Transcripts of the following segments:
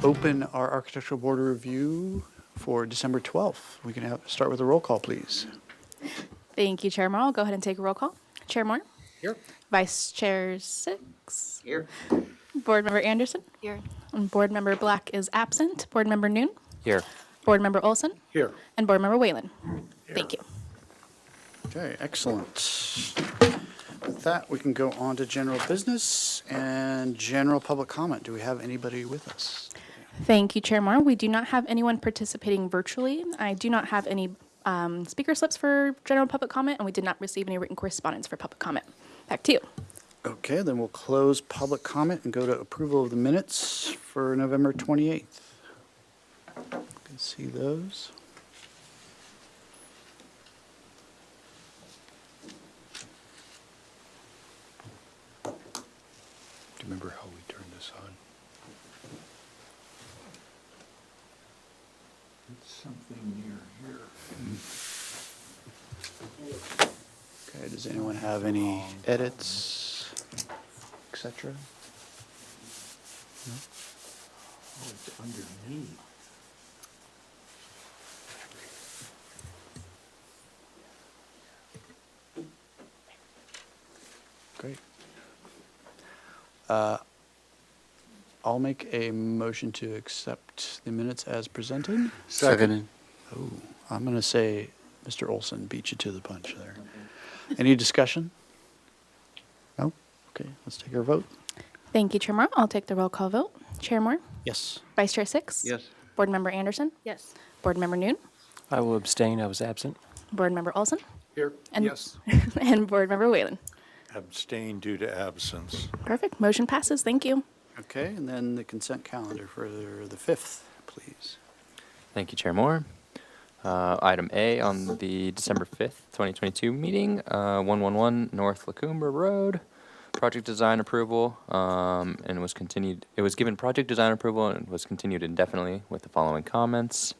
Open our architectural board review for December 12th. We can start with a roll call, please. Thank you, Chair Moore. I'll go ahead and take a roll call. Chair Moore? Here. Vice Chair Six? Here. Board Member Anderson? Here. And Board Member Black is absent. Board Member Noon? Here. Board Member Olson? Here. And Board Member Whalen? Thank you. Okay, excellent. With that, we can go on to general business and general public comment. Do we have anybody with us? Thank you, Chair Moore. We do not have anyone participating virtually. I do not have any speaker slips for general public comment, and we did not receive any written correspondence for public comment. Back to you. Okay, then we'll close public comment and go to approval of the minutes for November 28th. Can see those. Do you remember how we turned this on? It's something near here. Okay, does anyone have any edits, etc.? Oh, it's underneath. Great. I'll make a motion to accept the minutes as presented. Seconded. Oh, I'm going to say Mr. Olson beat you to the punch there. Any discussion? No? Okay, let's take our vote. Thank you, Chair Moore. I'll take the roll call vote. Chair Moore? Yes. Vice Chair Six? Yes. Board Member Anderson? Yes. Board Member Noon? I will abstain. I was absent. Board Member Olson? Here, And- yes. And Board Member Whalen? Abstain due to absence. Perfect. Motion passes. Thank you. Okay, and then the consent calendar for the 5th, please. Thank you, Chair Moore. Item A on the December 5th, 2022 meeting, 111 North Lacumba Road, project design approval, and was continued. It was given project design approval and was continued indefinitely with the following comments.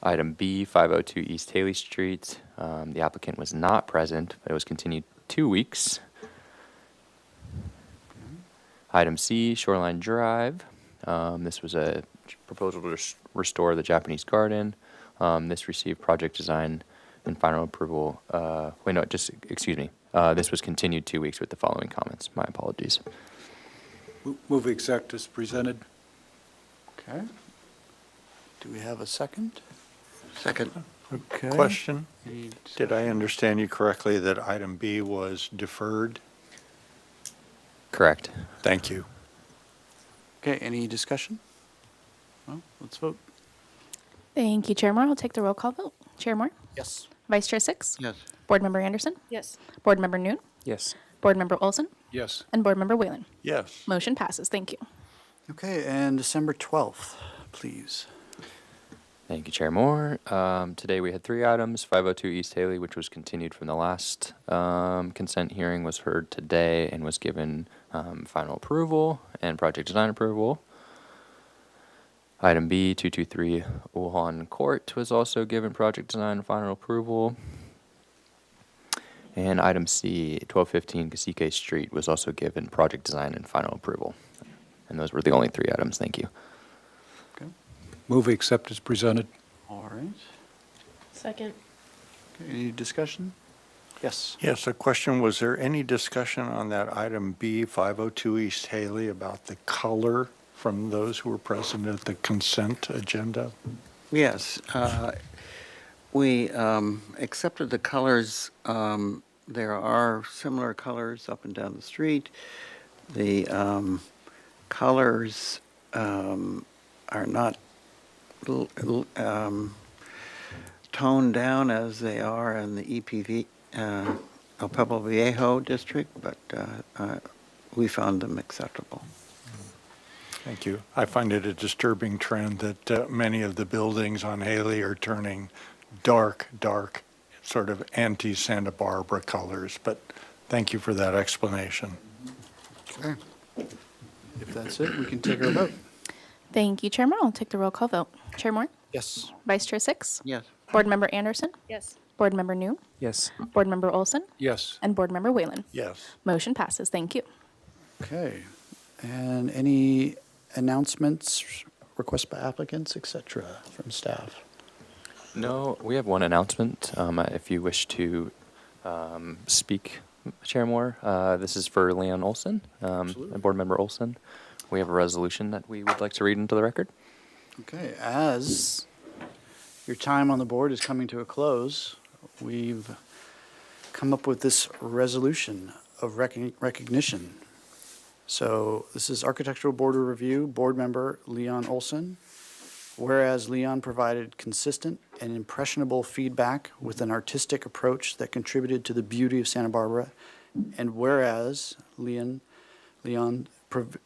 Item B, 502 East Haley Street. The applicant was not present, but it was continued 2 weeks. Item C, Shoreline Drive. This was a proposal to restore the Japanese garden. This received project design and final approval. Excuse me. This was continued 2 weeks with the following comments. My apologies. Move exact as presented. Okay. Do we have a second? Second. Okay. Question, Any did I understand you correctly that item B was deferred? Correct. Thank you. Okay, any discussion? Well, let's vote. Thank you, Chair Moore. I'll take the roll call vote. Chair Moore? Yes. Vice Chair Six? Yes. Board Member Anderson? Yes. Board Member Noon? Yes. Board Member Olson? Yes. And Board Member Whalen? Yes. Motion passes. Thank you. Okay, and December 12th, please. Thank you, Chair Moore. Today we had 3 items. 502 East Haley, which was continued from the last consent hearing, was heard today and was given final approval and project design approval. Item B, 223 Wuhan Court, was also given project design and final approval. And item C, 1215 Cacique Street, was also given project design and final approval. And those were the only 3 items. Thank you. Okay. Move accept as presented. All right. Second. Okay, any discussion? Yes. Yes, a question, was there any discussion on that item B, 502 East Haley, about the color from those who were present at the consent agenda? Yes, we accepted the colors. There are similar colors up and down the street. The colors are not toned down as they are in the EPV, El Pueblo Viejo district, but we found them acceptable. Thank you. I find it a disturbing trend that many of the buildings on Haley are turning dark, sort of anti-Santa Barbara colors, but thank you for that explanation. Okay. If that's it, we can take our vote. Thank you, Chair Moore. I'll take the roll call vote. Chair Moore? Yes. Vice Chair Six? Yes. Board Member Anderson? Yes. Board Member Noon? Yes. Board Member Olson? Yes. And Board Member Whalen? Yes. Motion passes. Thank you. Okay. And any announcements, requests by applicants, etc., from staff? No, we have one announcement. If you wish to speak, Chair Moore, this is for Leon Olson, Absolutely. Board Member Olson. We have a resolution that we would like to read into the record. Okay, as your time on the board is coming to a close, we've come up with this resolution of recognition. So this is Architectural Board of Review, Board Member Leon Olson. Whereas Leon provided consistent and impressionable feedback with an artistic approach that contributed to the beauty of Santa Barbara, and whereas Leon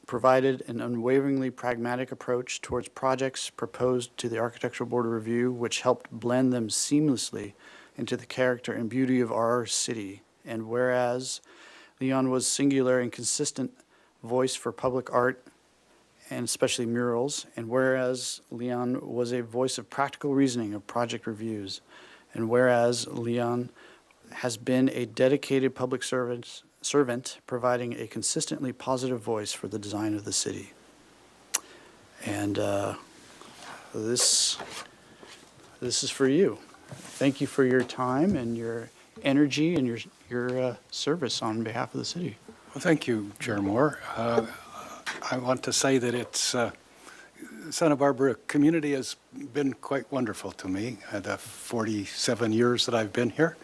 provided an unwaveringly pragmatic approach towards projects proposed to the Architectural Board of Review, which helped blend them seamlessly into the character and beauty of our city, and whereas Leon was singular and consistent voice for public art and especially murals, and whereas Leon was a voice of practical reasoning of project reviews, and whereas Leon has been a dedicated public servant providing a consistently positive voice for the design of the city. And this is for you. Thank you for your time and your energy and your service on behalf of the city. Well, thank you, Chair Moore. I want to say that it's Santa Barbara community has been quite wonderful to me the 47 years that I've been here,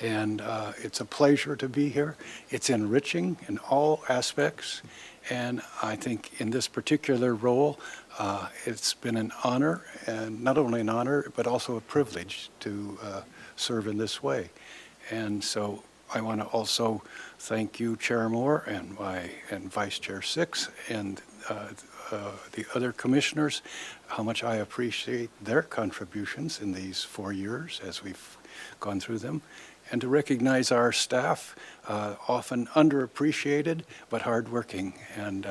and it's a pleasure to be here. It's enriching in all aspects, and I think in this particular role, it's been an honor, and not only an honor, but also a privilege to serve in this way. And so I want to also thank you, Chair Moore, and Vice Chair Six, and the other commissioners, how much I appreciate their contributions in these 4 years as we've gone through them, and to recognize our staff, often underappreciated but hardworking. And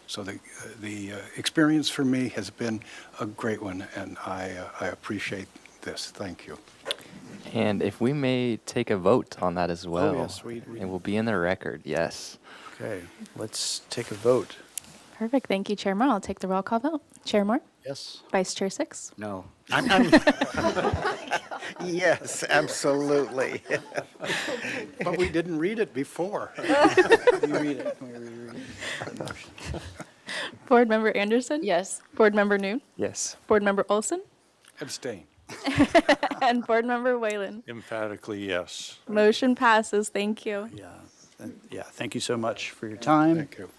so the experience for me has been a great one, and I appreciate this. Thank you. And if we may take a vote on that as well. yes, we- It will be in the record, yes. Okay, let's take a vote. Perfect. Thank you, Chair Moore. I'll take the roll call vote. Chair Moore? Yes? Vice Chair Six? No. Yes, absolutely. But we didn't read it before. Reread it. Can we reread the motion? Board Member Anderson? Yes. Board Member Noon? Yes. Board Member Olson? Abstain. And Board Member Whalen? Emphatically, yes. Motion passes. Thank you. Yeah, thank you so much for your time, Thank you.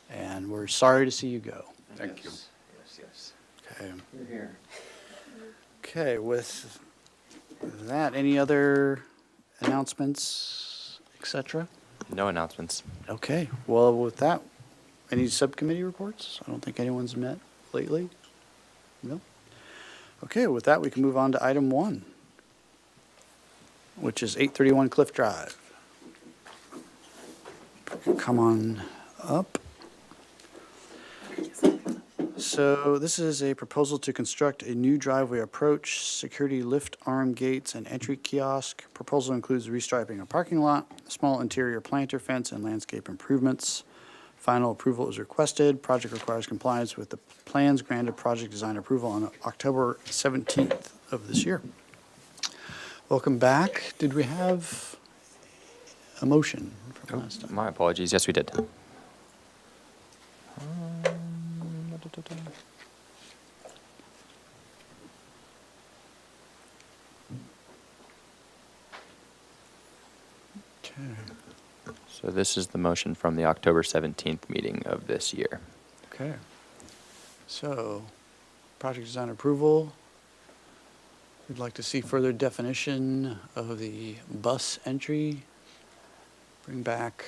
and we're sorry to see you go. Thank you. Okay. Okay, with that, any other announcements, et cetera? No announcements. Okay, well, with that, any subcommittee reports? I don't think anyone's met lately. No? Okay, with that, we can move on to item 1, which is 831 Cliff Drive. Come on up. So this is a proposal to construct a new driveway approach, security lift arm gates, and entry kiosk. Proposal includes restriping a parking lot, small interior planter fence, and landscape improvements. Final approval is requested. Project requires compliance with the plans granted project design approval on October 17th of this year. Welcome back. Did we have a motion from last time? My apologies. Yes, we did. Okay. So this is the motion from the October 17th meeting of this year. Okay. So, project design approval. We'd like to see further definition of the bus entry. Bring back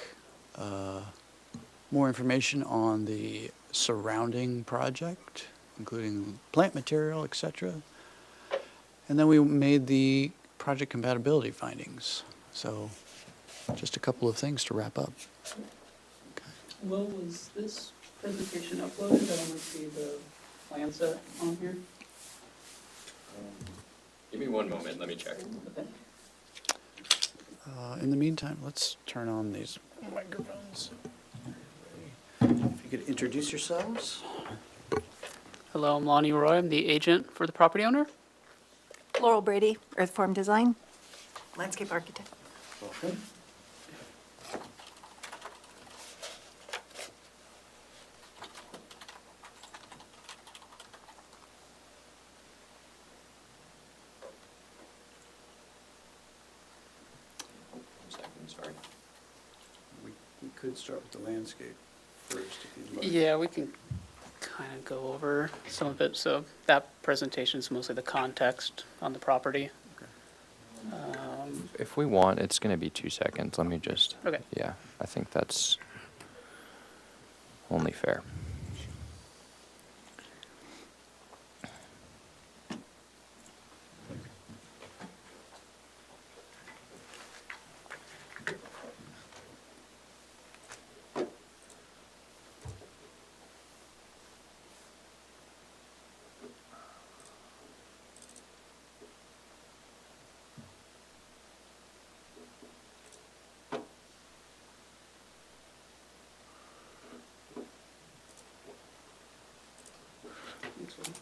more information on the surrounding project, including plant material, et cetera. And then we made the project compatibility findings. So, just a couple of things to wrap up. Will, was this presentation uploaded? I don't see the plan set on here. Give me one moment. Let me check. Okay. In the meantime, let's turn on these microphones. If you could introduce yourselves. Hello, I'm Lonnie Roy. I'm the agent for the property owner. Laurel Brady, Earthform Design, landscape architect. Welcome. Could start with the landscape first, if you'd like. Yeah, we can kind of go over some of it. So that presentation is mostly the context on the property. If we want, it's going to be 2 seconds. Let me just. Okay. Yeah, I think that's only fair.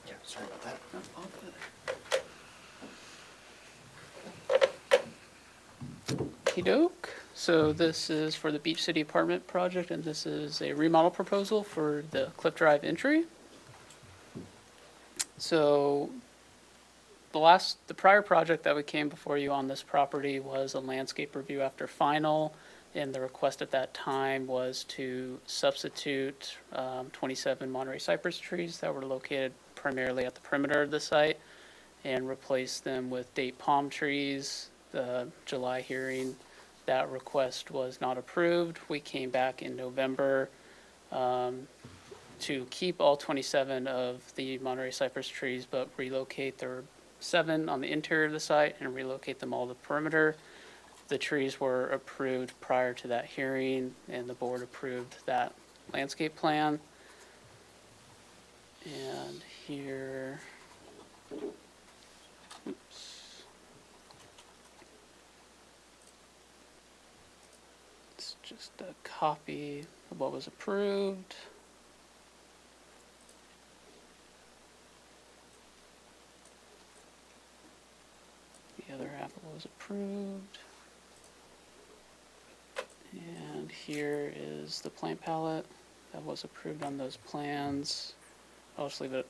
Yeah, sorry about that. Okey-doke. So this is for the Beach City Apartment project, and this is a remodel proposal for the Cliff Drive entry. So the prior project that we came before you on this property was a landscape review after final, and the request at that time was to substitute 27 Monterey cypress trees that were located primarily at the perimeter of the site and replace them with date palm trees. The July hearing, that request was not approved. We came back in November to keep all 27 of the Monterey cypress trees, but relocate. There were 7 on the interior of the site and relocate them all to the perimeter. The trees were approved prior to that hearing, and the board approved that landscape plan. And here, oops. It's just a copy of what was approved. The other half of what was approved. And here is the plant palette that was approved on those plans. I'll just leave it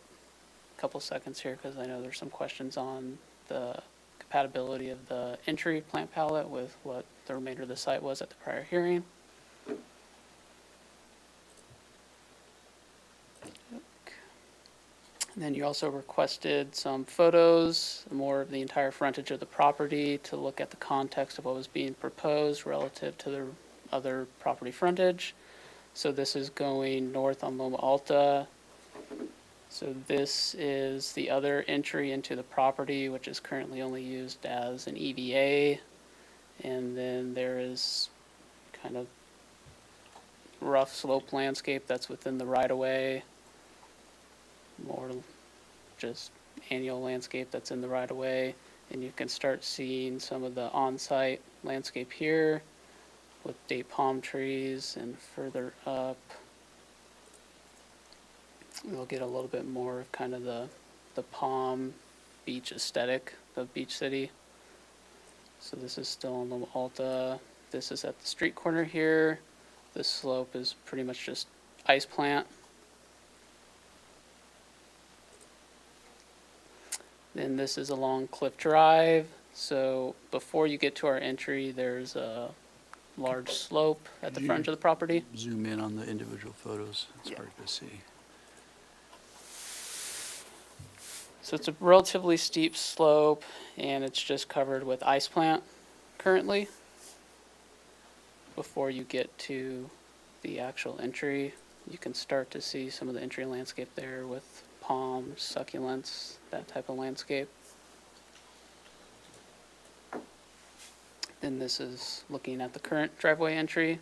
a couple seconds here because I know there's some questions on the compatibility of the entry plant palette with what the remainder of the site was at the prior hearing. And then you also requested some photos, more of the entire frontage of the property to look at the context of what was being proposed relative to the other property frontage. So this is going north on Loma Alta. So this is the other entry into the property, which is currently only used as an EVA. And then there is kind of rough slope landscape that's within the right-of-way. More just annual landscape that's in the right-of-way. And you can start seeing some of the on-site landscape here with date palm trees, and further up we'll get a little bit more of kind of the palm beach aesthetic of Beach City. So this is still on Loma Alta. This is at the street corner here. This slope is pretty much just ice plant. Then this is along Cliff Drive. So before you get to our entry, there's a large slope at the front of the property. Zoom in on the individual photos. It's hard to see. So it's a relatively steep slope, and it's just covered with ice plant currently. Before you get to the actual entry, you can start to see some of the entry landscape there with palms, succulents, that type of landscape. Then this is looking at the current driveway entry.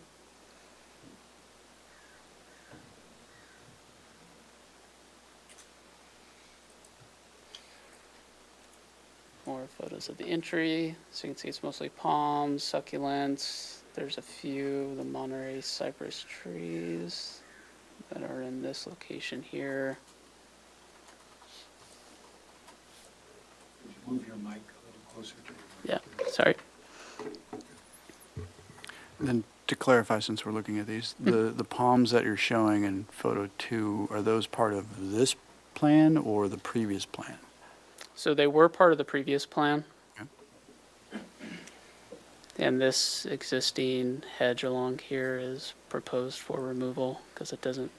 More photos of the entry. So you can see it's mostly palms, succulents. There's a few of the Monterey cypress trees that are in this location here. Move your mic a little closer to you. Yeah, sorry. Then to clarify, since we're looking at these, the palms that you're showing in photo 2, are those part of this plan or the previous plan? So they were part of the previous plan. Okay. And this existing hedge along here is proposed for removal because it doesn't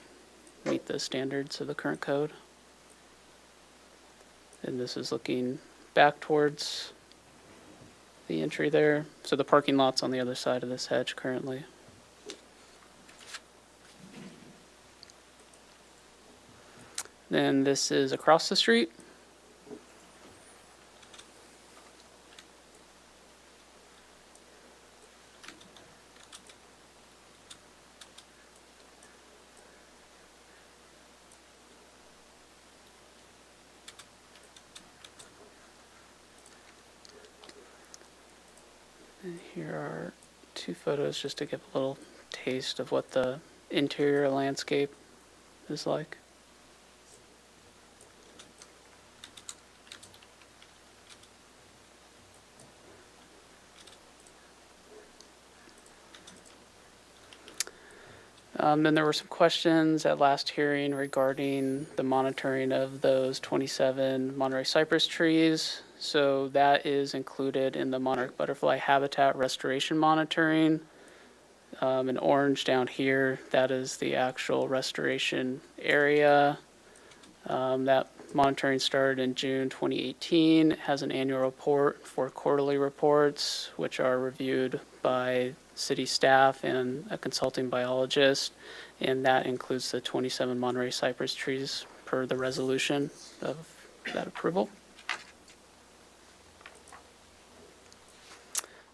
meet the standards of the current code. And this is looking back towards the entry there. So the parking lot's on the other side of this hedge currently. Then this is across the street. And here are two photos just to give a little taste of what the interior landscape is like. Then there were some questions at last hearing regarding the monitoring of those 27 Monterey cypress trees. So that is included in the monarch butterfly habitat restoration monitoring. In orange down here, that is the actual restoration area. That monitoring started in June 2018. It has an annual report for quarterly reports, which are reviewed by city staff and a consulting biologist, and that includes the 27 Monterey cypress trees per the resolution of that approval.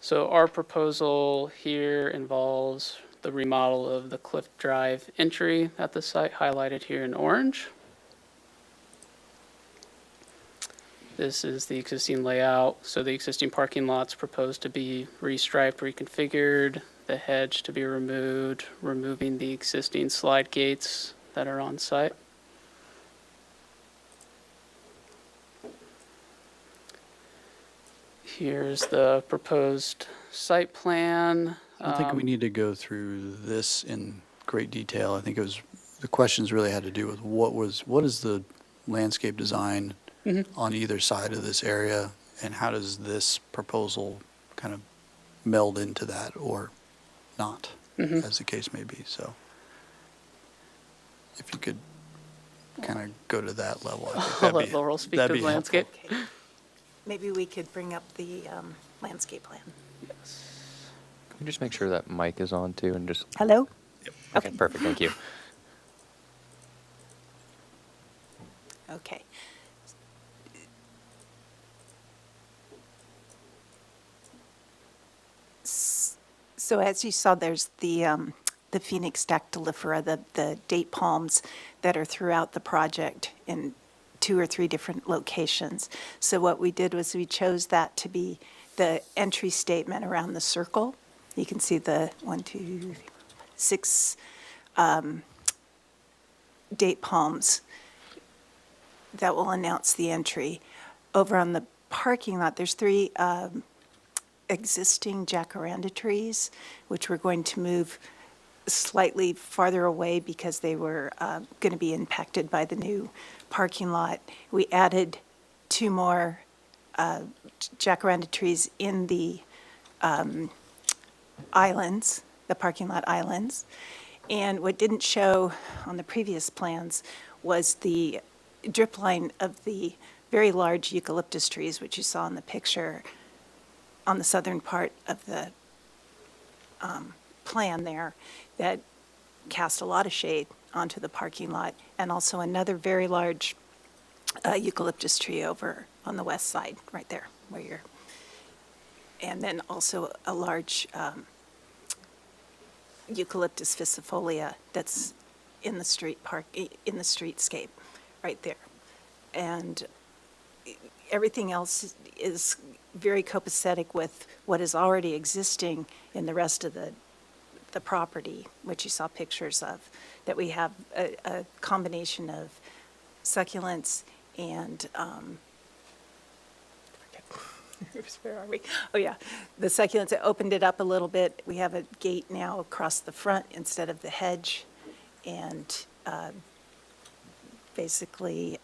So our proposal here involves the remodel of the Cliff Drive entry at the site highlighted here in orange. This is the existing layout. So the existing parking lot's proposed to be restriped, reconfigured, the hedge to be removed, removing the existing slide gates that are on site. Here's the proposed site plan. I don't think we need to go through this in great detail. I think the questions really had to do with what is the landscape design on either side of this area, and how does this proposal kind of meld into that or not, as the case may be. So if you could kind of go to that level, I think I'll that'd let be, Laurel speak that'd to be the landscape. Okay. Maybe we could bring up the landscape plan. Can we just make sure that mic is on too and just, Hello? okay, perfect, thank you. Okay. So as you saw, there's the Phoenix dactylifera, the date palms that are throughout the project in 2 or 3 different locations. So what we did was we chose that to be the entry statement around the circle. You can see the 1, 2, 6 date palms that will announce the entry. Over on the parking lot, there's 3 existing jacaranda trees, which we're going to move slightly farther away because they were going to be impacted by the new parking lot. We added 2 more jacaranda trees in the islands, the parking lot islands. And what didn't show on the previous plans was the drip line of the very large eucalyptus trees, which you saw in the picture on the southern part of the plan there, that cast a lot of shade onto the parking lot, and also another very large eucalyptus tree over on the west side, right there, where you're, and then also a large Eucalyptus ficifolia that's in the in the streetscape, right there. And everything else is very copacetic with what is already existing in the rest of the property, which you saw pictures of, that we have a combination of succulents and, where are we? Oh, yeah, the succulents, I opened it up a little bit. We have a gate now across the front instead of the hedge, and basically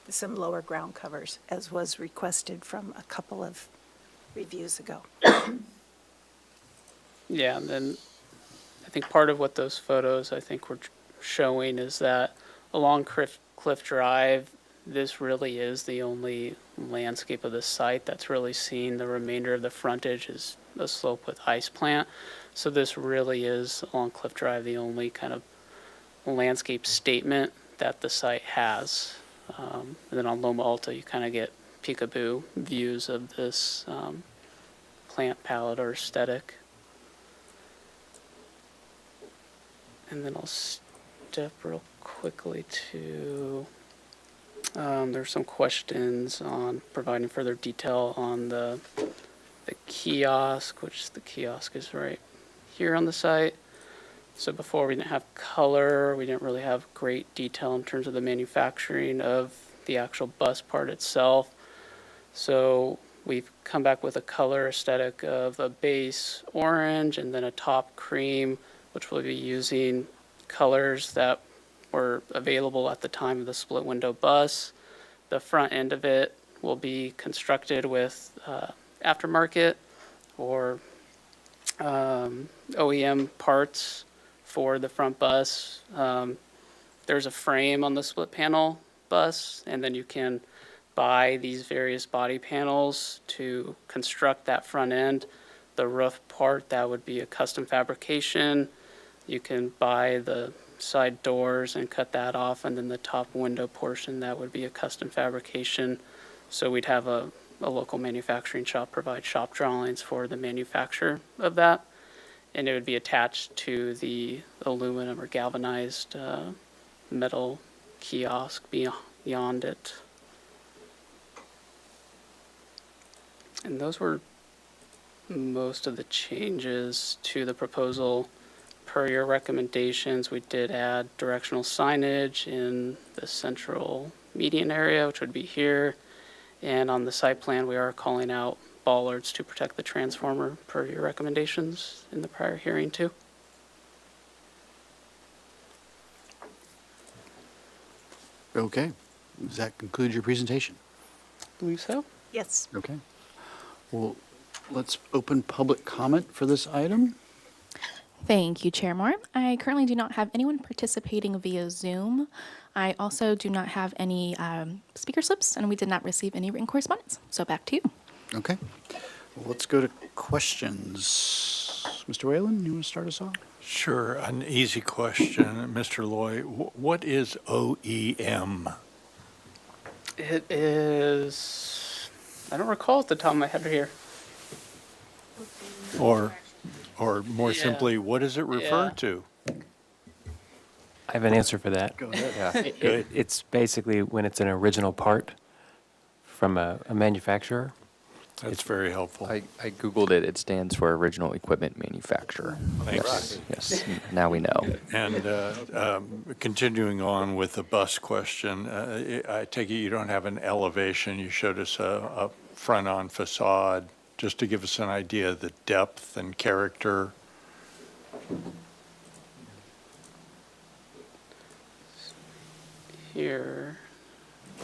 some lower ground covers, as was requested from a couple of reviews ago. Yeah, and then I think part of what those photos I think were showing is that along Cliff Drive, this really is the only landscape of the site that's really seen. The remainder of the frontage is a slope with ice plant. So this really is along Cliff Drive the only kind of landscape statement that the site has. And then on Loma Alta, you kind of get peekaboo views of this plant palette or aesthetic. And then I'll step real quickly to, there's some questions on providing further detail on the kiosk, which the kiosk is right here on the site. So before we didn't have color, we didn't really have great detail in terms of the manufacturing of the actual bus part itself. So we've come back with a color aesthetic of a base orange and then a top cream, which will be using colors that were available at the time of the split window bus. The front end of it will be constructed with aftermarket or OEM parts for the front bus. There's a frame on the split panel bus, and then you can buy these various body panels to construct that front end. The roof part, that would be a custom fabrication. You can buy the side doors and cut that off, and then the top window portion, that would be a custom fabrication. So we'd have a local manufacturing shop provide shop drawings for the manufacture of that, and it would be attached to the aluminum or galvanized metal kiosk beyond it. And those were most of the changes to the proposal. Per your recommendations, we did add directional signage in the central median area, which would be here. And on the site plan, we are calling out bollards to protect the transformer per your recommendations in the prior hearing too. Okay. Does that conclude your presentation? I believe so. Yes. Okay. Well, let's open public comment for this item. Thank you, Chair Moore. I currently do not have anyone participating via Zoom. I also do not have any speaker slips, and we did not receive any written correspondence. So back to you. Okay. Well, let's go to questions. Mr. Whalen, you want to start us off? Sure, an easy question, Mr. Loy. What is OEM? It is, I don't recall at the top of my head here. Or more Yeah. simply, what does it refer Yeah. to? I have an answer for that. Go ahead. Good. It's basically when it's an original part from a manufacturer. That's very helpful. I Googled it. It stands for Original Equipment Manufacturer. Thanks. Yes, now we know. And continuing on with the bus question, I take it you don't have an elevation. You showed us a front-on facade, just to give us an idea of the depth and character. Here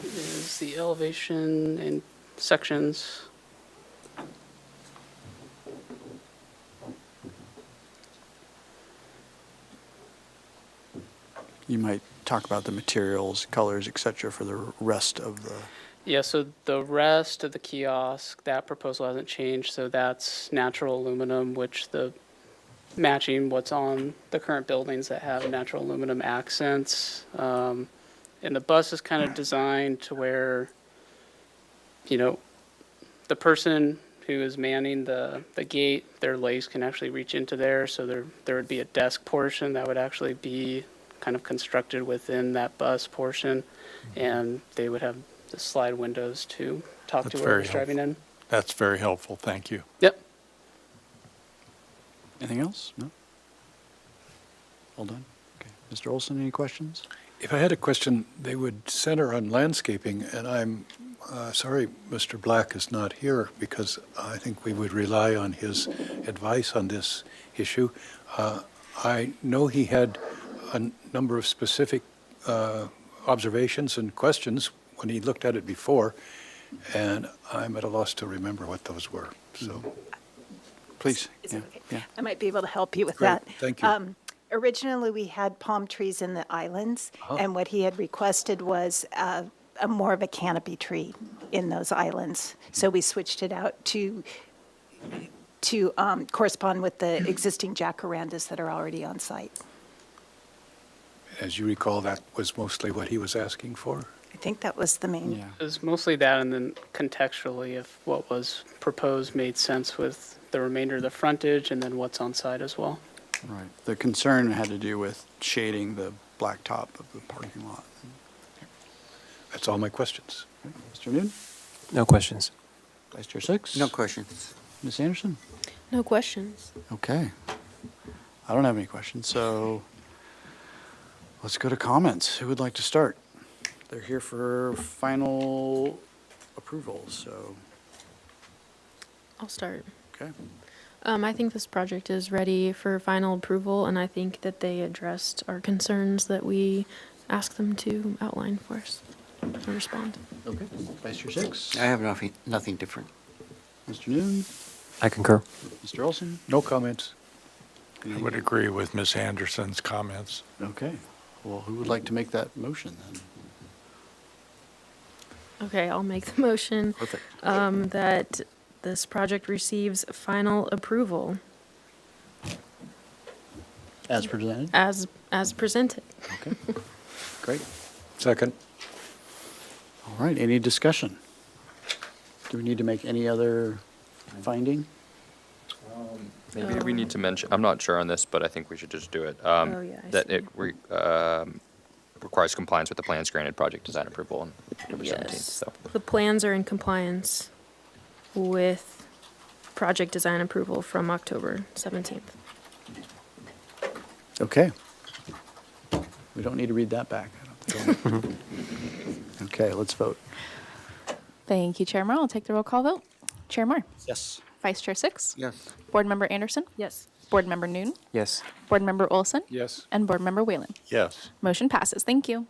is the elevation and sections. You might talk about the materials, colors, et cetera, for the rest of the, Yeah, so the rest of the kiosk, that proposal hasn't changed, so that's natural aluminum, which the matching what's on the current buildings that have natural aluminum accents. And the bus is kind of designed to where, you know, the person who is manning the gate, their legs can actually reach into there, so there would be a desk portion that would actually be kind of constructed within that bus portion, and they would have the slide windows to talk That's to very whoever's driving in. That's very helpful. Thank you. Yep. anything else? No? All done? Okay. Mr. Olson, any questions? If I had a question, they would center on landscaping, and I'm sorry Mr. Black is not here because I think we would rely on his advice on this issue. I know he had a number of specific observations and questions when he looked at it before, and I'm at a loss to remember what those were. So Please. Is Yeah, it okay? yeah. I might be able to help you with Great, that. thank you. Originally, we had palm trees in the islands, Uh-huh. and what he had requested was a more of a canopy tree in those islands. So we switched it out to correspond with the existing jacarandas that are already on site. As you recall, that was mostly what he was asking for. I think that was the main. Yeah. It was mostly that, and then contextually, if what was proposed made sense with the remainder of the frontage and then what's on site as well. Right. The concern had to do with shading the blacktop of the parking lot. That's all my questions. Mr. Noon? No questions. Vice Chair Six? No questions. Ms. Anderson? No questions. Okay. I don't have any questions, so let's go to comments. Who would like to start? They're here for final approval, so, I'll start. okay. I think this project is ready for final approval, and I think that they addressed our concerns that we asked them to outline for us and respond. Okay. Vice Chair Six? I have nothing different. Mr. Noon? I concur. Mr. Olson? No comments. I would agree with Ms. Anderson's comments. Okay. Well, who would like to make that motion then? Okay, I'll make the motion Perfect. that this project receives final approval As presented? as presented. Okay. Great. Second. All right, any discussion? Do we need to make any other finding? Maybe we need to mention, I'm not sure on this, but I think we should just do it. Oh, yeah, I That see. it requires compliance with the plans granted project design approval on October 17th, Yes. so. The plans are in compliance with project design approval from October 17th. Okay. We don't need to read that back. I don't think. Okay, let's vote. Thank you, Chair Moore. I'll take the roll call vote. Chair Moore? Yes. Vice Chair Six? Yes. Board Member Anderson? Yes. Board Member Noon? Yes. Board Member Olson? Yes. And Board Member Whalen? Yes. Motion passes. Thank you.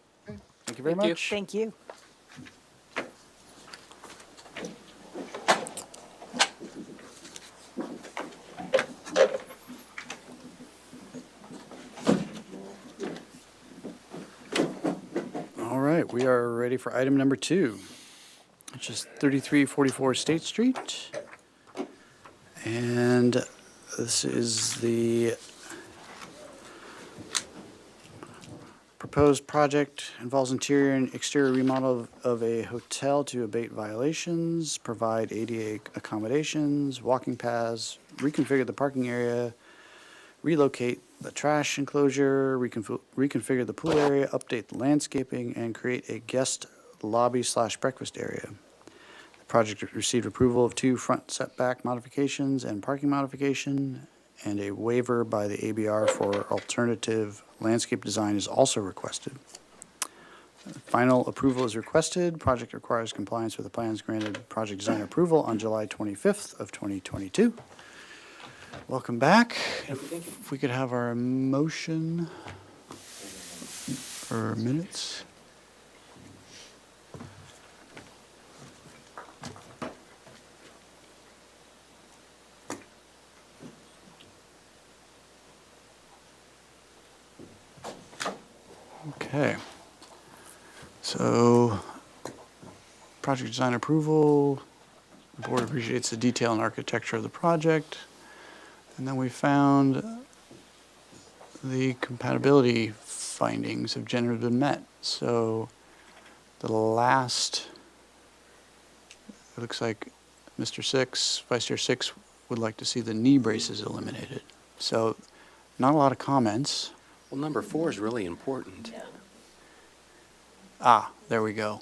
Thank you very Thank you. much. Thank you. All right, we are ready for item number 2, which is 3344 State Street. And this is the proposed project involves interior and exterior remodel of a hotel to abate violations, provide ADA accommodations, walking paths, reconfigure the parking area, relocate the trash enclosure, reconfigure the pool area, update the landscaping, and create a guest lobby/breakfast area. The project received approval of 2 front setback modifications and parking modification, and a waiver by the ABR for alternative landscape design is also requested. Final approval is requested. Project requires compliance with the plans granted project design approval on July 25th of 2022. Welcome back. If we could have our motion for minutes. Okay. So, project design approval. The board appreciates the detail and architecture of the project. And then we found the compatibility findings have generally been met. So the last, it looks like Mr. Six, Vice Chair Six would like to see the knee braces eliminated. So not a lot of comments. Well, number 4 is really important. Ah, there we go.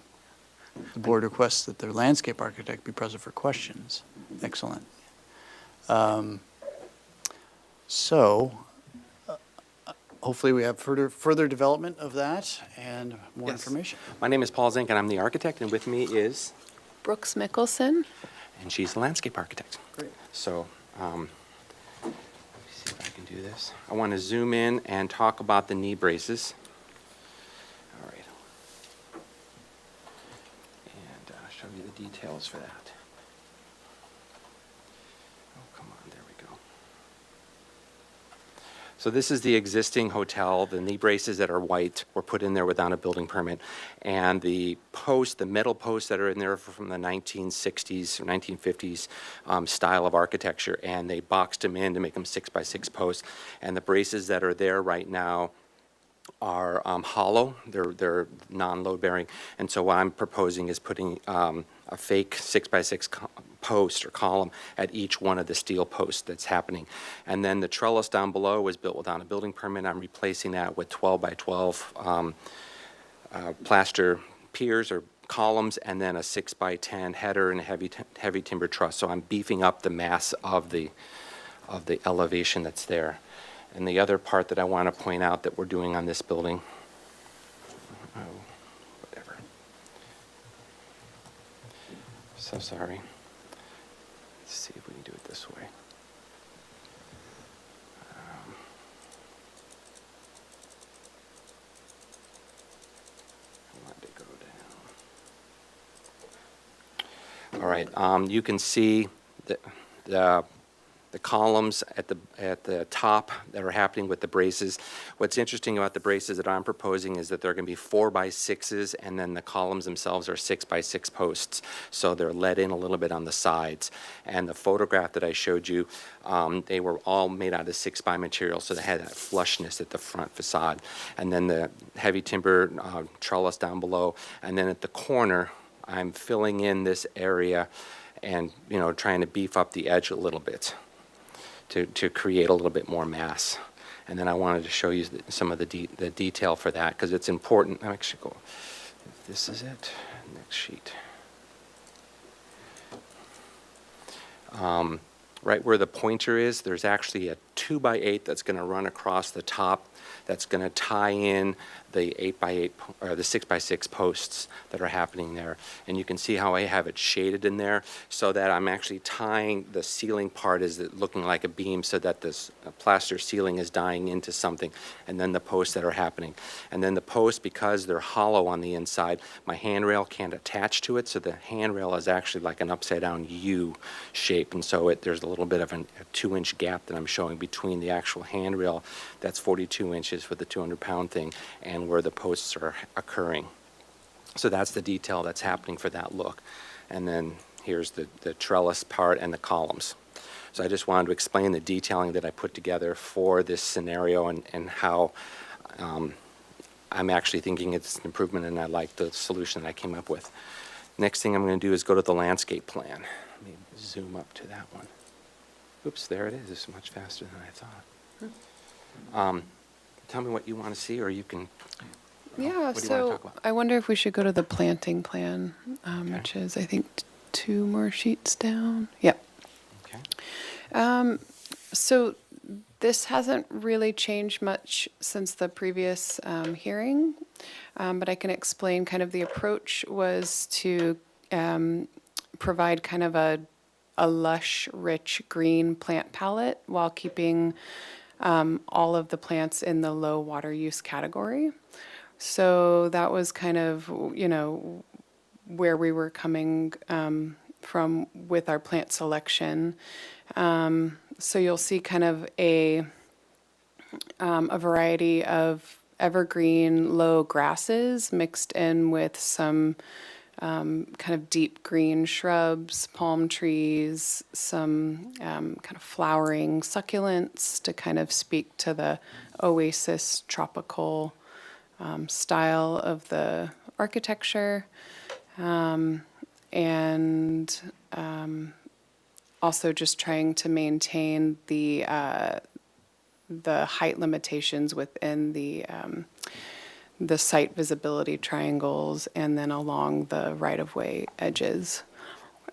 The board requests that their landscape architect be present for questions. Excellent. So, hopefully we have further development of that and more Yes. information. My name is Paul Zink, and I'm the architect, and with me is, Brooks Mickelson. and she's the landscape architect. Great. So, let me see if I can do this. I want to zoom in and talk about the knee braces. All right. And show you the details for that. Oh, come on, there we go. So this is the existing hotel. The knee braces that are white were put in there without a building permit. And the posts, the metal posts that are in there are from the 1960s or 1950s style of architecture. And they boxed them in to make them 6x6 posts. And the braces that are there right now are hollow. They're non-load bearing. And so what I'm proposing is putting a fake 6x6 post or column at each one of the steel posts that's happening. And then the trellis down below was built without a building permit. I'm replacing that with 12x12 plaster piers or columns, and then a 6x10 header and a heavy timber truss. So I'm beefing up the mass of the elevation that's there. And the other part that I want to point out that we're doing on this building, whatever. So sorry. Let's see if we can do it this way. I want to go down. All right, you can see the columns at the top that are happening with the braces. What's interesting about the braces that I'm proposing is that they're going to be 4x6s, and then the columns themselves are 6x6 posts. So they're let in a little bit on the sides. And the photograph that I showed you, they were all made out of 6x material, so they had that flushness at the front facade. And then the heavy timber trellis down below. And then at the corner, I'm filling in this area and, you know, trying to beef up the edge a little bit to create a little bit more mass. And then I wanted to show you some of the detail for that, because it's important. I'm actually go. This is it. Next sheet. Right where the pointer is, there's actually a 2x8 that's going to run across the top. That's going to tie in the 8x8 or the 6x6 posts that are happening there. And you can see how I have it shaded in there, so that I'm actually tying the ceiling part is looking like a beam, so that this plaster ceiling is dying into something, and then the posts that are happening. And then the posts, because they're hollow on the inside, my handrail can't attach to it, so the handrail is actually like an upside down U shape. And so there's a little bit of a 2-inch gap that I'm showing between the actual handrail that's 42 inches for the 200-pound thing and where the posts are occurring. So that's the detail that's happening for that look. And then here's the trellis part and the columns. So I just wanted to explain the detailing that I put together for this scenario, and how I'm actually thinking it's an improvement, and I like the solution that I came up with. Next thing I'm going to do is go to the landscape plan. Let me zoom up to that one. Oops, there it is. It's much faster than I thought. Tell me what you want to see, or you can. Yeah, what do you want to so talk about? I wonder if we should go to the planting plan, which is, I think, 2 more sheets down. Yep. Okay. So this hasn't really changed much since the previous hearing, but I can explain kind of the approach was to provide kind of a lush, rich green plant palette while keeping all of the plants in the low water use category. So that was kind of, you know, where we were coming from with our plant selection. So you'll see kind of a variety of evergreen low grasses mixed in with some kind of deep green shrubs, palm trees, some kind of flowering succulents to kind of speak to the oasis tropical style of the architecture. And also just trying to maintain the height limitations within the site visibility triangles and then along the right-of-way edges.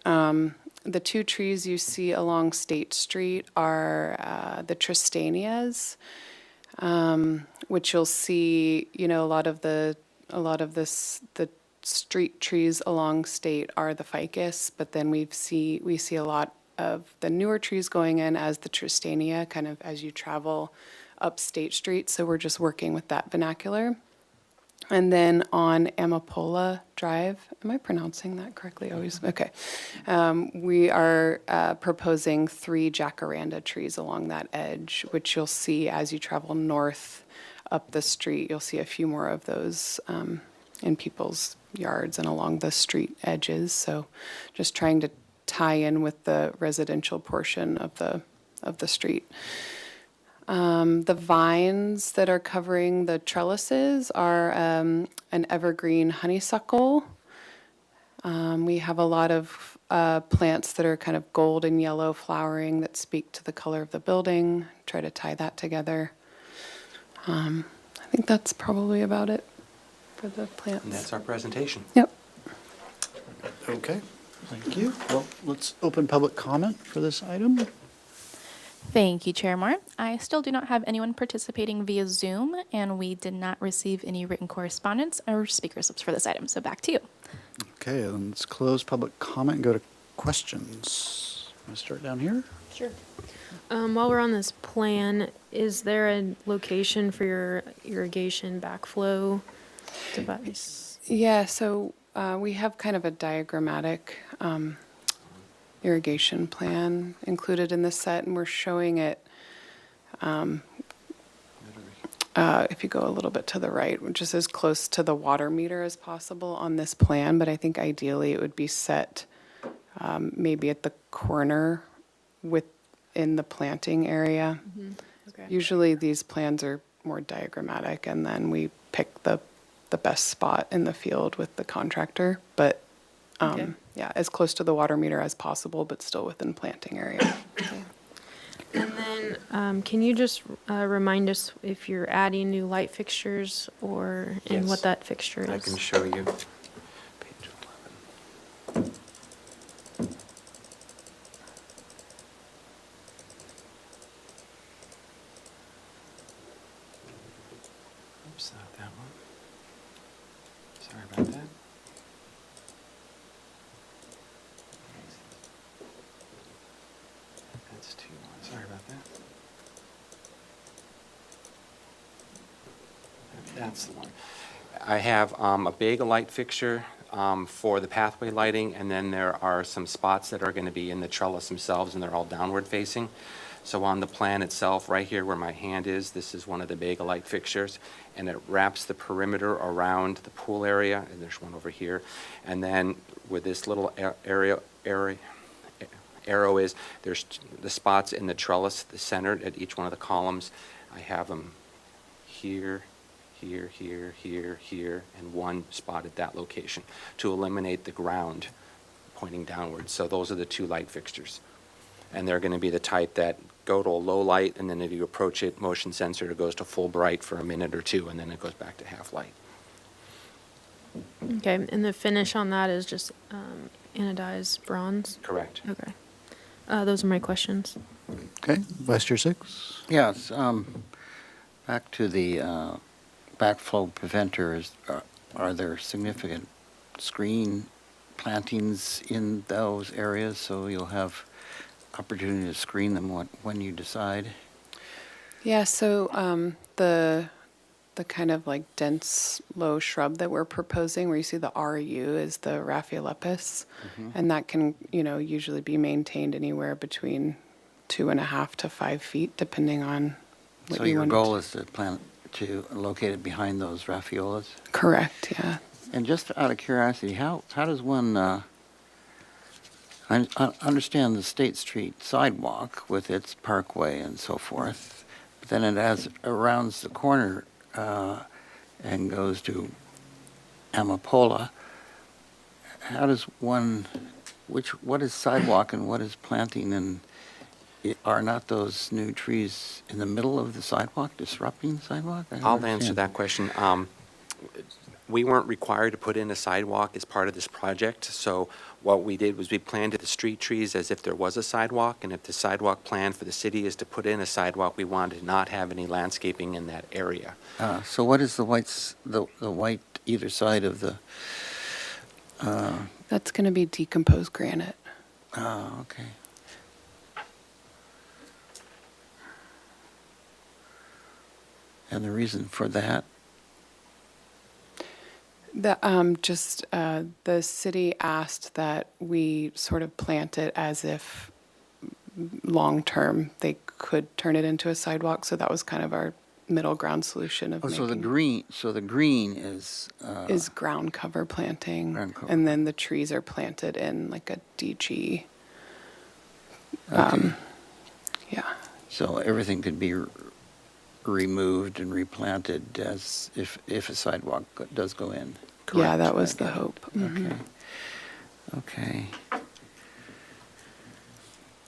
The 2 trees you see along State Street are the Tristanias, which you'll see, you know, a lot of the street trees along State are the ficus, but then we see a lot of the newer trees going in as the Tristania, kind of as you travel up State Street. So we're just working with that vernacular. And then on Amapola Drive, am I pronouncing that correctly always? Okay. We are proposing 3 jacaranda trees along that edge, which you'll see as you travel north up the street. You'll see a few more of those in people's yards and along the street edges. So just trying to tie in with the residential portion of the street. The vines that are covering the trellises are an evergreen honeysuckle. We have a lot of plants that are kind of gold and yellow flowering that speak to the color of the building. Try to tie that together. I think that's probably about it for the plants. And that's our presentation. Yep. Okay, thank you. Well, let's open public comment for this item. Thank you, Chair Moore. I still do not have anyone participating via Zoom, and we did not receive any written correspondence or speaker slips for this item. So back to you. Okay, then let's close public comment and go to questions. Want to start down here? Sure. While we're on this plan, is there a location for your irrigation backflow device? Yeah, so we have kind of a diagrammatic irrigation plan included in this set, and we're showing it, if you go a little bit to the right, which is as close to the water meter as possible on this plan, but I think ideally it would be set maybe at the corner within the planting area. Okay. Usually these plans are more diagrammatic, and then we pick the best spot in the field with the contractor, but Okay. yeah, as close to the water meter as possible, but still within planting area. And then, can you just remind us if you're adding new light fixtures or and Yes. what that fixture is? I can show you. Page 11. Oops, not that one. Sorry about that. That's 2-1. Sorry about that. That's the one. I have a big light fixture for the pathway lighting, and then there are some spots that are going to be in the trellis themselves, and they're all downward facing. So on the plan itself, right here where my hand is, this is one of the Bega light fixtures, and it wraps the perimeter around the pool area, and there's one over here. And then with this little arrow is, there's the spots in the trellis, the center at each one of the columns. I have them here, here, here, here, here, and one spot at that location to eliminate the ground pointing downwards. So those are the 2 light fixtures. And they're going to be the type that go to a low light, and then if you approach it, motion sensor, it goes to full bright for a minute or 2, and then it goes back to half light. Okay, and the finish on that is just anodized bronze? Correct. Okay. Those are my questions. Okay, Vice Chair Six? Yes, back to the backflow preventers, are there significant screen plantings in those areas so you'll have opportunity to screen them when you decide? Yeah, so the kind of like dense low shrub that we're proposing, where you see the RU, is the Rhaphilepis, and that can, usually be maintained anywhere between 2.5 to 5 feet, depending on what So you your want. goal is to locate it behind those raphiolas? Correct, yeah. And just out of curiosity, how does one, I understand the State Street sidewalk with its parkway and so forth, but then it rounds the corner and goes to Amapola. How does one, what is sidewalk and what is planting, and are not those new trees in the middle of the sidewalk disrupting the sidewalk? I don't I'll understand. answer that question. We weren't required to put in a sidewalk as part of this project, so what we did was we planted the street trees as if there was a sidewalk, and if the sidewalk plan for the city is to put in a sidewalk, we wanted to not have any landscaping in that area. So what is the white either side of the, That's going to be decomposed granite. okay. And the reason for that? The city asked that we sort of plant it as if long-term they could turn it into a sidewalk, so that was kind of our middle ground solution of Oh, so the making, green is, is ground cover planting. Ground cover. And then the trees are planted in like a DG. okay. Yeah. So everything could be removed and replanted as if a sidewalk does go in. Yeah, Correct. that was I the get it. hope. Mhm. Okay. Okay.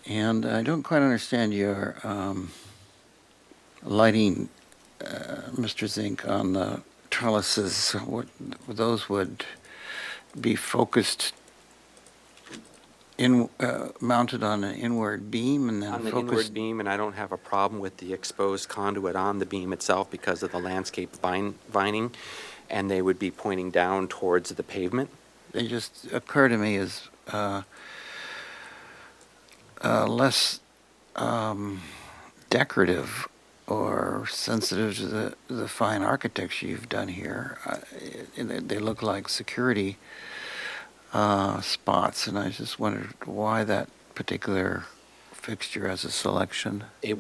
And I don't quite understand your lighting, Mr. Zink, on the trellises. What, those would be focused mounted on an inward beam and then On the focused? inward beam, and I don't have a problem with the exposed conduit on the beam itself because of the landscape vining, and they would be pointing down towards the pavement. They just occur to me as less decorative or sensitive to the fine architecture you've done here. They look like security spots, and I just wondered why that particular fixture as a selection. It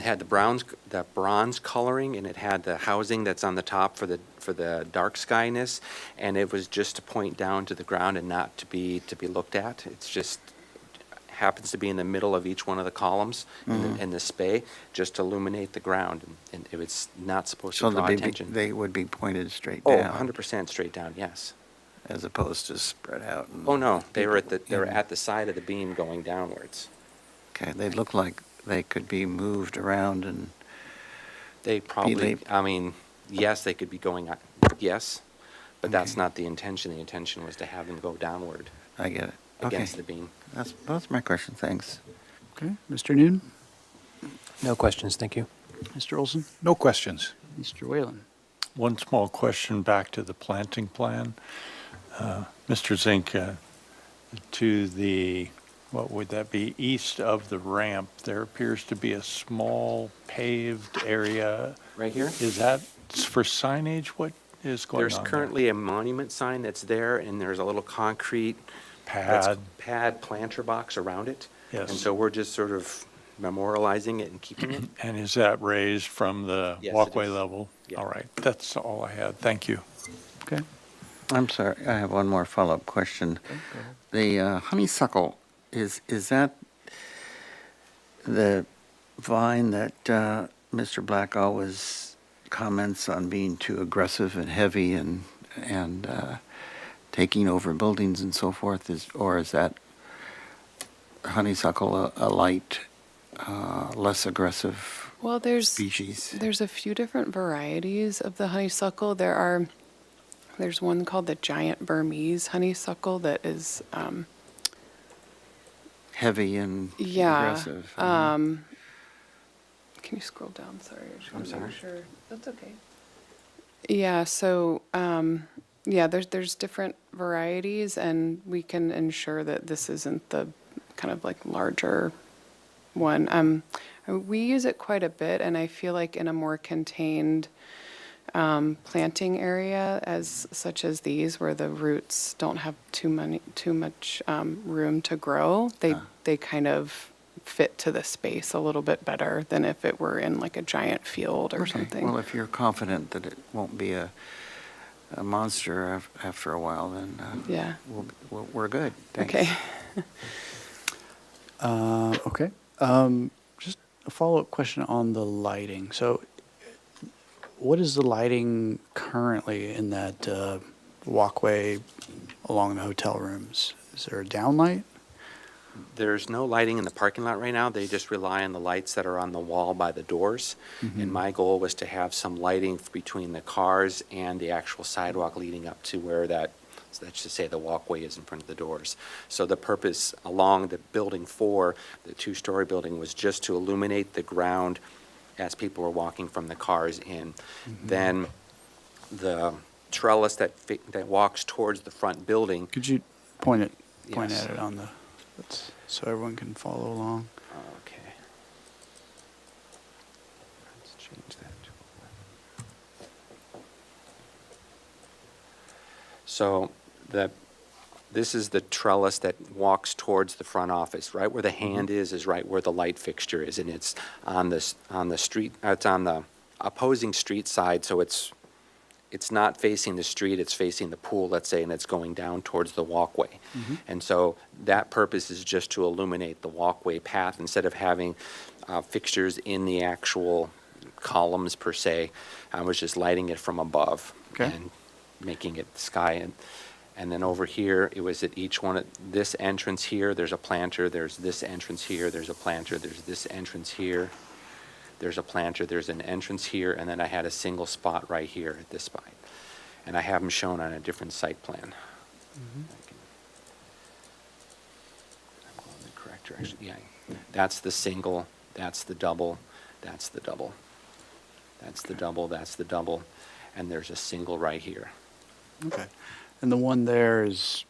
had the bronze coloring, and it had the housing that's on the top for the dark skyness, and it was just to point down to the ground and not to be looked at. It's just happens to be in the middle of each one of the columns in the spay, just to illuminate the ground, and it was not supposed to draw attention. They would be pointed straight Oh, down. 100% straight down, yes. As opposed to spread out. Oh, no, they were at the side of the beam going downwards. Okay, they look like they could be moved around and. They probably, they- I mean, yes, they could be going, yes, but that's Okay. not the intention. The intention was to have them go downward I get it. Okay. against the beam. That's my question, thanks. Okay, Mr. Noon, No questions, thank you. Mr. Olson, No questions. Mr. Whalen. One small question back to the planting plan. Mr. Zink, to the, what would that be, east of the ramp, there appears to be a small paved area. Right here? Is that for signage? What is going on There's there? currently a monument sign that's there, and there's a little concrete pad planter box around it. Yes. And so we're just sort of memorializing it and keeping it. And is that raised from the Yes, it walkway is. level? Yeah. All right, that's all I had. Thank you. Okay. I'm sorry, I have one more follow-up question. The honeysuckle, is that the vine that Mr. Black always comments on being too aggressive and heavy and taking over buildings and so forth, or is that honeysuckle a light, less aggressive Well, there's species? There's a few different varieties of the honeysuckle. There's one called the giant Burmese honeysuckle that is, Heavy and yeah. aggressive. Can you scroll down? Sorry, I just want to sorry. make sure. That's okay. Yeah. So, yeah, there's different varieties, and we can ensure that this isn't the kind of like larger one. We use it quite a bit, and I feel like in a more contained planting area, such as these, where the roots don't have too much room to grow, they kind of fit to the space a little bit better than if it were in like a giant field or Okay. something. Well, if you're confident that it won't be a monster after a while, then Yeah. we're good. Thanks. Okay. Okay. Just a follow-up question on the lighting. So what is the lighting currently in that walkway along the hotel rooms? Is there a downlight? There's no lighting in the parking lot right now. They just rely on the lights that are on the wall by the doors. And my goal was to have some lighting between the cars and the actual sidewalk leading up to where let's just say the walkway is in front of the doors. So the purpose along the building 4, the 2-story building, was just to illuminate the ground as people were walking from the cars in. Then the trellis that walks towards the front building. Could you point Yes. at it on the, so everyone can follow along? Okay. Let's change that to 11. So this is the trellis that walks towards the front office. Right where the hand is right where the light fixture is, and it's on the street. It's on the opposing street side, so it's not facing the street. It's facing the pool, let's say, and it's going down towards the walkway. And so that purpose is just to illuminate the walkway path instead of having fixtures in the actual columns per se. I was just lighting it from above and making it sky. And then over here, it was at each one, this entrance here, there's a planter, there's this entrance here, there's a planter, there's this entrance here, there's a planter, there's an entrance here, and then I had a single spot right here at this spot. And I have them shown on a different site plan. I'm going in the correct direction, yeah. That's the single, that's the double, that's the double. That's the double, that's the double, and there's a single right here. Okay. And the one there is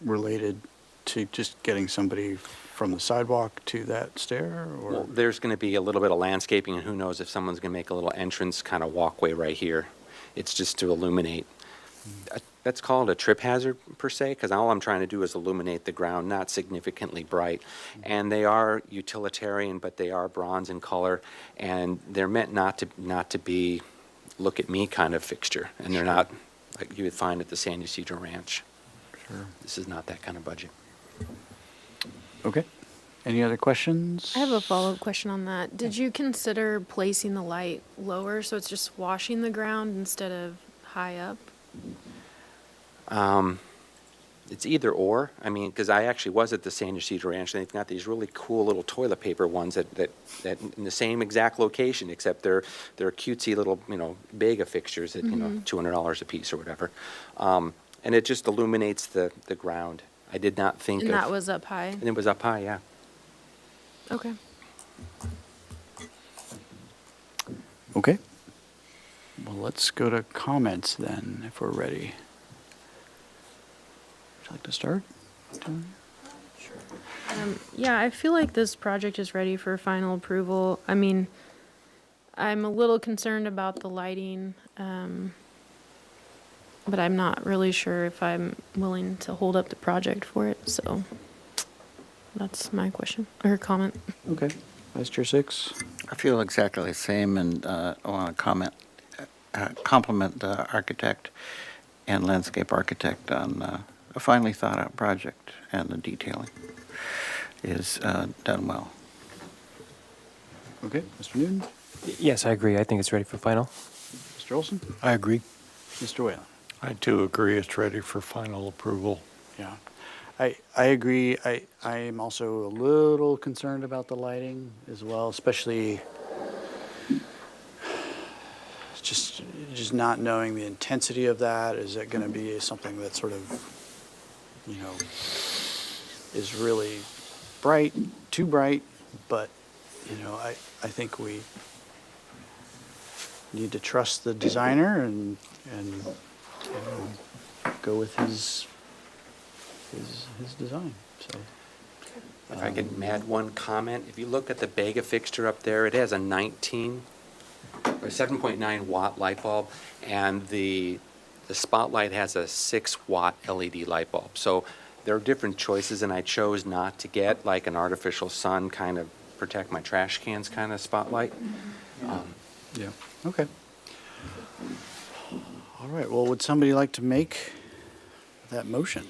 related to just getting somebody from the sidewalk to that stair, or? Well, there's going to be a little bit of landscaping, and who knows if someone's going to make a little entrance kind of walkway right here. It's just to illuminate. That's called a trip hazard per se, because all I'm trying to do is illuminate the ground, not significantly bright. And they are utilitarian, but they are bronze in color, and they're meant not to be look at me kind of fixture, and they're not like you would find at the San Ysidro Ranch. Sure. This is not that kind of budget. Okay. Any other questions? I have a follow-up question on that. Did you consider placing the light lower so it's just washing the ground instead of high up? It's either or. I mean, because I actually was at the San Ysidro Ranch, and they've got these really cool little toilet paper ones that in the same exact location, except they're cutesy little, Bega fixtures at, $200 a piece or whatever. And it just illuminates the ground. I did not think And of. that was up high? And it was up high, yeah. Okay. Okay. Well, let's go to comments then, if we're ready. Would you like to start? Yeah, I feel like this project is ready for final approval. I mean, I'm a little concerned about the lighting, but I'm not really sure if I'm willing to hold up the project for it, so that's my question, or comment. Okay. Vice Chair Six? I feel exactly the same, and I want to compliment the architect and landscape architect on a finely thought-out project, and the detailing is done well. Okay. Mr. Newton? Yes, I agree. I think it's ready for final. Mr. Olson? I agree. Mr. Whalen? I too agree it's ready for final approval. Yeah. I agree. I am also a little concerned about the lighting as well, especially just not knowing the intensity of that. Is it going to be something that sort of, is really bright, too bright? But, I think we need to trust the designer and go with his design. So, If I could add one comment, if you look at the Bega fixture up there, it has a 7.9 watt light bulb, and the spotlight has a 6 watt LED light bulb. So there are different choices, and I chose not to get like an artificial sun kind of protect my trash cans kind of spotlight. yeah. Okay. All right. Well, would somebody like to make that motion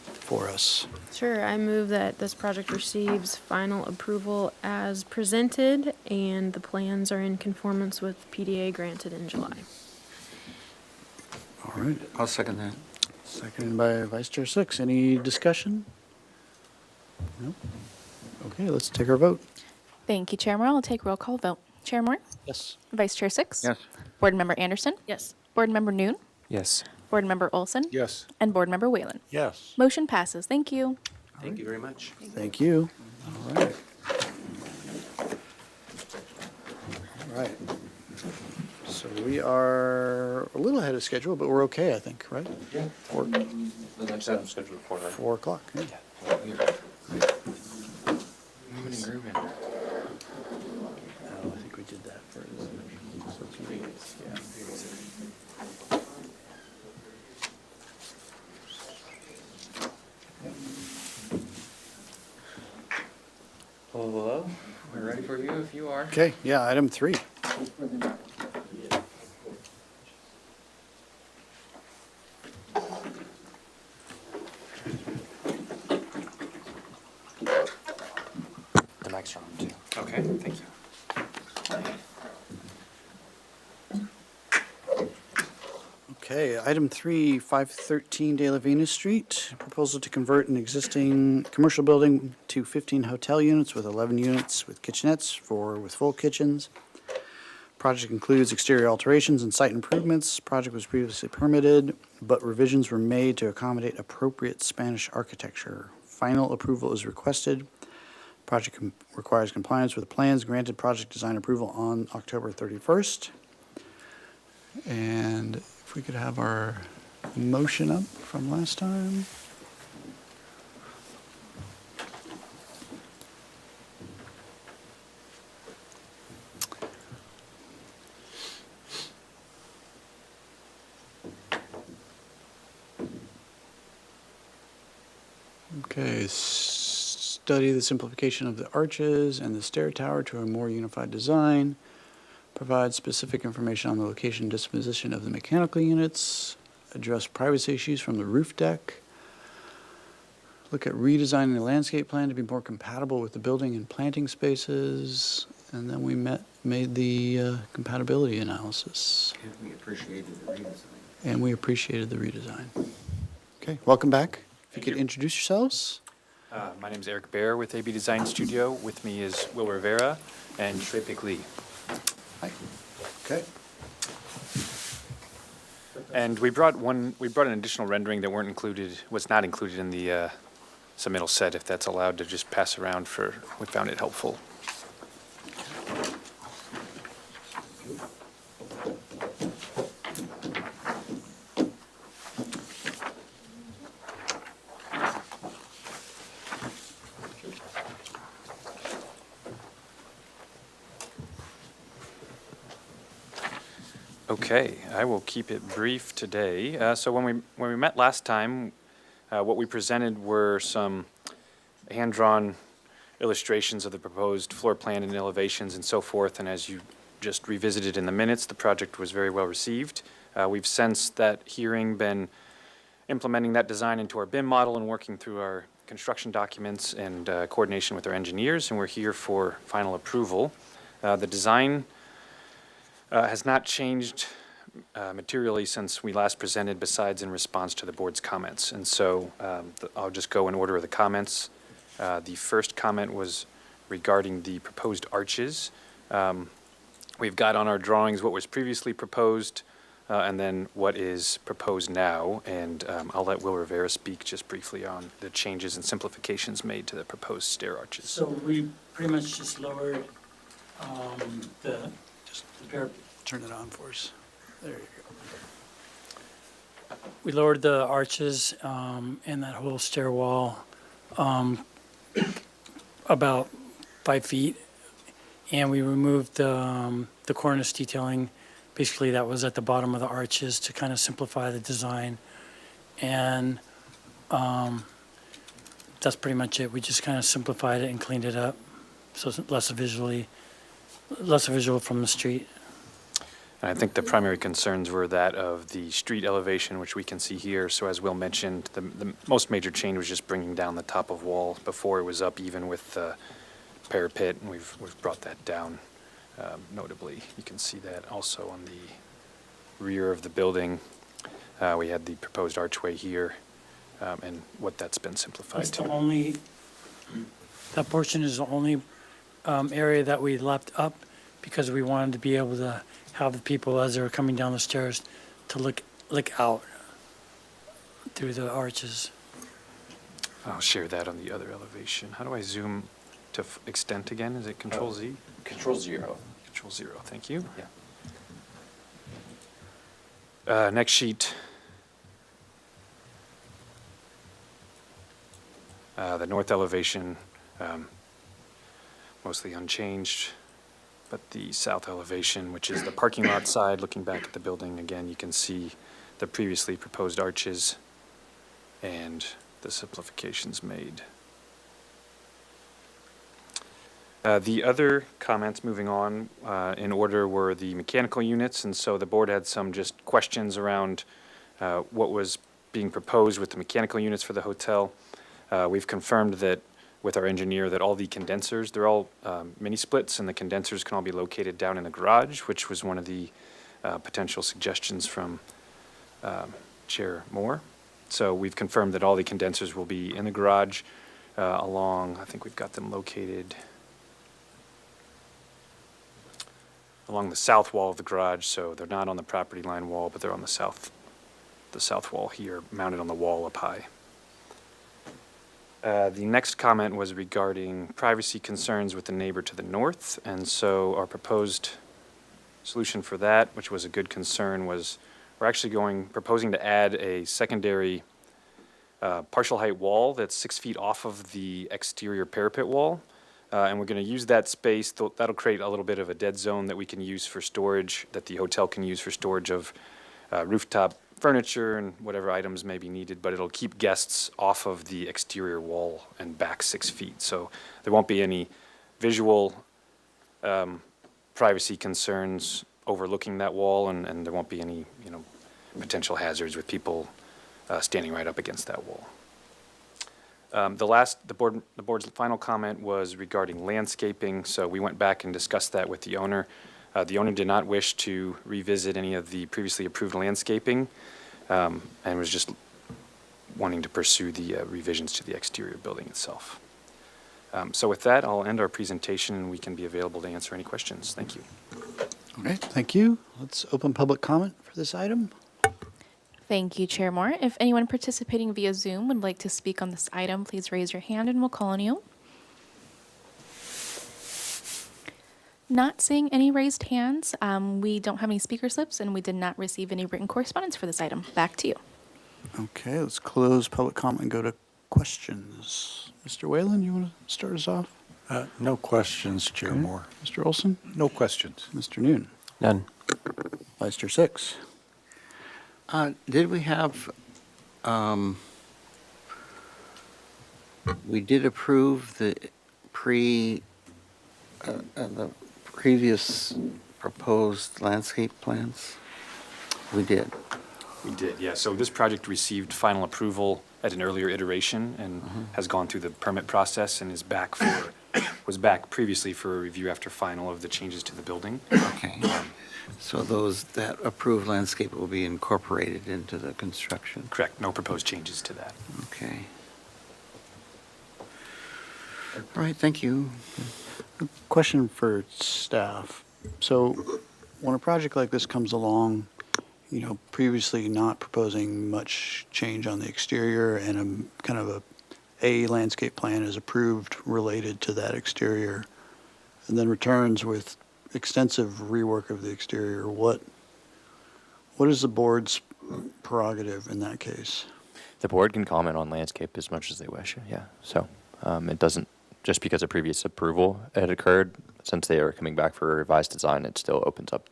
for us? Sure, I move that this project receives final approval as presented, and the plans are in conformance with PDA granted in July. All right. I'll second that. Seconded by Vice Chair Six. Any discussion? No? Okay, let's take our vote. Thank you, Chair Moore. I'll take roll call vote. Chair Moore? Yes. Vice Chair Six? Yes. Board Member Anderson? Yes. Board Member Noon? Yes. Board Member Olson? Yes. And Board Member Whalen? Yes. Motion passes. Thank you. Thank you very much. Thank you. All right. All right. So we are a little ahead of schedule, but we're okay, I think, right? Yeah. Four, The next item's scheduled for 4 o'clock. Yeah. Grooving. Oh, I think we did that for Hello, we're ready for you if you are. Okay, yeah, item 3. The mic's on too. Okay, thank you. Okay, item 3, 513 De La Vina Street. Proposal to convert an existing commercial building to 15 hotel units with 11 units with kitchenettes, 4 with full kitchens. Project includes exterior alterations and site improvements. Project was previously permitted, but revisions were made to accommodate appropriate Spanish architecture. Final approval is requested. Project requires compliance with the plans, granted project design approval on October 31st. And if we could have our motion up from last time. Okay, study the simplification of the arches and the stair tower to a more unified design. Provide specific information on the location and disposition of the mechanical units. Address privacy issues from the roof deck. Look at redesigning the landscape plan to be more compatible with the building and planting spaces. And then we made the compatibility analysis. And we appreciated the redesign. And we appreciated the redesign. Okay, welcome back. If you could introduce yourselves. My name is Eric Baer with AB Design Studio. With me is Will Rivera and Shrepik Lee. Hi. Okay. And we brought an additional rendering that was not included in the submittal set, if that's allowed to just pass around we found it helpful. Okay, I will keep it brief today. So when we met last time, what we presented were some hand-drawn illustrations of the proposed floor plan and elevations and so forth. And as you just revisited in the minutes, the project was very well received. We've since that hearing been implementing that design into our BIM model and working through our construction documents and coordination with our engineers, and we're here for final approval. The design has not changed materially since we last presented, besides in response to the board's comments. And so I'll just go in order of the comments. The first comment was regarding the proposed arches. We've got on our drawings what was previously proposed and then what is proposed now. And I'll let Will Rivera speak just briefly on the changes and simplifications made to the proposed stair arches. So we pretty much just lowered the parapet. Turn it on for us. There you go. We lowered the arches and that whole stairwell about 5 feet, and we removed the cornice detailing. Basically, that was at the bottom of the arches to kind of simplify the design, and that's pretty much it. We just kind of simplified it and cleaned it up, so it's less visual from the street. And I think the primary concerns were that of the street elevation, which we can see here. So as Will mentioned, the most major change was just bringing down the top of wall. Before it was up even with the parapet, and we've brought that down notably. You can see that also on the rear of the building. We had the proposed archway here, and what that's been simplified That's to. That portion is the only area that we left up because we wanted to be able to have the people, as they were coming down the stairs, to look out through the arches. I'll share that on the other elevation. How do I zoom to extent again? Is it Control Z? Control 0. Control 0, thank you. Yeah. Next sheet. The north elevation, mostly unchanged, but the south elevation, which is the parking lot side, looking back at the building, again, you can see the previously proposed arches and the simplifications made. The other comments, moving on in order, were the mechanical units, and so the board had some just questions around what was being proposed with the mechanical units for the hotel. We've confirmed that with our engineer that all the condensers, they're all mini splits, and the condensers can all be located down in the garage, which was one of the potential suggestions from Chair Moore. So we've confirmed that all the condensers will be in the garage along, I think we've got them located along the south wall of the garage, so they're not on the property line wall, but they're on the south wall here, mounted on the wall up high. The next comment was regarding privacy concerns with the neighbor to the north, and so our proposed solution for that, which was a good concern, was we're actually proposing to add a secondary partial height wall that's 6 feet off of the exterior parapet wall. And we're going to use that space. That'll create a little bit of a dead zone that we can use for storage, that the hotel can use for storage of rooftop furniture and whatever items may be needed, but it'll keep guests off of the exterior wall and back 6 feet. So there won't be any visual privacy concerns overlooking that wall, and there won't be any, potential hazards with people standing right up against that wall. The board's final comment was regarding landscaping. So we went back and discussed that with the owner. The owner did not wish to revisit any of the previously approved landscaping, and was just wanting to pursue the revisions to the exterior building itself. So with that, I'll end our presentation, and we can be available to answer any questions. Thank you. Okay, thank you. Let's open public comment for this item. Thank you, Chair Moore. If anyone participating via Zoom would like to speak on this item, please raise your hand and we'll call on you. Not seeing any raised hands. We don't have any speaker slips, and we did not receive any written correspondence for this item. Back to you. Okay, let's close public comment and go to questions. Mr. Whalen, you want to start us off? No questions, Chair Okay. Moore. Mr. Olson? No questions. Mr. Noon? None. Vice Chair Six? Did we have, we did approve the previous proposed landscape plans? We did. We did, yeah. So this project received final approval at an earlier iteration and has gone through the permit process and was back previously for a review after final of the changes to the building. Okay. So that approved landscape will be incorporated into the construction? Correct, no proposed changes to that. Okay. All right, thank you. Question for staff. So when a project like this comes along, previously not proposing much change on the exterior and a kind of a landscape plan is approved related to that exterior, and then returns with extensive rework of the exterior, what is the board's prerogative in that case? The board can comment on landscape as much as they wish, yeah. So it doesn't, just because a previous approval had occurred, since they are coming back for a revised design, it still opens up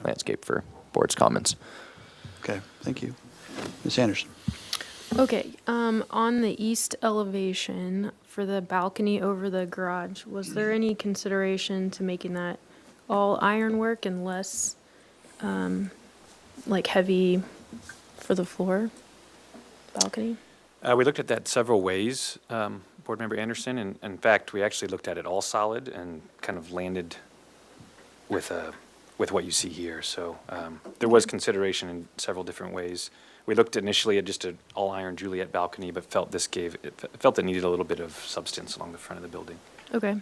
landscape for board's comments. Okay, thank you. Ms. Anderson? Okay, on the east elevation for the balcony over the garage, was there any consideration to making that all ironwork and less, heavy for the floor balcony? We looked at that several ways, Board Member Anderson, and in fact, we actually looked at it all solid and kind of landed with what you see here. So there was consideration in several different ways. We looked initially at just an all-iron Juliet balcony, but felt it needed a little bit of substance along the front of the building. Okay.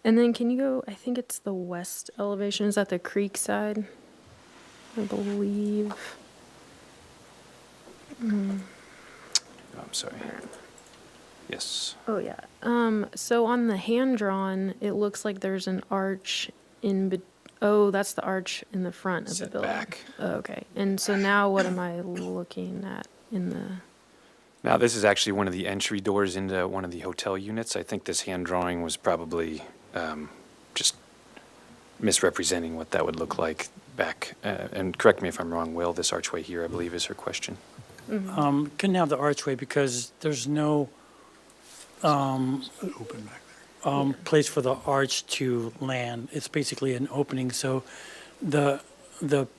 And then can you go, I think it's the west elevation, is that the creek side? I believe. I'm sorry. Yes. Oh, yeah. So on the hand-drawn, it looks like there's an arch that's the arch in the front of the Set building. back. Oh, okay. And so now what am I looking at in the... Now, this is actually one of the entry doors into one of the hotel units. I think this hand drawing was probably just misrepresenting what that would look like back. And correct me if I'm wrong, Will, this archway here, I believe, is her question. Couldn't have the archway because there's no, Open back there. place for the arch to land. It's basically an opening, so the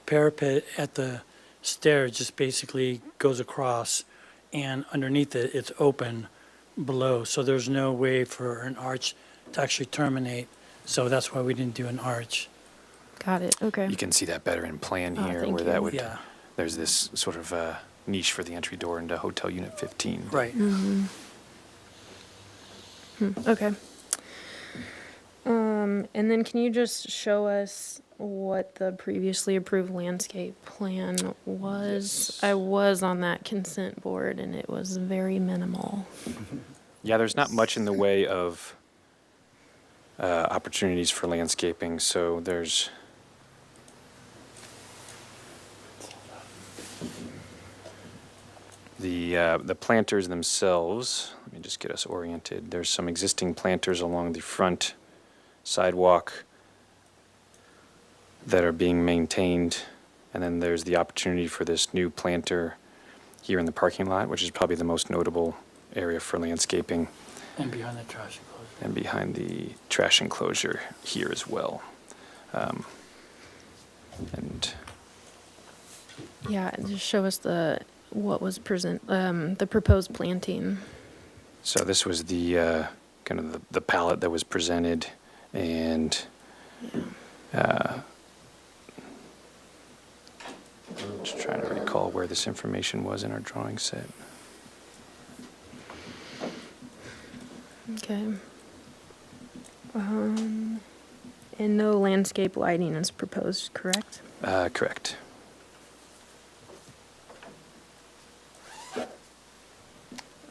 parapet at the stair just basically goes across, and underneath it, it's open below, so there's no way for an arch to actually terminate, so that's why we didn't do an arch. Got it, okay. You can see that better in plan Oh, here, thank where you. that would, Yeah, there's this sort of niche for the entry door into Hotel Unit 15. right. Okay. And then can you just show us what the previously approved landscape plan was? I was on that consent board and it was very minimal. Yeah, there's not much in the way of opportunities for landscaping, so there's the planters themselves. Let me just get us oriented. There's some existing planters along the front sidewalk that are being maintained, and then there's the opportunity for this new planter here in the parking lot, which is probably the most notable area for landscaping, And behind the trash enclosure. and behind the trash enclosure here as well. And Yeah, and just show us what was the proposed planting. so this was the kind of the palette that was presented, and just trying to recall where this information was in our drawing set. Okay. And no landscape lighting is proposed, correct? Correct.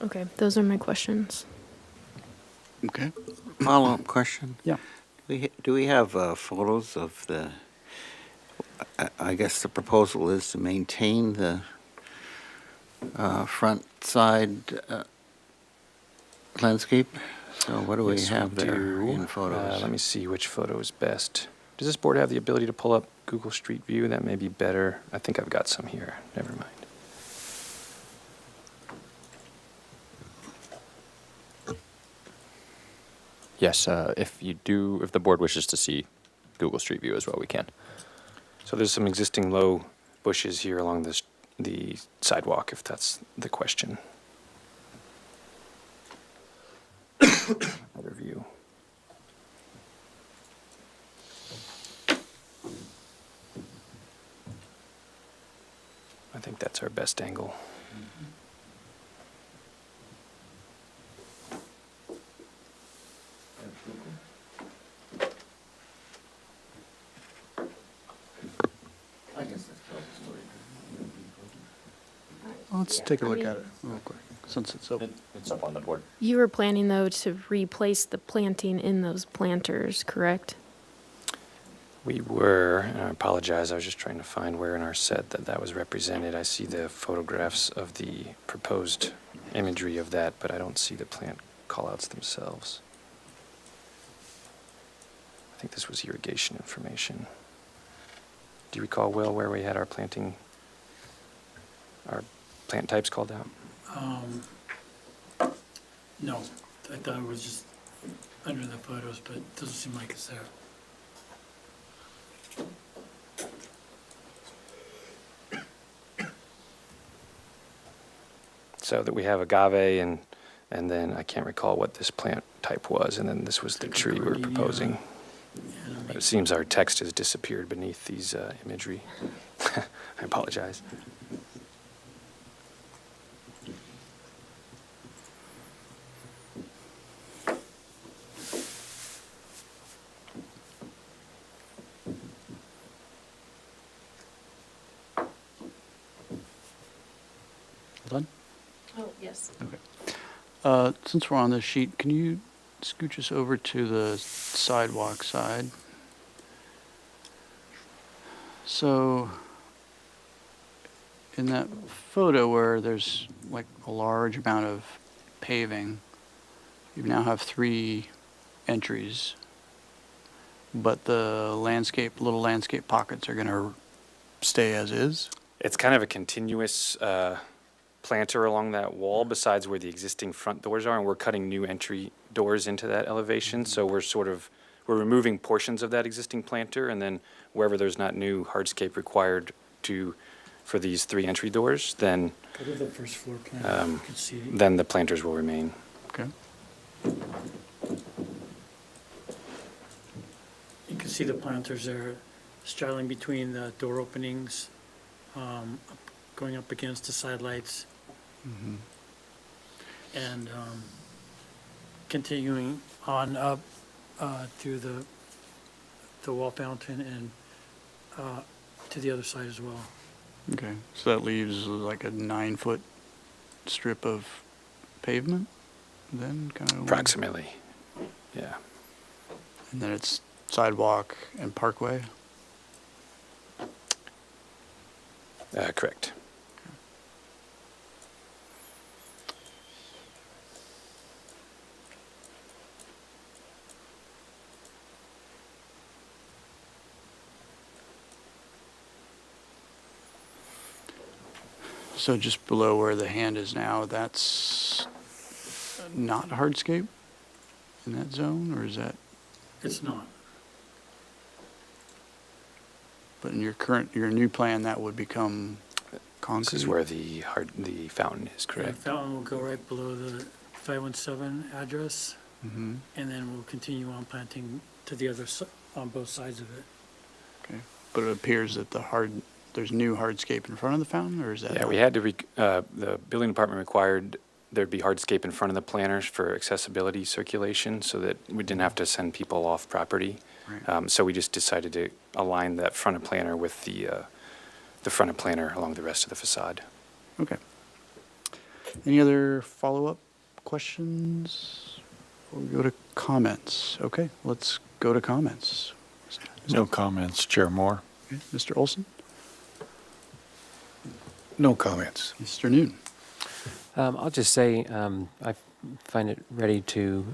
Okay, those are my questions. Okay. Follow-up question? Yeah. Do we have photos of I guess the proposal is to maintain the front side landscape? So what do we Yes, have there do. in photos? Let me see which photo is best. Does this board have the ability to pull up Google Street View? That may be better. I think I've got some here. Never mind. Yes, if the board wishes to see Google Street View as well, we can. So there's some existing low bushes here along the sidewalk, if that's the question. Other view. I think that's our best angle. Let's take a look at it real quick, since it's open. It's up on the board. You were planning, though, to replace the planting in those planters, correct? We were, and I apologize, I was just trying to find where in our set that was represented. I see the photographs of the proposed imagery of that, but I don't see the plant callouts themselves. I think this was irrigation information. Do you recall, Will, where we had our plant types called out? No, I thought it was just under the photos, but it doesn't seem like it's there. So that we have agave and then I can't recall what this plant type was, and then this was the tree we're Gardenia. proposing. And It seems our text has disappeared beneath these imagery. I apologize. Done? Oh, yes. Since we're on this sheet, can you scooch us over to the sidewalk side? So, in that photo where there's like a large amount of paving, you now have 3 entries, but the little landscape pockets are going to stay as is? It's kind of a continuous planter along that wall besides where the existing front doors are, and we're cutting new entry doors into that elevation. So we're removing portions of that existing planter, and then wherever there's not new hardscape required for these 3 entry doors, then Go to the first floor plan. You can see. then the planters will remain. Okay. You can see the planters there straddling between the door openings, going up against the side lights. And continuing on up through the wall fountain and to the other side as well. Okay, so that leaves like a 9-foot strip of pavement then, kind of? Approximately, yeah. And then it's sidewalk and parkway? Correct. So just below where the hand is now, that's not hardscape in that zone, or is that, It's not. but in your new plan, that would become concrete? This is where the fountain is, The correct? fountain will go right below the 517 address, Mm-hmm, and then we'll continue on planting to the other, on both sides of it. okay. But it appears that there's new hardscape in front of the fountain, or is that? Yeah, we had to, the building department required there'd be hardscape in front of the planters for accessibility circulation so that we didn't have to send people off property. Right. So we just decided to align that front of planter with the front of planter along the rest of the facade. Okay. Any other follow-up questions? Or we go to comments? Okay, let's go to comments. No comments, Chair Moore. Okay, Mr. Olson? No comments. Mr. Noon? I'll just say I find it ready to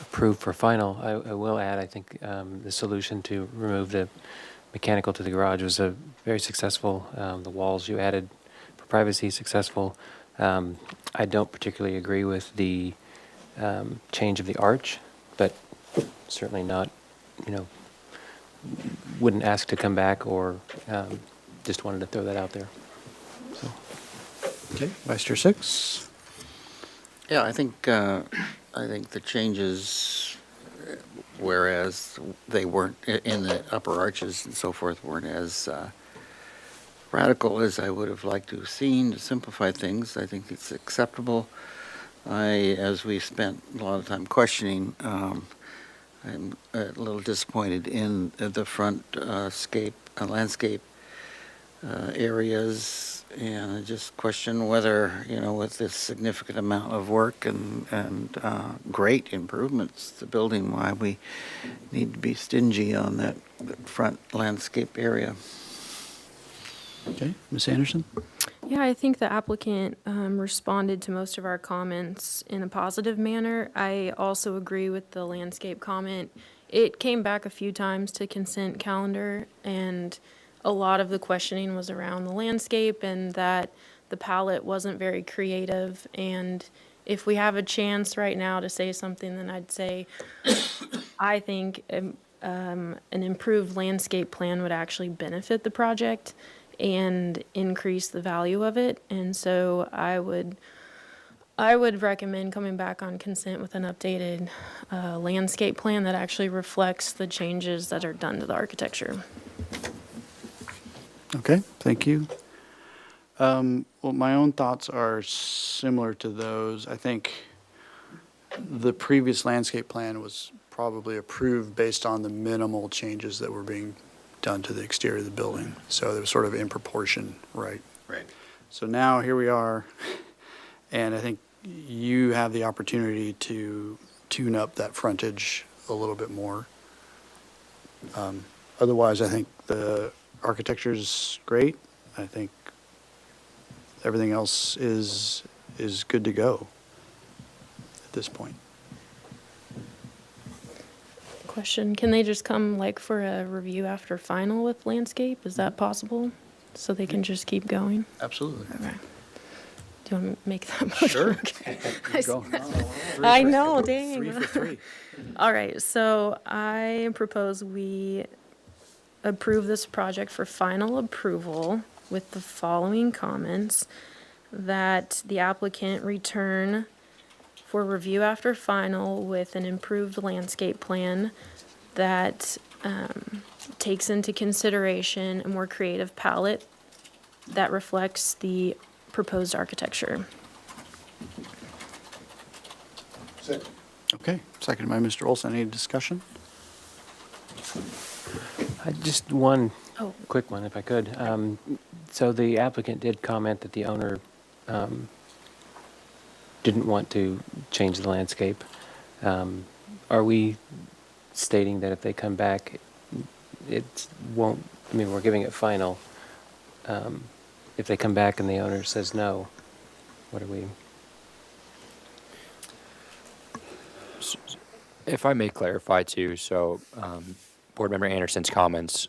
approve for final. I will add, I think the solution to remove the mechanical to the garage was a very successful. The walls you added for privacy, successful. I don't particularly agree with the change of the arch, but certainly not, wouldn't ask to come back or just wanted to throw that out there. So. Okay, Vice Chair Six? Yeah, I think the changes, whereas they weren't in the upper arches and so forth, weren't as radical as I would have liked to have seen to simplify things. I think it's acceptable. As we spent a lot of time questioning, I'm a little disappointed in the front landscape areas, and I just question whether, with this significant amount of work and great improvements to building, why we need to be stingy on that front landscape area. Okay, Ms. Anderson? Yeah, I think the applicant responded to most of our comments in a positive manner. I also agree with the landscape comment. It came back a few times to consent calendar, and a lot of the questioning was around the landscape and that the palette wasn't very creative. And if we have a chance right now to say something, then I'd say I think an improved landscape plan would actually benefit the project and increase the value of it. And so I would recommend coming back on consent with an updated landscape plan that actually reflects the changes that are done to the architecture. Okay, thank you. Well, my own thoughts are similar to those. I think the previous landscape plan was probably approved based on the minimal changes that were being done to the exterior of the building. So there was sort of in proportion, right? Right. So now here we are, and I think you have the opportunity to tune up that frontage a little bit more. Otherwise, I think the architecture is great. I think everything else is good to go at this point. Question, can they just come for a review after final with landscape? Is that possible? So they can just keep going? Absolutely. Okay. Do you want to make that motion? Sure. Okay. Go. I know, dang. 3 for 3. All right, so I propose we approve this project for final approval with the following comments: that the applicant return for review after final with an improved landscape plan that takes into consideration a more creative palette that reflects the proposed architecture. Okay, seconded by Mr. Olson. Any discussion? Just one Oh. quick one, if I could. So the applicant did comment that the owner didn't want to change the landscape. Are we stating that if they come back, it won't, I mean, we're giving it final. If they come back and the owner says no, what are we? If I may clarify too, so Board Member Anderson's comments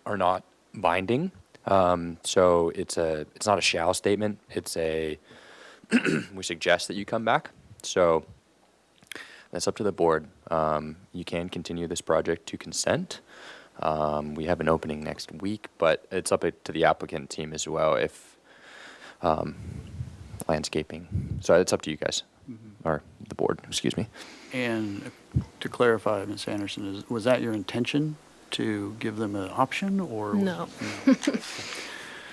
are not binding. So it's not a shall statement. It's a we suggest that you come back. So that's up to the board. You can continue this project to consent. We have an opening next week, but it's up to the applicant team as well if landscaping. So it's up to you guys, or the board, excuse me. And to clarify, Ms. Anderson, was that your intention to give them an option, or? No.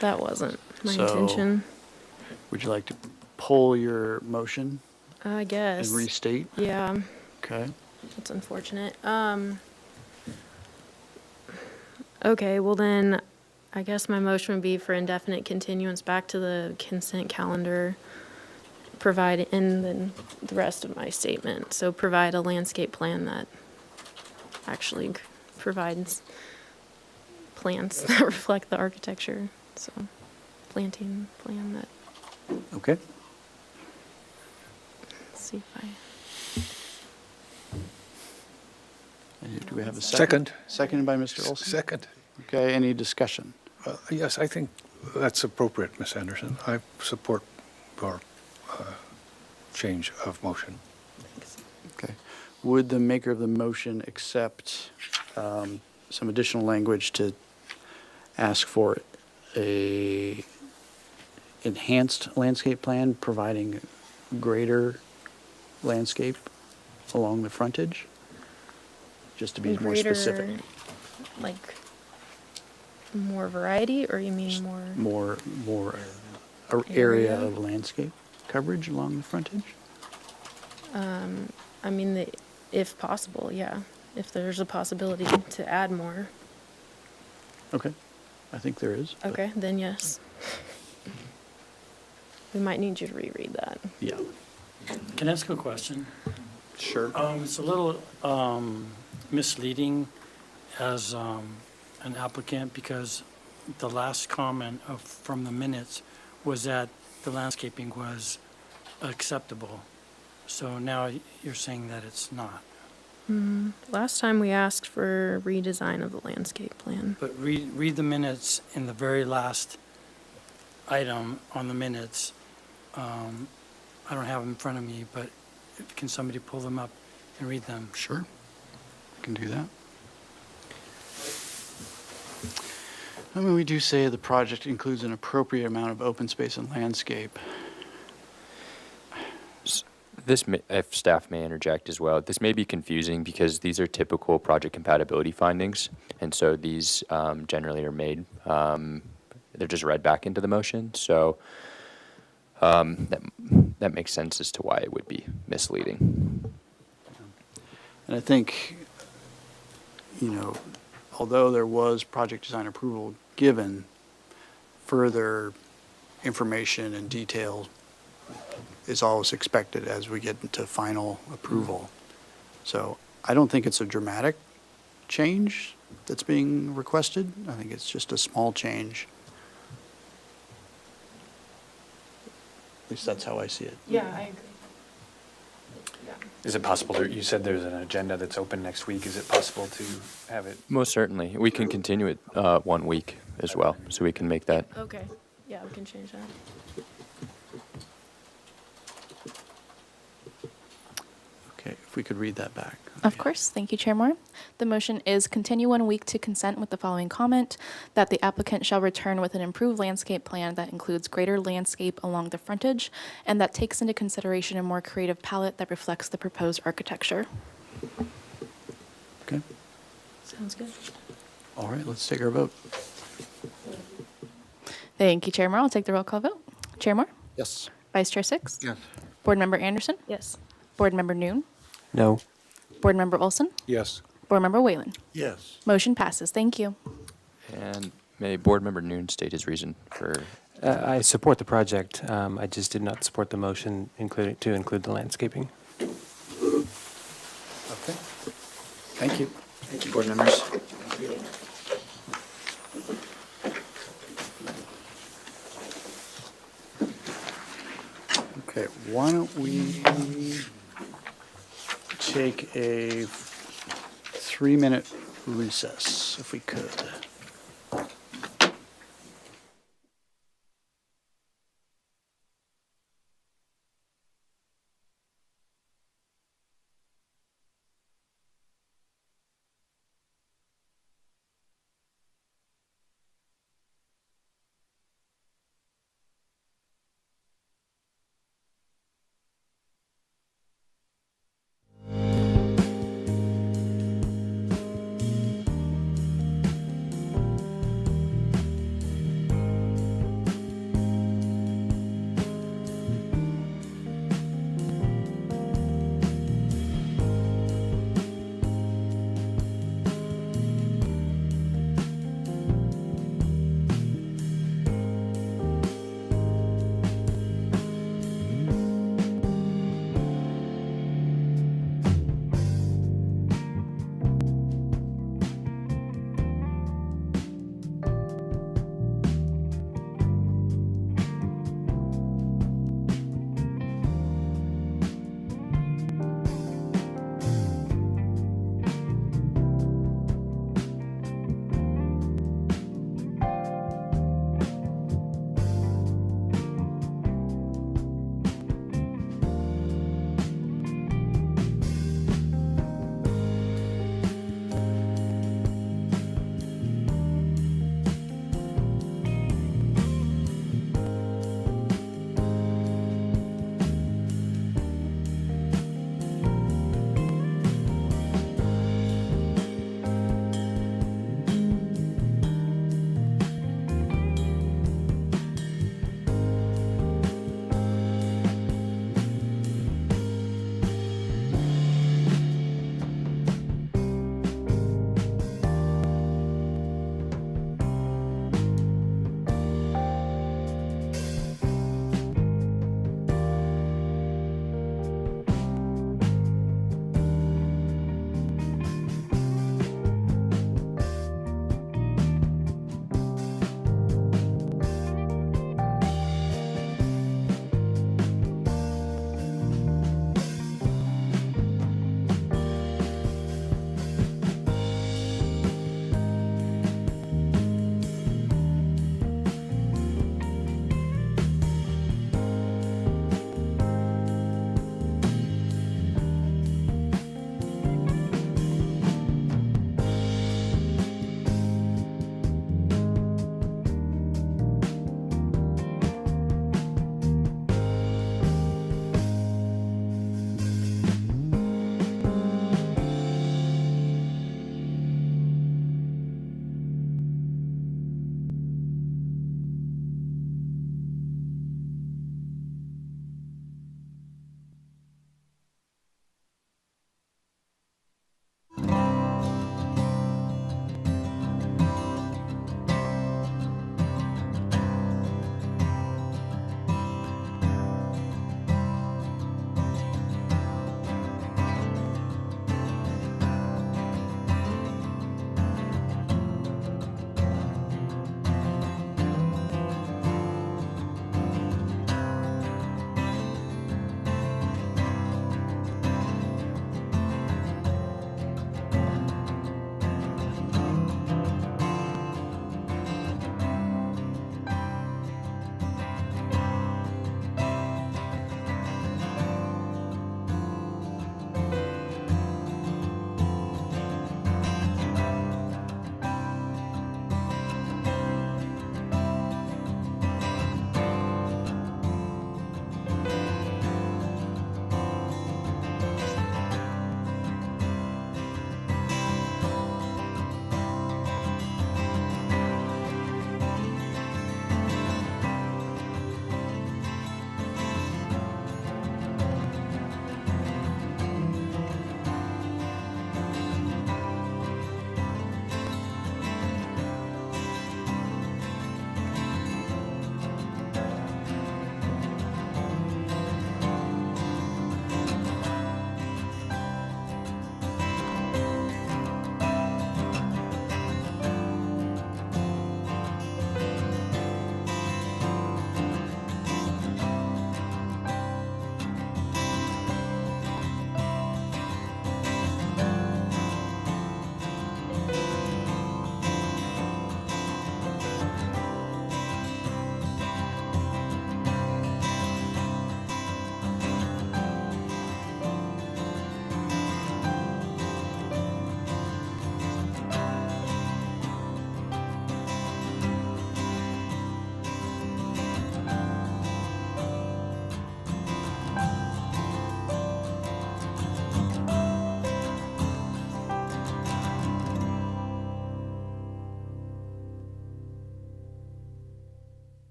That wasn't my So- intention. Would you like to pull your motion I and guess. restate? Yeah, Okay. that's unfortunate. Okay, well then, I guess my motion would be for indefinite continuance back to the consent calendar, provide, and then the rest of my statement. So provide a landscape plan that actually provides plants that reflect the architecture. So planting plan that, Okay. let's see if I. And do we have a second? Second. Seconded by Mr. Olson? Second. Okay, any discussion? Yes, I think that's appropriate, Ms. Anderson. I support your change of motion. Okay. Would the maker of the motion accept some additional language to ask for a enhanced landscape plan providing greater landscape along the frontage? Just to be more specific. Greater, like, more variety, or you mean more? More area of landscape coverage along the frontage? I mean, if possible, yeah. If there's a possibility to add more. Okay, I think there is. but- Okay, then yes. We might need you to reread that. Yeah. Can I ask a question? Sure. It's a little misleading as an applicant, because the last comment from the minutes was that the landscaping was acceptable. So now you're saying that it's not. Last time we asked for redesign of the landscape plan. But read the minutes in the very last item on the minutes. I don't have them in front of me, but can somebody pull them up and read them? Sure. I can do that. I mean, we do say the project includes an appropriate amount of open space and landscape. If staff may interject as well, this may be confusing because these are typical project compatibility findings, and so these generally are made, they're just read back into the motion, so that makes sense as to why it would be misleading. And I think, although there was project design approval given, further information and detail is always expected as we get into final approval. So I don't think it's a dramatic change that's being requested. I think it's just a small change. At least that's how I see it. Yeah, I agree. Is it possible, you said there's an agenda that's open next week, is it possible to have it? Most certainly. We can continue it 1 week as well, so we can make that. Okay, yeah, we can change that. Okay, if we could read that back. Of course. Thank you, Chair Moore. The motion is continue 1 week to consent with the following comment, that the applicant shall return with an improved landscape plan that includes greater landscape along the frontage and that takes into consideration a more creative palette that reflects the proposed architecture. Okay, Sounds good. all right, let's take our vote. Thank you, Chair Moore. I'll take the roll call vote. Chair Moore? Yes. Vice Chair Six? Yes. Board Member Anderson? Yes. Board Member Noon? No. Board Member Olson? Yes. Board Member Whalen? Yes. Motion passes. Thank you. And may Board Member Noon state his reason for, I support the project. I just did not support the motion to include the landscaping. Okay. Thank you. Thank you, board members. Okay, why don't we take a 3-minute recess, if we could.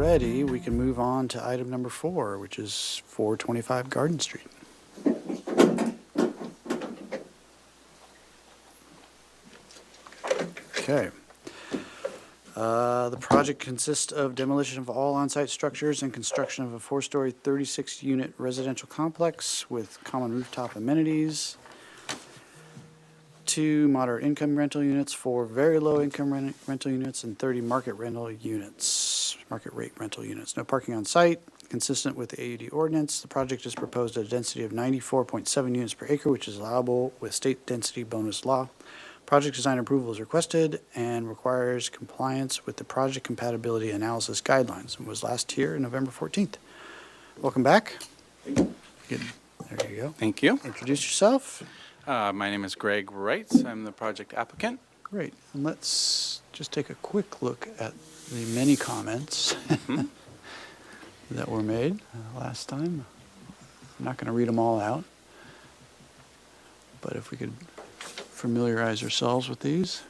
ready, we can move on to item number 4, which is 425 Garden Street. Okay. The project consists of demolition of all on-site structures and construction of a 4-story, 36-unit residential complex with common rooftop amenities, 2 moderate income rental units, 4 very low income rental units, and 30 market rate rental units. No parking on site. Consistent with the AUD ordinance, the project is proposed at a density of 94.7 units per acre, which is allowable with state density bonus law. Project design approval is requested and requires compliance with the project compatibility analysis guidelines and was last here November 14th. Welcome back. Good. There you go. Thank you. Introduce yourself. My name is Greg Reitz. I'm the project applicant. Great. And let's just take a quick look at the many comments that were made last time. I'm not going to read them all out, but if we could familiarize ourselves with these.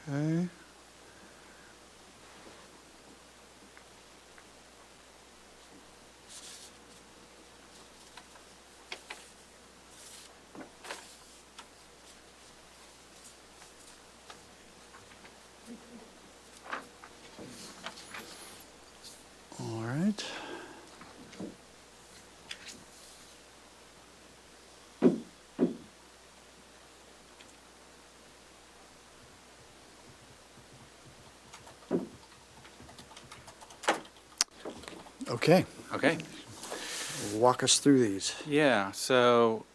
Okay. All right. Okay, Okay. walk us through these. Yeah, so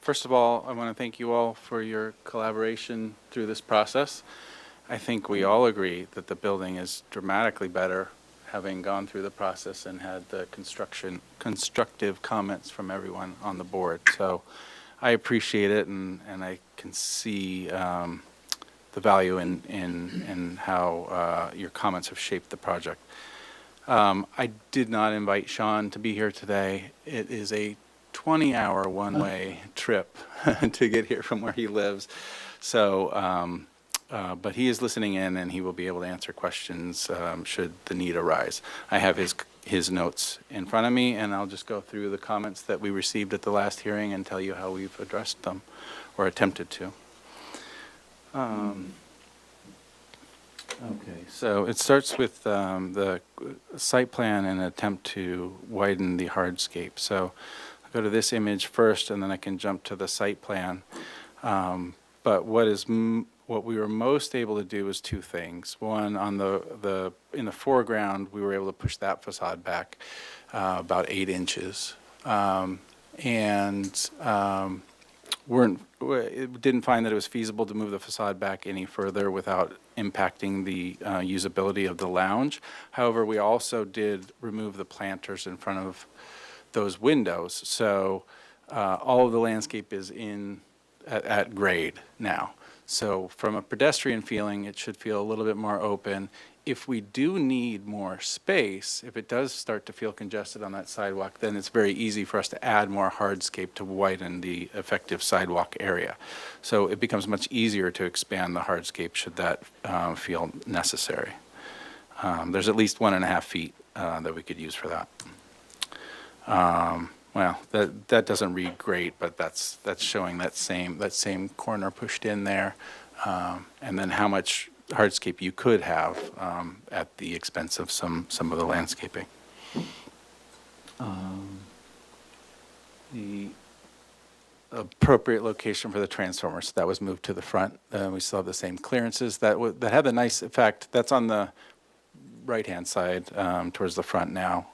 first of all, I want to thank you all for your collaboration through this process. I think we all agree that the building is dramatically better, having gone through the process and had the constructive comments from everyone on the board. So I appreciate it, and I can see the value in how your comments have shaped the project. I did not invite Sean to be here today. It is a 20-hour one-way trip to get here from where he lives. So, but he is listening in, and he will be able to answer questions should the need arise. I have his notes in front of me, and I'll just go through the comments that we received at the last hearing and tell you how we've addressed them, or attempted to. Okay, so it starts with the site plan and attempt to widen the hardscape. So I'll go to this image first, and then I can jump to the site plan. But what we were most able to do was 2 things. One, on in the foreground, we were able to push that facade back about 8 inches, didn't find that it was feasible to move the facade back any further without impacting the usability of the lounge. However, we also did remove the planters in front of those windows, so all of the landscape is at grade now. So from a pedestrian feeling, it should feel a little bit more open. If we do need more space, if it does start to feel congested on that sidewalk, then it's very easy for us to add more hardscape to widen the effective sidewalk area. So it becomes much easier to expand the hardscape should that feel necessary. There's at least 1.5 feet that we could use for that. Well, that doesn't read great, but that's showing that same corner pushed in there, and then how much hardscape you could have at the expense of some of the landscaping. The appropriate location for the transformer, so that was moved to the front. We still have the same clearances. That had a nice effect. That's on the right-hand side towards the front now.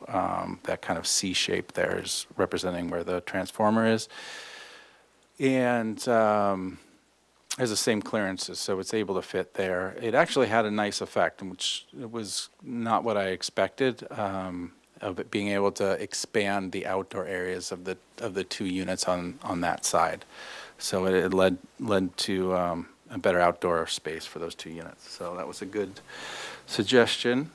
That kind of C shape there is representing where the transformer is. And has the same clearances, so it's able to fit there. It actually had a nice effect, which was not what I expected, of it being able to expand the outdoor areas of the 2 units on that side. So it led to a better outdoor space for those 2 units. So that was a good suggestion.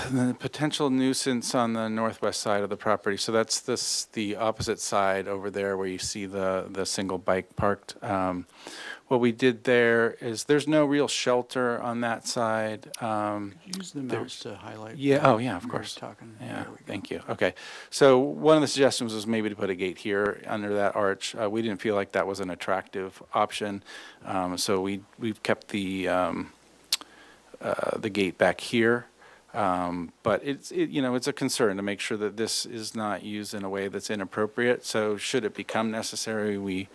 the potential nuisance on the northwest side of the property. So that's the opposite side over there where you see the single bike parked. What we did there is there's no real shelter on that side. Use the mouse to highlight. Yeah, oh yeah, of where course. you're talking. Yeah, There we go. thank you. Okay. So one of the suggestions was maybe to put a gate here under that arch. We didn't feel like that was an attractive option. So we've kept the gate back here. But it's a concern to make sure that this is not used in a way that's inappropriate. So should it become necessary, we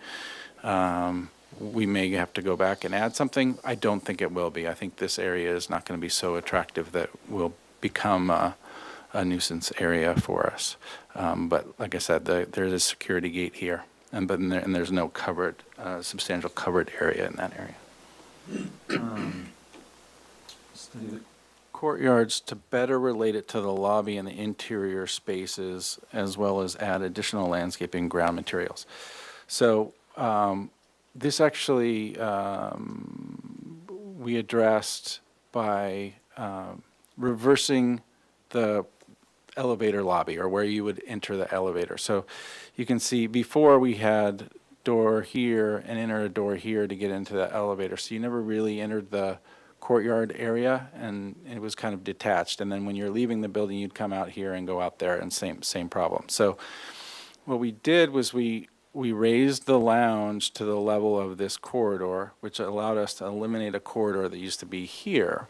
may have to go back and add something. I don't think it will be. I think this area is not going to be so attractive that will become a nuisance area for us. But like I said, there's a security gate here, and there's no covered, substantial covered area in that area. Courtyards to better relate it to the lobby and the interior spaces, as well as add additional landscaping ground materials. So this actually we addressed by reversing the elevator lobby, or where you would enter the elevator. So you can see before we had door here and enter a door here to get into the elevator. So you never really entered the courtyard area, and it was kind of detached. And then when you're leaving the building, you'd come out here and go out there, and same problem. So what we did was we raised the lounge to the level of this corridor, which allowed us to eliminate a corridor that used to be here,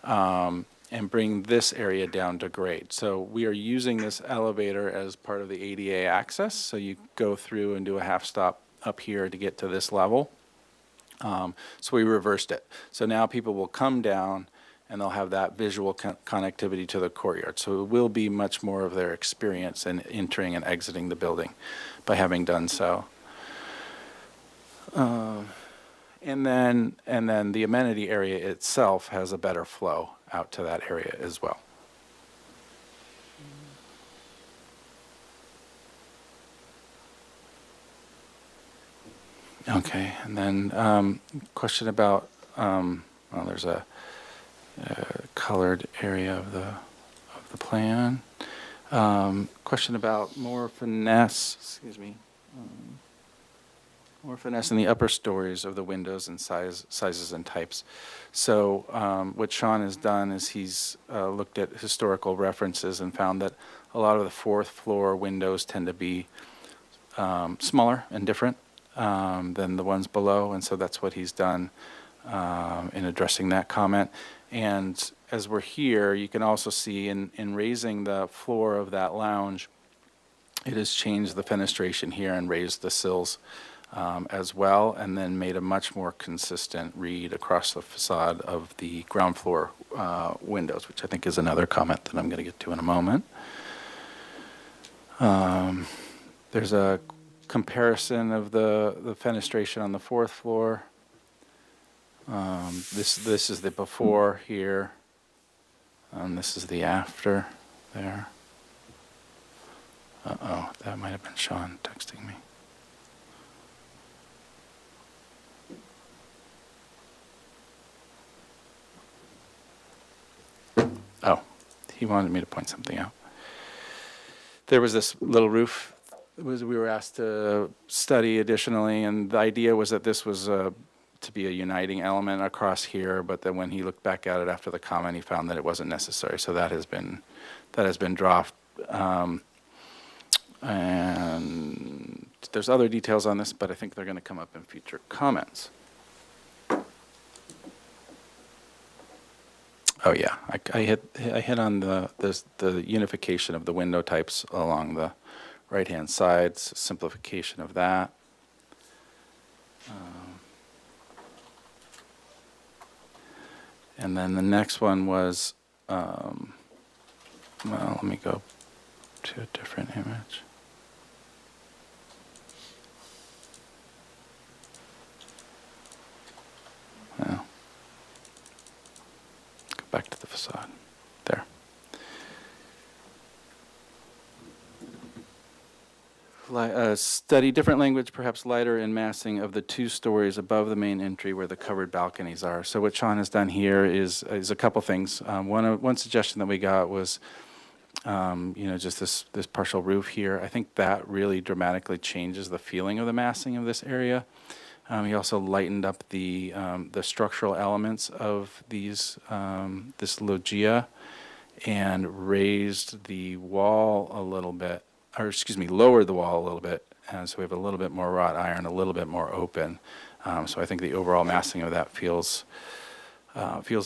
and bring this area down to grade. So we are using this elevator as part of the ADA access. So you go through and do a half stop up here to get to this level. So we reversed it. So now people will come down and they'll have that visual connectivity to the courtyard. So it will be much more of their experience in entering and exiting the building by having done so. And then the amenity area itself has a better flow out to that area as well. Okay, and then question about, well, there's a colored area of the plan. Question about more finesse, more finesse in the upper stories of the windows and sizes and types. So what Sean has done is he's looked at historical references and found that a lot of the fourth floor windows tend to be smaller and different than the ones below, and so that's what he's done in addressing that comment. And as we're here, you can also see in raising the floor of that lounge, it has changed the fenestration here and raised the sills as well, and then made a much more consistent read across the facade of the ground floor windows, which I think is another comment that I'm going to get to in a moment. There's a comparison of the fenestration on the fourth floor. This is the before here, and this is the after there. Uh-oh, that might have been Sean texting me. Oh, he wanted me to point something out. There was this little roof we were asked to study additionally, and the idea was that this was to be a uniting element across here, but then when he looked back at it after the comment, he found that it wasn't necessary. So that has been dropped. And there's other details on this, but I think they're going to come up in future comments. Oh yeah, I hit on the unification of the window types along the right-hand side, simplification of that. And then the next one was, well, let me go to a different image. Well, go back to the facade. There. study different language, perhaps lighter in massing of the 2 stories above the main entry where the covered balconies are. So what Sean has done here is a couple things. One suggestion that we got was, just this partial roof here. I think that really dramatically changes the feeling of the massing of this area. He also lightened up the structural elements of this loggia and raised the wall a little bit, lowered the wall a little bit, and so we have a little bit more wrought iron, a little bit more open. So I think the overall massing of that feels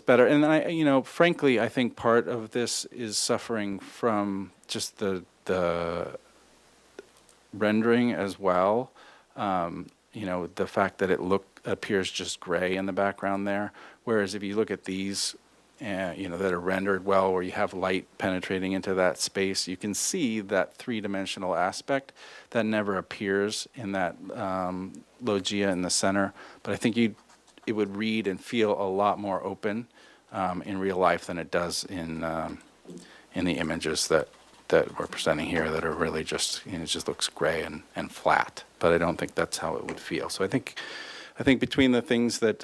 better. And frankly, I think part of this is suffering from just the rendering as well. The fact that it appears just gray in the background there, whereas if you look at these, that are rendered well, where you have light penetrating into that space, you can see that 3-dimensional aspect that never appears in that loggia in the center. But I think it would read and feel a lot more open in real life than it does in the images that we're presenting here, that are really just, it just looks gray and flat. But I don't think that's how it would feel. So I think between the things that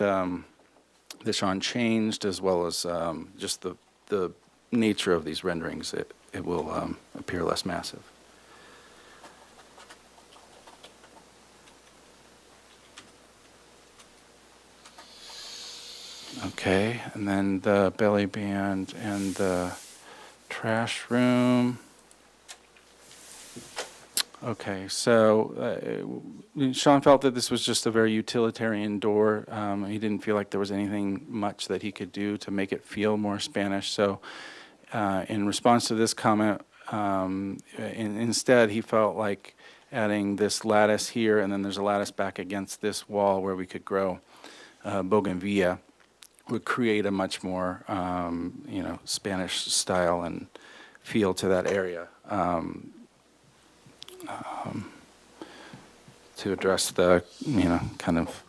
Sean changed, as well as just the nature of these renderings, it will appear less massive. Okay, and then the belly band and the trash room. Okay, so Sean felt that this was just a very utilitarian door. He didn't feel like there was anything much that he could do to make it feel more Spanish. So in response to this comment, instead he felt like adding this lattice here, and then there's a lattice back against this wall where we could grow bougainvillea, would create a much more Spanish style and feel to that area. To address the, kind of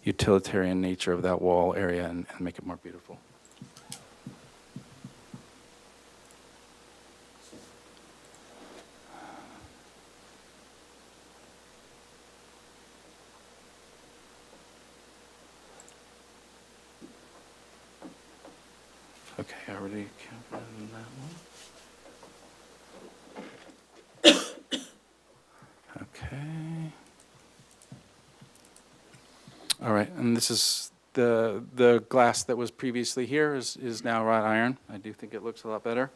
utilitarian nature of that wall area and make it more beautiful. Okay, I already covered that one. Okay. All right, and this is the glass that was previously here is now wrought iron. I do think it looks a lot better.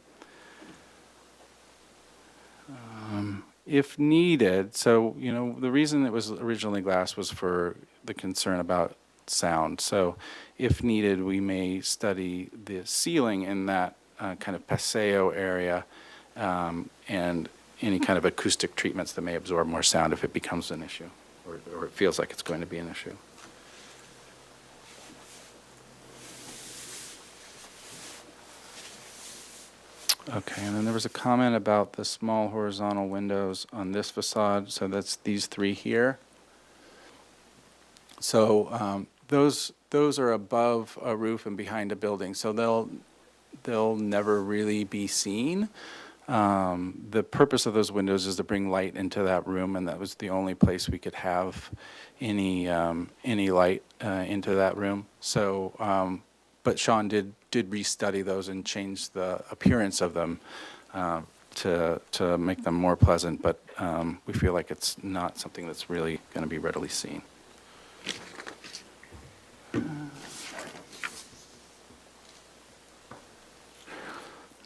If needed, so the reason it was originally glass was for the concern about sound. So if needed, we may study the ceiling in that kind of paseo area and any kind of acoustic treatments that may absorb more sound if it becomes an issue, or it feels like it's going to be an issue. Okay, and then there was a comment about the small horizontal windows on this facade, so that's these 3 here. So those are above a roof and behind a building, so they'll never really be seen. The purpose of those windows is to bring light into that room, and that was the only place we could have any light into that room. So, but Sean did restudy those and change the appearance of them to make them more pleasant. But we feel like it's not something that's really going to be readily seen.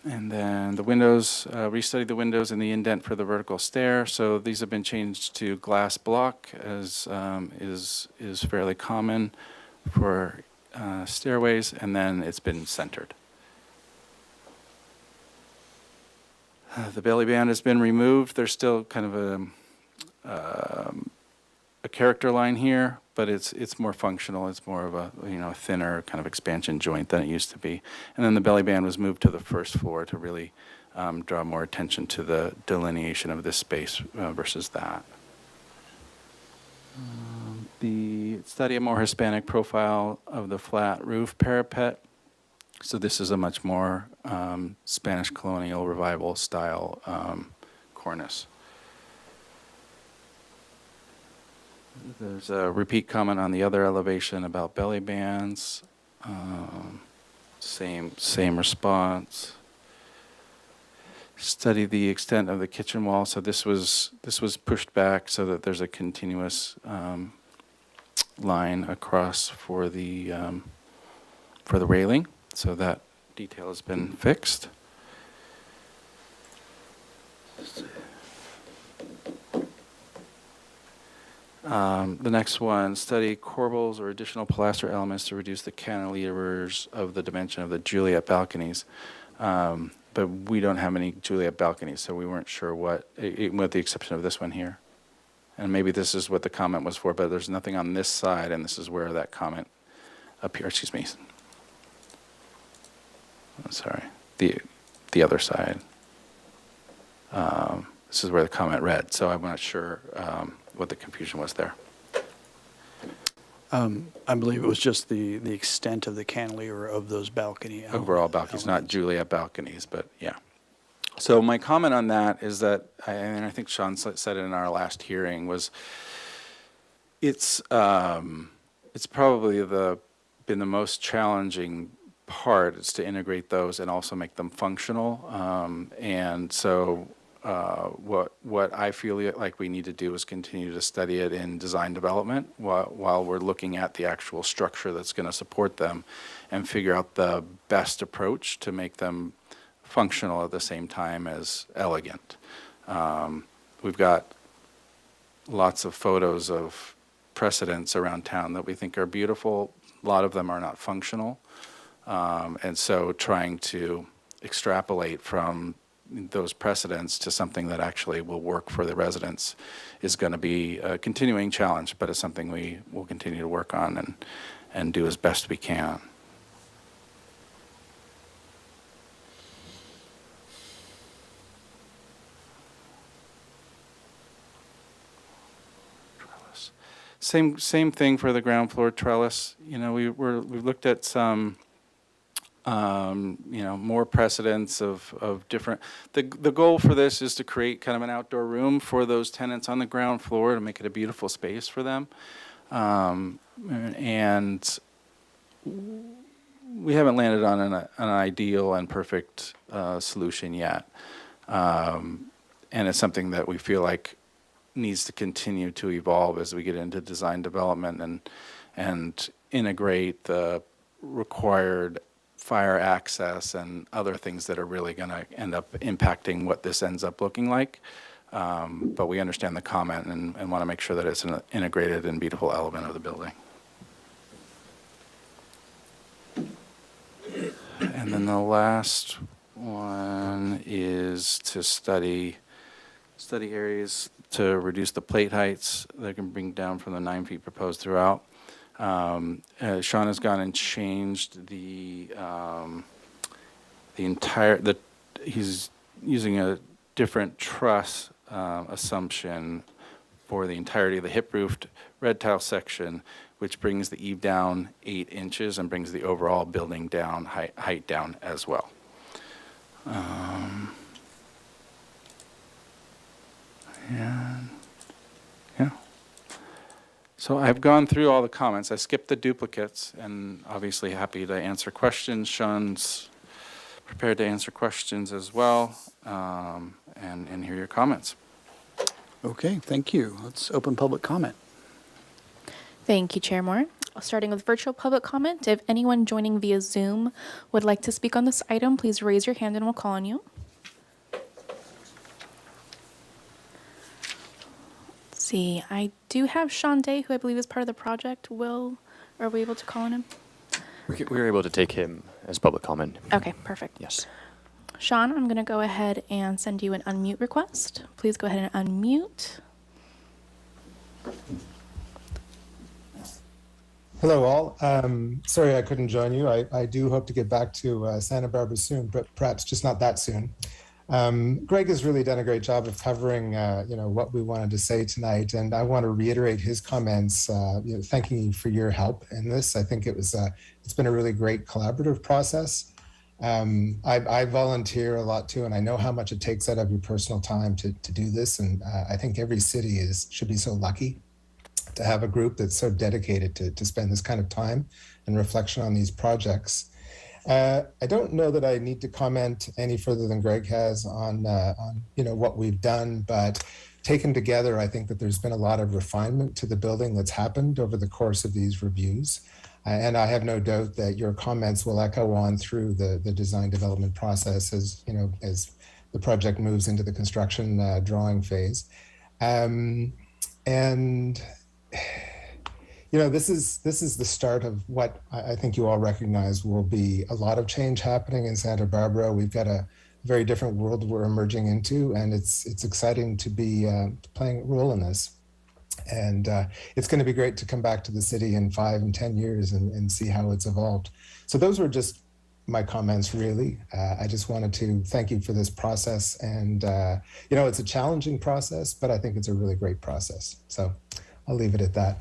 And then the windows, restudied the windows and the indent for the vertical stair. So these have been changed to glass block, as is fairly common for stairways, and then it's been centered. The belly band has been removed. There's still kind of a character line here, but it's more functional. It's more of a thinner kind of expansion joint than it used to be. And then the belly band was moved to the first floor to really draw more attention to the delineation of this space versus that. The study a more Hispanic profile of the flat roof parapet. So this is a much more Spanish colonial revival style cornice. There's a repeat comment on the other elevation about belly bands. Same response. Study the extent of the kitchen wall. So this was pushed back so that there's a continuous line across for the railing. So that detail has been fixed. The next one, study corbels or additional pilaster elements to reduce the cantilevers of the dimension of the Juliet balconies. But we don't have any Juliet balconies, so we weren't sure what, with the exception of this one here. And maybe this is what the comment was for, but there's nothing on this side, and this is where that comment appears. Excuse me. I'm sorry. The other side. This is where the comment read, so I'm not sure what the confusion was there. I believe it was just the extent of the cantilever of those balcony. Overall balconies, not Juliet balconies, but yeah. So my comment on that is that, and I think Sean said it in our last hearing, was it's probably been the most challenging part is to integrate those and also make them functional. And so what I feel like we need to do is continue to study it in design development while we're looking at the actual structure that's going to support them and figure out the best approach to make them functional at the same time as elegant. We've got lots of photos of precedents around town that we think are beautiful. A lot of them are not functional. And so trying to extrapolate from those precedents to something that actually will work for the residents is going to be a continuing challenge, but it's something we will continue to work on and do as best we can. Same thing for the ground floor trellis. You know, we've looked at some more precedents of different. The goal for this is to create kind of an outdoor room for those tenants on the ground floor to make it a beautiful space for them. And we haven't landed on an ideal and perfect solution yet. And it's something that we feel like needs to continue to evolve as we get into design development and integrate the required fire access and other things that are really going to end up impacting what this ends up looking like. But we understand the comment and want to make sure that it's an integrated and beautiful element of the building. And then the last one is to study areas to reduce the plate heights that can bring down from the 9 feet proposed throughout. Sean has gone and changed the he's using a different truss assumption for the entirety of the hip-roofed red tile section, which brings the eave down 8 inches and brings the overall building down, height down as well. And yeah. So I've gone through all the comments. I skipped the duplicates and obviously happy to answer questions. Sean's prepared to answer questions as well and hear your comments. Okay, thank you. Let's open public comment. Thank you, Chair Moore. Starting with virtual public comment, if anyone joining via Zoom would like to speak on this item, please raise your hand and we'll call on you. Let's see, I do have Sean Day, who I believe is part of the project. Are we able to call on him? We were able to take him as public comment. Okay, perfect. Yes. Sean, I'm going to go ahead and send you an unmute request. Please go ahead and unmute. Hello, all. Sorry I couldn't join you. I do hope to get back to Santa Barbara soon, but perhaps just not that soon. Greg has really done a great job of covering, what we wanted to say tonight, and I want to reiterate his comments, thanking you for your help in this. I think it's been a really great collaborative process. I volunteer a lot too, and I know how much it takes out of your personal time to do this, and I think every city should be so lucky to have a group that's so dedicated to spend this kind of time and reflection on these projects. I don't know that I need to comment any further than Greg has on what we've done, but taken together, I think that there's been a lot of refinement to the building that's happened over the course of these reviews. And I have no doubt that your comments will echo on through the design development process as the project moves into the construction drawing phase. This is the start of what I think you all recognize will be a lot of change happening in Santa Barbara. We've got a very different world we're emerging into, and it's exciting to be playing a role in this. And it's going to be great to come back to the city in 5 and 10 years and see how it's evolved. So those were just my comments, really. I just wanted to thank you for this process. And, it's a challenging process, but I think it's a really great process. So I'll leave it at that.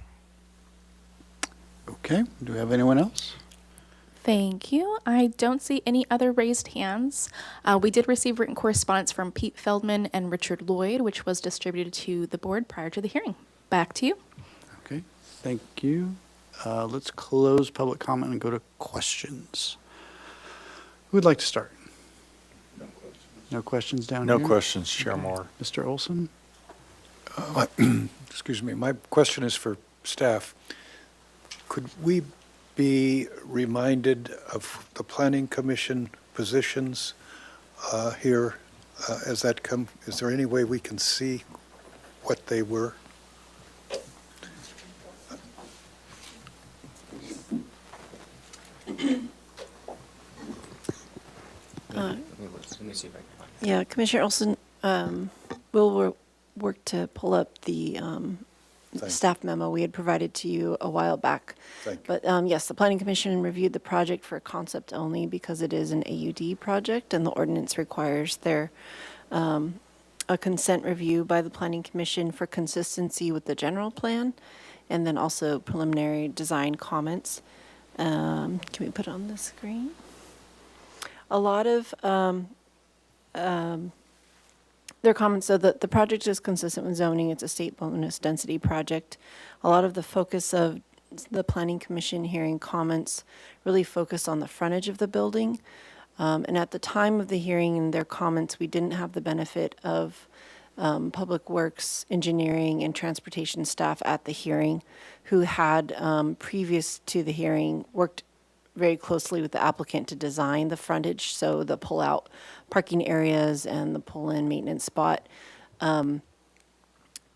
Okay, do we have anyone else? Thank you. I don't see any other raised hands. We did receive written correspondence from Pete Feldman and Richard Lloyd, which was distributed to the board prior to the hearing. Back to you. Okay, thank you. Let's close public comment and go to questions. Who would like to start? No questions down No here? questions, Chair Moore. Mr. Olson? Excuse me, my question is for staff. Could we be reminded of the Planning Commission positions here as that come? Is there any way we can see what they were? Let me see if I can find it. Yeah, Commissioner Olson, we'll work to pull up the staff memo we had provided to you a while back. Thank you. But yes, the Planning Commission reviewed the project for concept only because it is an AUD project, and the ordinance requires there a consent review by the Planning Commission for consistency with the general plan, and then also preliminary design comments. Can we put it on the screen? A lot of their comments, so that the project is consistent with zoning. It's a state bonus density project. A lot of the focus of the Planning Commission hearing comments really focus on the frontage of the building. And at the time of the hearing and their comments, we didn't have the benefit of Public Works, Engineering, and Transportation staff at the hearing who had, previous to the hearing, worked very closely with the applicant to design the frontage, so the pull-out parking areas and the pull-in maintenance spot. And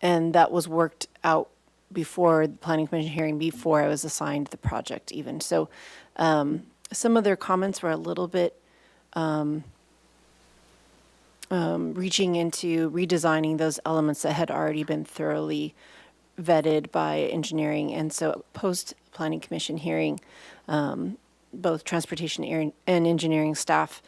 that was worked out before the Planning Commission hearing, before I was assigned the project even. So some of their comments were a little bit reaching into redesigning those elements that had already been thoroughly vetted by engineering. And so post Planning Commission hearing, both transportation and engineering staff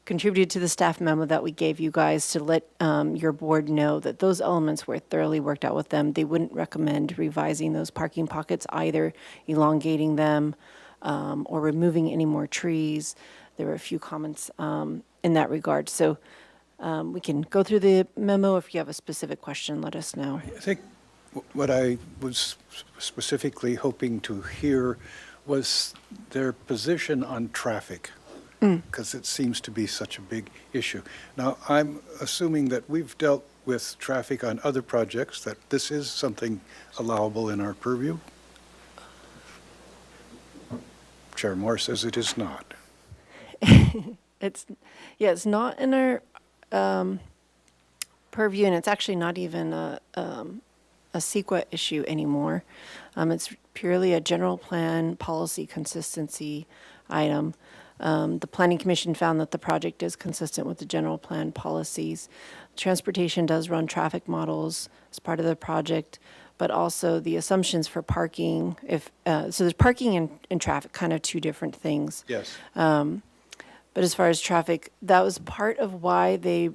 contributed to the staff memo that we gave you guys to let your board know that those elements were thoroughly worked out with them. They wouldn't recommend revising those parking pockets, either elongating them or removing any more trees. There were a few comments in that regard. So we can go through the memo. If you have a specific question, let us know. I think what I was specifically hoping to hear was their position on traffic, because it seems to be such a big issue. Now, I'm assuming that we've dealt with traffic on other projects, that this is something allowable in our purview. Chair Moore says it is not. It's not in our purview, and it's actually not even a CEQA issue anymore. It's purely a general plan policy consistency item. The Planning Commission found that the project is consistent with the general plan policies. Transportation does run traffic models as part of the project, but also the assumptions for parking. So there's parking and traffic, kind of two different things. Yes. But as far as traffic, that was part of why they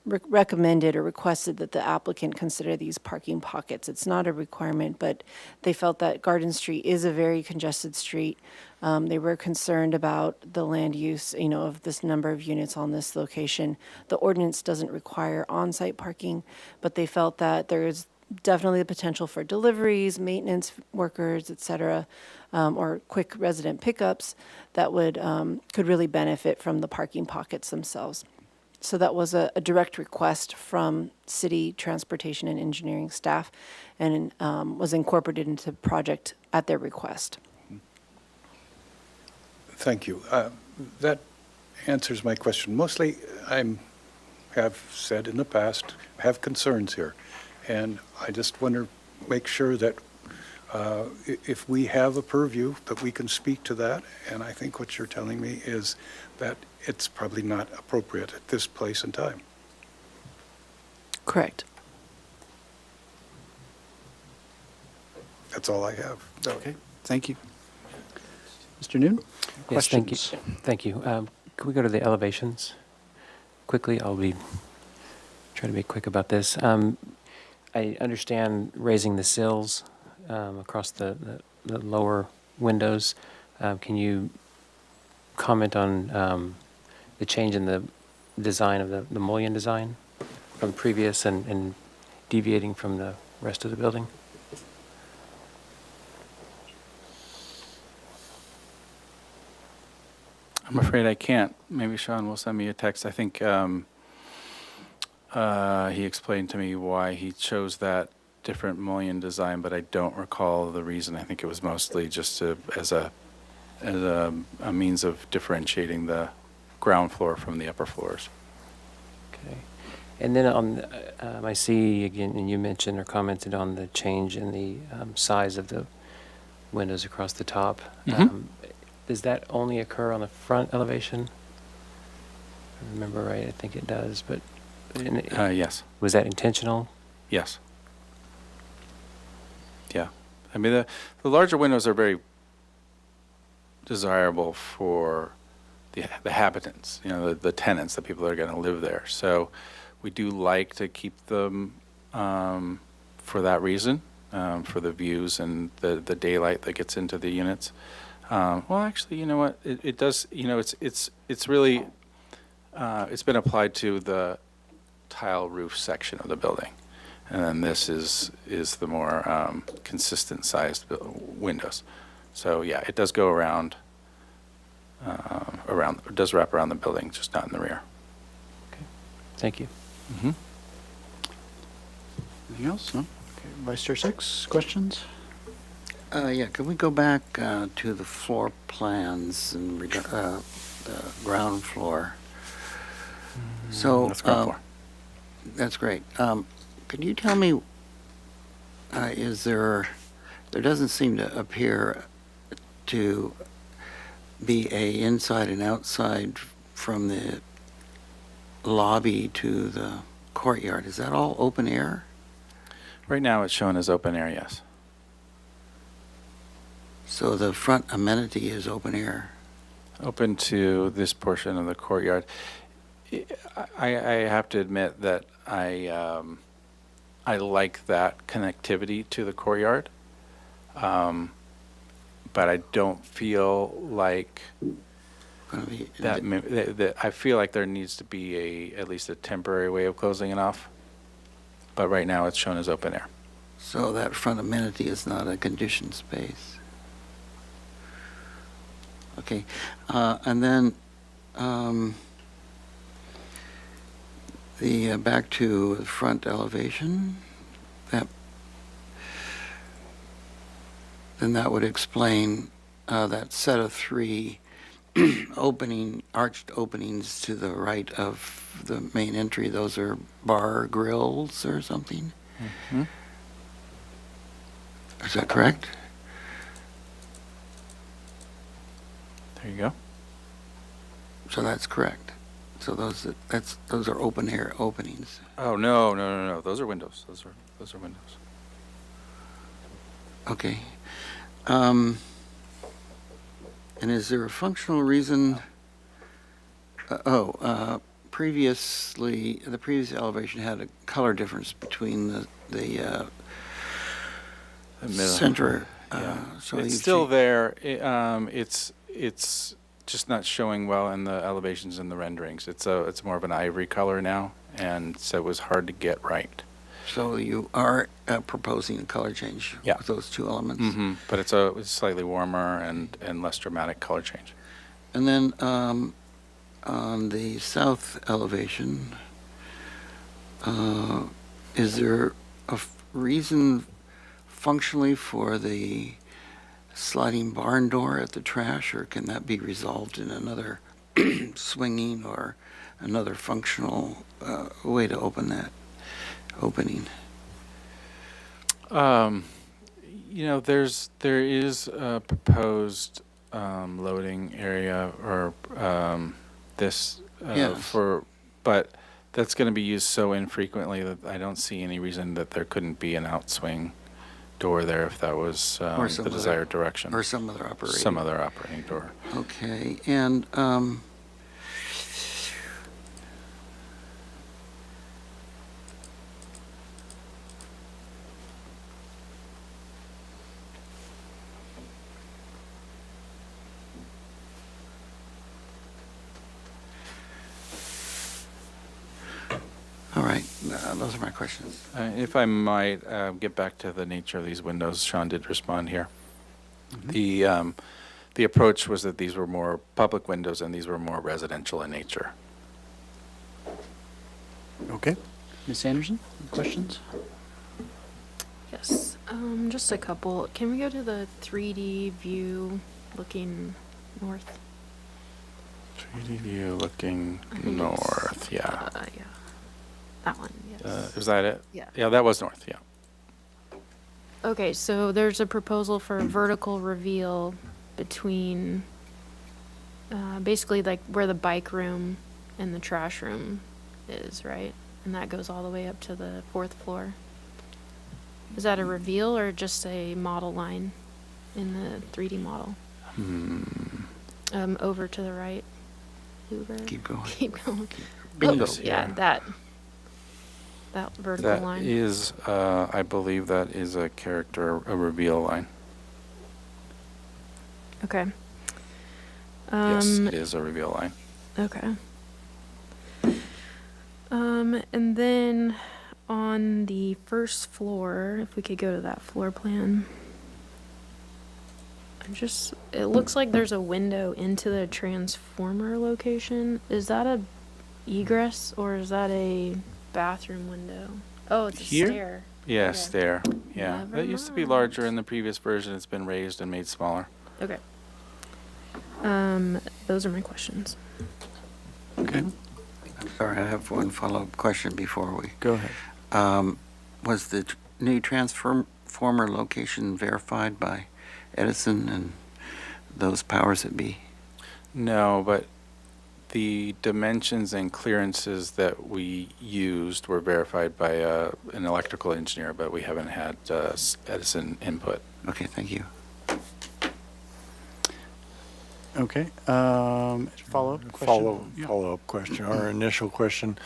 recommended or requested that the applicant consider these parking pockets. It's not a requirement, but they felt that Garden Street is a very congested street. They were concerned about the land use, of this number of units on this location. The ordinance doesn't require on-site parking, but they felt that there is definitely the potential for deliveries, maintenance workers, et cetera, or quick resident pickups that would, could really benefit from the parking pockets themselves. So that was a direct request from city transportation and engineering staff and was incorporated into the project at their request. Thank you. That answers my question. Mostly, have said in the past, have concerns here. And I just want to make sure that if we have a purview, that we can speak to that. And I think what you're telling me is that it's probably not appropriate at this place and time. Correct. That's all I have. Okay, thank you. Mr. Noon? Yes, thank you. Questions? Thank you. Can we go to the elevations quickly? I'll be trying to be quick about this. I understand raising the sills across the lower windows. Can you comment on the change in the design of the mullion design from previous and deviating from the rest of the building? I'm afraid I can't. Maybe Sean will send me a text. I think he explained to me why he chose that different mullion design, but I don't recall the reason. I think it was mostly just as a means of differentiating the ground floor from the upper floors. Okay. And then on, I see again, and you mentioned or commented on the change in the size of the windows across the top. Mhm. Does that only occur on the front elevation? If I remember right, I think it does, but Yes. was that intentional? Yes. Yeah. I mean, the larger windows are very desirable for the habitants, the tenants, the people that are going to live there. So we do like to keep them for that reason, for the views and the daylight that gets into the units. Well, actually, you know what? It does, it's really, it's been applied to the tile roof section of the building. And then this is the more consistent sized windows. So yeah, it does go around, it does wrap around the building, just not in the rear. Okay. Thank you. Mm-hmm. Anything else? No? Okay, Vice Chair Six, questions? Yeah, can we go back to the floor plans and the ground floor? So, Let's go for. that's great. Can you tell me, there doesn't seem to appear to be a inside and outside from the lobby to the courtyard. Is that all open air? Right now, it's shown as open air, yes. So the front amenity is open air? Open to this portion of the courtyard. I have to admit that I like that connectivity to the courtyard, but I don't feel like that. I feel like there needs to be at least a temporary way of closing it off. But right now, it's shown as open air. So that front amenity is not a conditioned space? Okay, and then the back to the front elevation, then that would explain that set of three arched openings to the right of the main entry. Those are bar grills or something? Mm-hmm. Is that correct? There you go. So that's correct. So those are open air openings. Oh no! Those are windows. Those are windows. Okay. And is there a functional reason? Previously, the previous elevation had a color difference between the middle. center. Yeah. So It's you've still changed- there. It's just not showing well in the elevations and the renderings. It's more of an ivory color now, and so it was hard to get right. So you are proposing a color change Yeah. with those two elements? But it's a slightly warmer and less dramatic color change. And then on the south elevation, is there a reason functionally for the sliding barn door at the trash, or can that be resolved in another swinging or another functional way to open that opening? There is a proposed loading area or this Yes. but that's going to be used so infrequently that I don't see any reason that there couldn't be an outswing door there if that was Or some the other- desired direction. Or some other operating? Some other operating door. Okay, and all right, those are my questions. If I might get back to the nature of these windows, Sean did respond here. The approach was that these were more public windows and these were more residential in nature. Okay. Ms. Anderson, questions? Yes, just a couple. Can we go to the 3D view looking north? 3D view looking I think it's, north, yeah. Yeah, that one, yes. Is that it? Yeah. Yeah, that was north, yeah. Okay, so there's a proposal for a vertical reveal between, basically like where the bike room and the trash room is, right? And that goes all the way up to the 4th floor. Is that a reveal or just a model line in the 3D model? Over to the right. Hoover. Keep going. Keep going. Bingo. Oh, yeah, that vertical That line. is, I believe that is a reveal line. Okay. Yes, it is a reveal line. Okay. And then on the first floor, if we could go to that floor plan. It looks like there's a window into the transformer location. Is that a egress or is that a bathroom window? Oh, it's a Here? stair. Yes, Okay. there, yeah. Never That used to be larger in the previous version. It's been raised and made smaller. Okay. Those are my questions. Okay. I'm sorry, I have one follow-up question before we. Go ahead. Was the new transformer location verified by Edison and those powers that be? No, but the dimensions and clearances that we used were verified by an electrical engineer, but we haven't had Edison input. Okay, thank you. Okay. Follow-up question? Follow-up question, or initial question.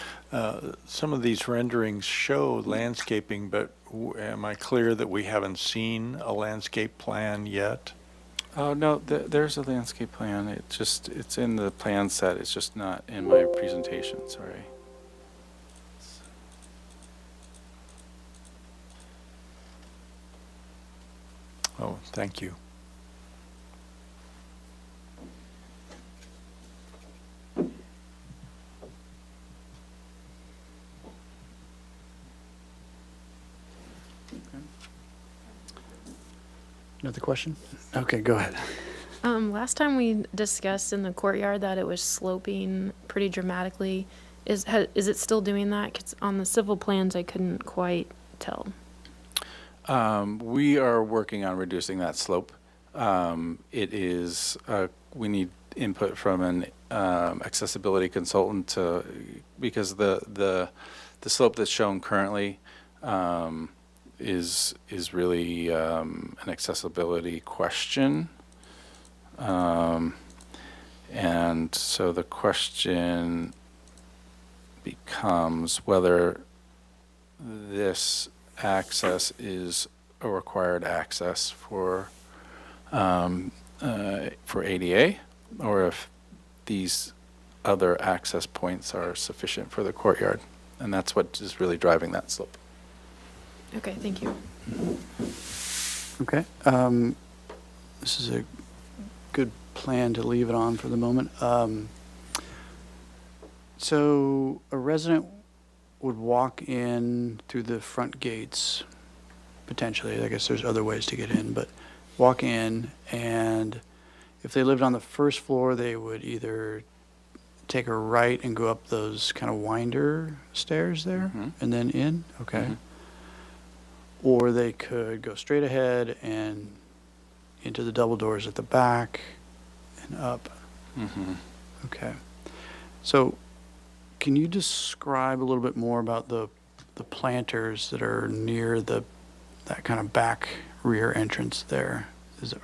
Some of these renderings show landscaping, but am I clear that we haven't seen a landscape plan yet? Oh, no, there's a landscape plan. It's in the plan set. It's just not in my presentation, sorry. Oh, thank you. Another question? Okay, go ahead. Last time we discussed in the courtyard that it was sloping pretty dramatically. Is it still doing that? 'Cause on the civil plans, I couldn't quite tell. We are working on reducing that slope. It is, we need input from an accessibility consultant because the slope that's shown currently is really an accessibility question. And so the question becomes whether this access is a required access for ADA, or if these other access points are sufficient for the courtyard. And that's what is really driving that slope. Okay, thank you. Okay. This is a good plan to leave it on for the moment. So a resident would walk in through the front gates, potentially. I guess there's other ways to get in, but walk in, and if they lived on the first floor, they would either take a right and go up those kind of winder stairs there and then in. Okay. Or they could go straight ahead and into the double doors at the back and up. Okay. So can you describe a little bit more about the planters that are near that kind of back rear entrance there?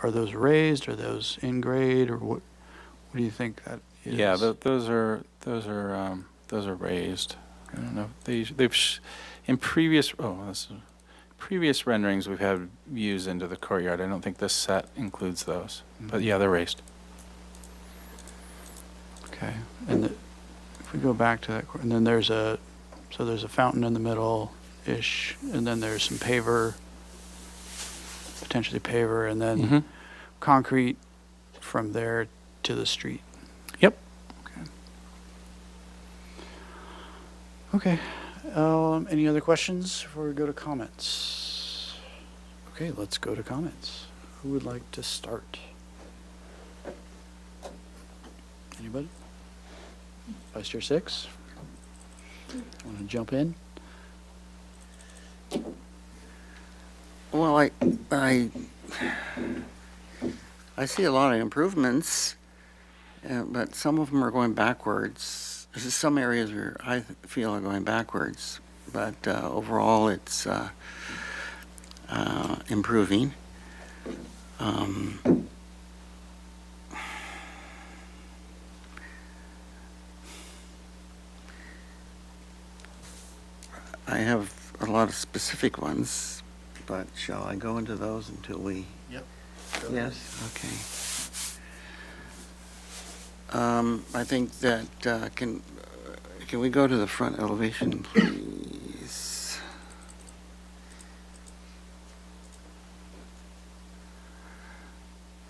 Are those raised? Are those in grade? Or what do you think that is? Yeah, those are raised. I don't know. In previous previous renderings we've had views into the courtyard. I don't think this set includes those, but yeah, they're raised. Okay. And if we go back to that, and then there's a fountain in the middle-ish, and then there's some potentially paver, and then concrete from there to the street. Yep. Okay. Any other questions before we go to comments? Okay, let's go to comments. Who would like to start? Anybody? Vice Chair Six? Want to jump in? Well, I see a lot of improvements, but some of them are going backwards. There's some areas where I feel are going backwards, but overall it's improving. I have a lot of specific ones, but shall I go into those until we? Yep. Yes, okay. I think that, can we go to the front elevation, please?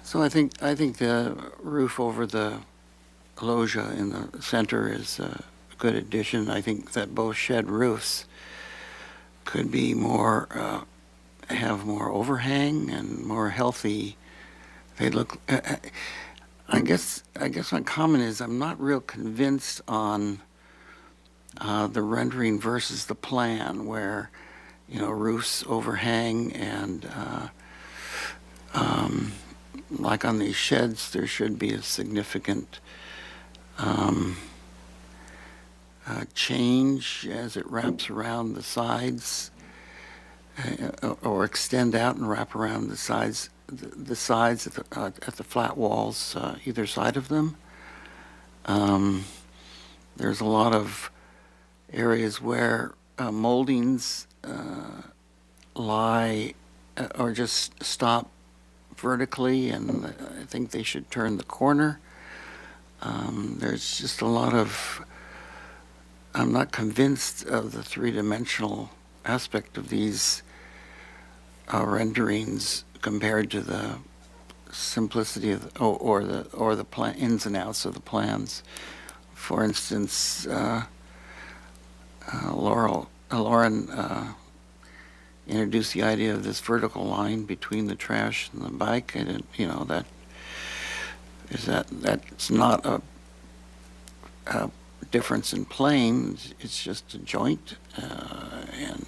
So I think the roof over the loggia in the center is a good addition. I think that both shed roofs could be more, have more overhang and more healthy. They look, I guess my comment is I'm not real convinced on the rendering versus the plan where, roofs overhang and like on these sheds, there should be a significant change as it wraps around the sides or extend out and wrap around the sides at the flat walls either side of them. There's a lot of areas where moldings lie or just stop vertically, and I think they should turn the corner. There's just a lot of, I'm not convinced of the three-dimensional aspect of these renderings compared to the simplicity of or the plan, ins and outs of the plans. For instance, Lauren introduced the idea of this vertical line between the trash and the bike, and that's not a difference in plane. It's just a joint, and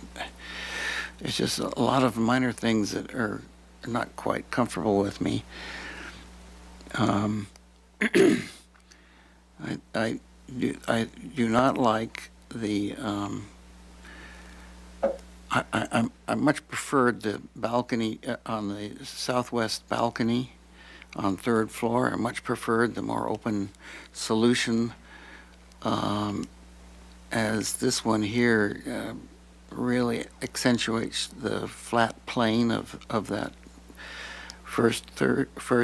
it's just a lot of minor things that are not quite comfortable with me. I do not like the. I much preferred the balcony on the southwest balcony on third floor. I much preferred the more open solution, as this one here really accentuates the flat plane of that first,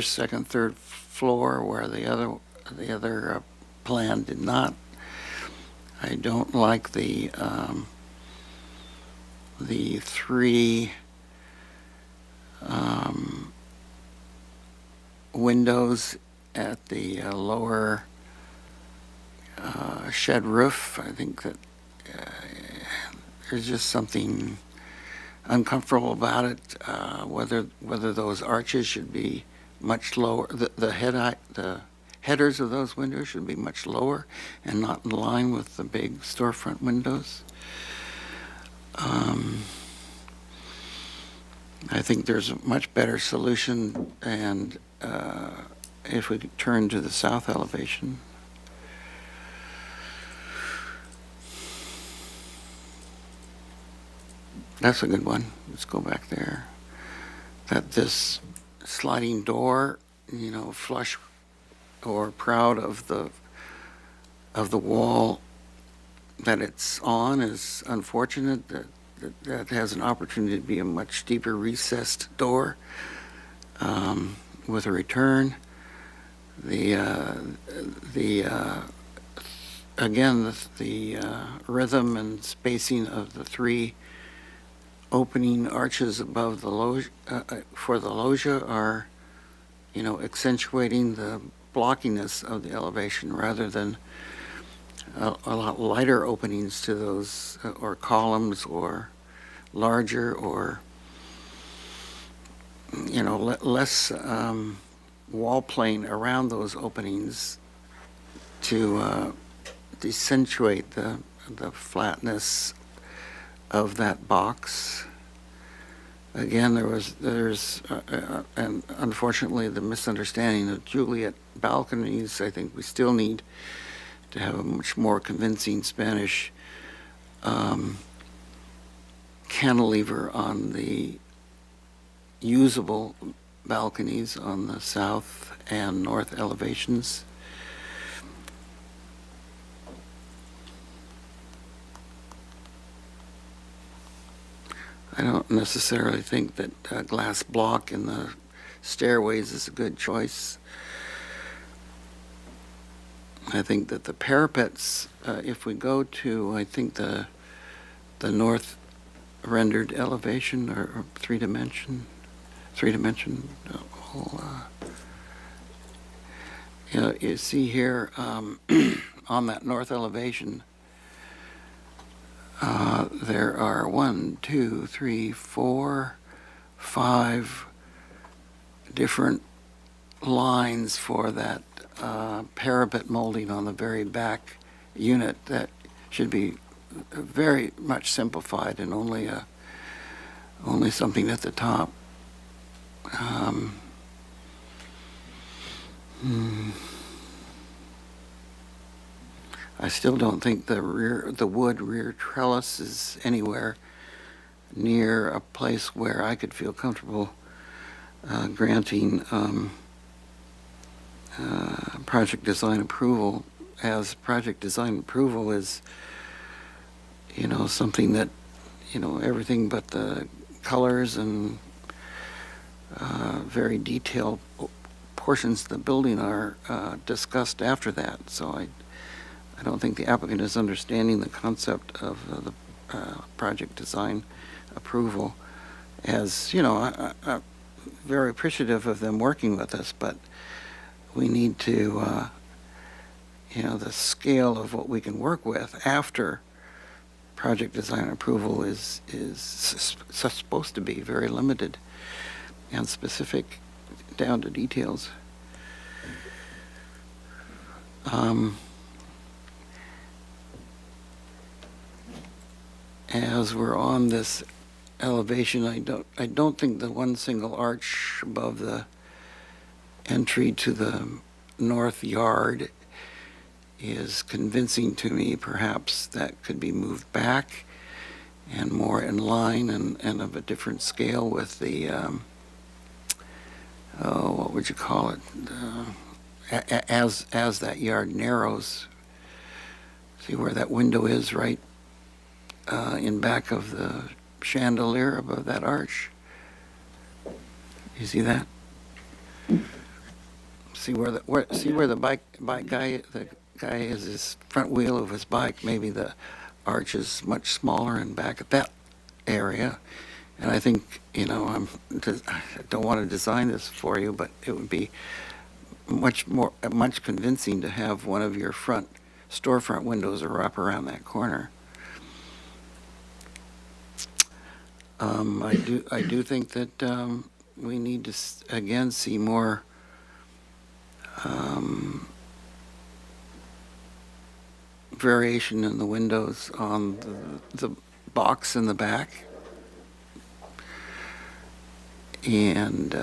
second, third floor, where the other plan did not. I don't like the the three windows at the lower shed roof. I think that there's just something uncomfortable about it. Whether those arches should be much lower, the headers of those windows should be much lower and not in line with the big storefront windows. I think there's a much better solution, and if we could turn to the south elevation. That's a good one. Let's go back there. That this sliding door, you know, flush or proud of the wall that it's on is unfortunate. That has an opportunity to be a much deeper recessed door with a return. Again, the rhythm and spacing of the three opening arches above the loggia, for the loggia are, you know, accentuating the blockiness of the elevation rather than a lot lighter openings to those, or columns, or larger, or, you know, less wall plane around those openings to accentuate the flatness of that box. Again, there's and unfortunately the misunderstanding of Juliet balconies. I think we still need to have a much more convincing Spanish cantilever on the usable balconies on the south and north elevations. I don't necessarily think that a glass block in the stairways is a good choice. I think that the parapets, if we go to, I think the north rendered elevation or three-dimension, you know, you see here on that north elevation, there are 1, 2, 3, 4, 5 different lines for that parapet molding on the very back unit that should be very much simplified and only something at the top. I still don't think the wood rear trellis is anywhere near a place where I could feel comfortable granting project design approval, as project design approval is, you know, something that, you know, everything but the colors and very detailed portions of the building are discussed after that. So I don't think the applicant is understanding the concept of the project design approval. As, you know, I'm very appreciative of them working with us, but we need to, you know, the scale of what we can work with after project design approval is supposed to be very limited and specific down to details. As we're on this elevation, I don't think the one single arch above the entry to the north yard is convincing to me. Perhaps that could be moved back and more in line and of a different scale with the, what would you call it? As that yard narrows, see where that window is, right in back of the chandelier above that arch. You see that? See where the bike guy, the guy is his front wheel of his bike. Maybe the arch is much smaller and back at that area. And I think, I don't want to design this for you, but it would be much convincing to have one of your front storefront windows wrap around that corner. I do think that we need to again see more variation in the windows on the box in the back. And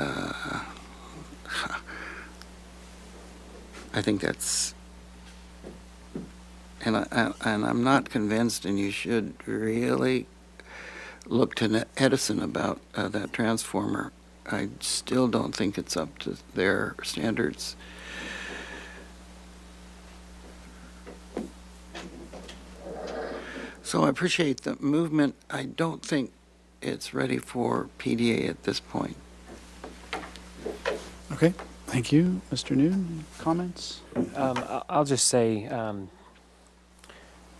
I think that's, and I'm not convinced, and you should really look to Edison about that transformer. I still don't think it's up to their standards. So I appreciate the movement. I don't think it's ready for PDA at this point. Okay, thank you. Mr. Noon, comments? I'll just say,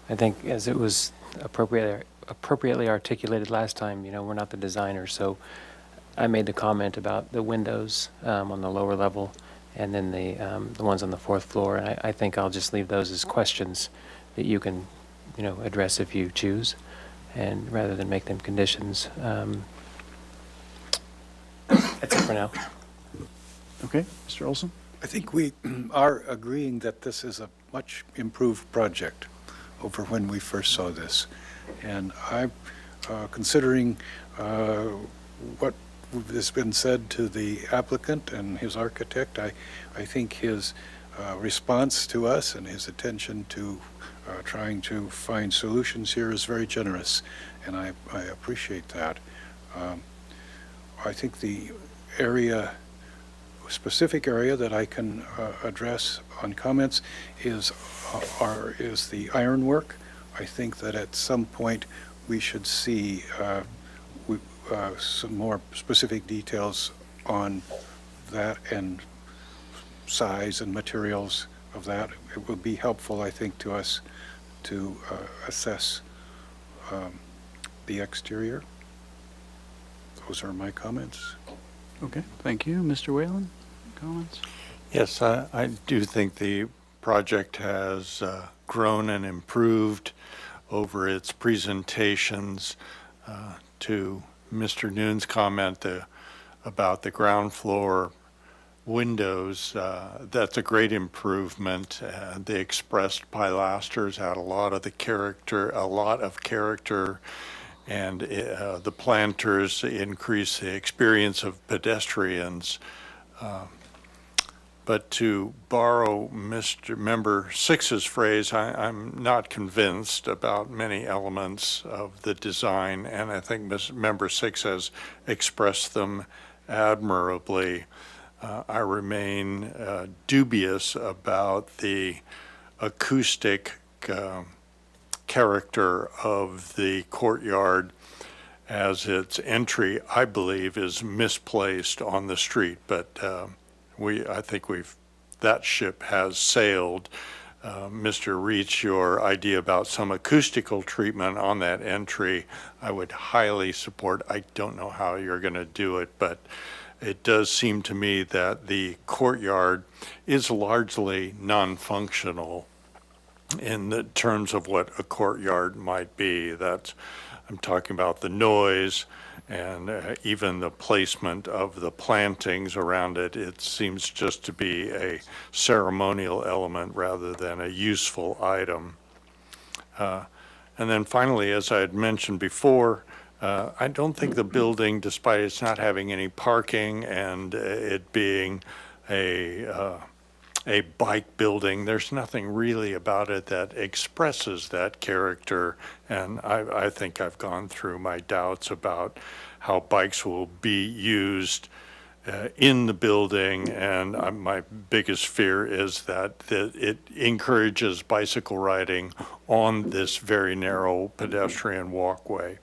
I think as it was appropriately articulated last time, we're not the designer, so I made the comment about the windows on the lower level and then the ones on the fourth floor. And I think I'll just leave those as questions that you can, address if you choose, and rather than make them conditions. That's it for now. Okay, Mr. Olson? I think we are agreeing that this is a much improved project over when we first saw this. And I'm considering what has been said to the applicant and his architect. I think his response to us and his attention to trying to find solutions here is very generous, and I appreciate that. I think the specific area that I can address on comments is the ironwork. I think that at some point we should see some more specific details on that and size and materials of that. It would be helpful, I think, to us to assess the exterior. Those are my comments. Okay, thank you. Mr. Whalen, comments? Yes, I do think the project has grown and improved over its presentations. To Mr. Noon's comment about the ground floor windows, that's a great improvement. The expressed pilasters had a lot of character, and the planters increase the experience of pedestrians. But to borrow Member Six's phrase, I'm not convinced about many elements of the design, and I think Member Six has expressed them admirably. I remain dubious about the acoustic character of the courtyard, as its entry, I believe, is misplaced on the street, but I think that ship has sailed. Mr. Reach, your idea about some acoustical treatment on that entry, I would highly support. I don't know how you're going to do it, but it does seem to me that the courtyard is largely non-functional in the terms of what a courtyard might be. I'm talking about the noise and even the placement of the plantings around it. It seems just to be a ceremonial element rather than a useful item. And then finally, as I had mentioned before, I don't think the building, despite it's not having any parking and it being a bike building, there's nothing really about it that expresses that character. And I think I've gone through my doubts about how bikes will be used in the building. And my biggest fear is that it encourages bicycle riding on this very narrow pedestrian walkway.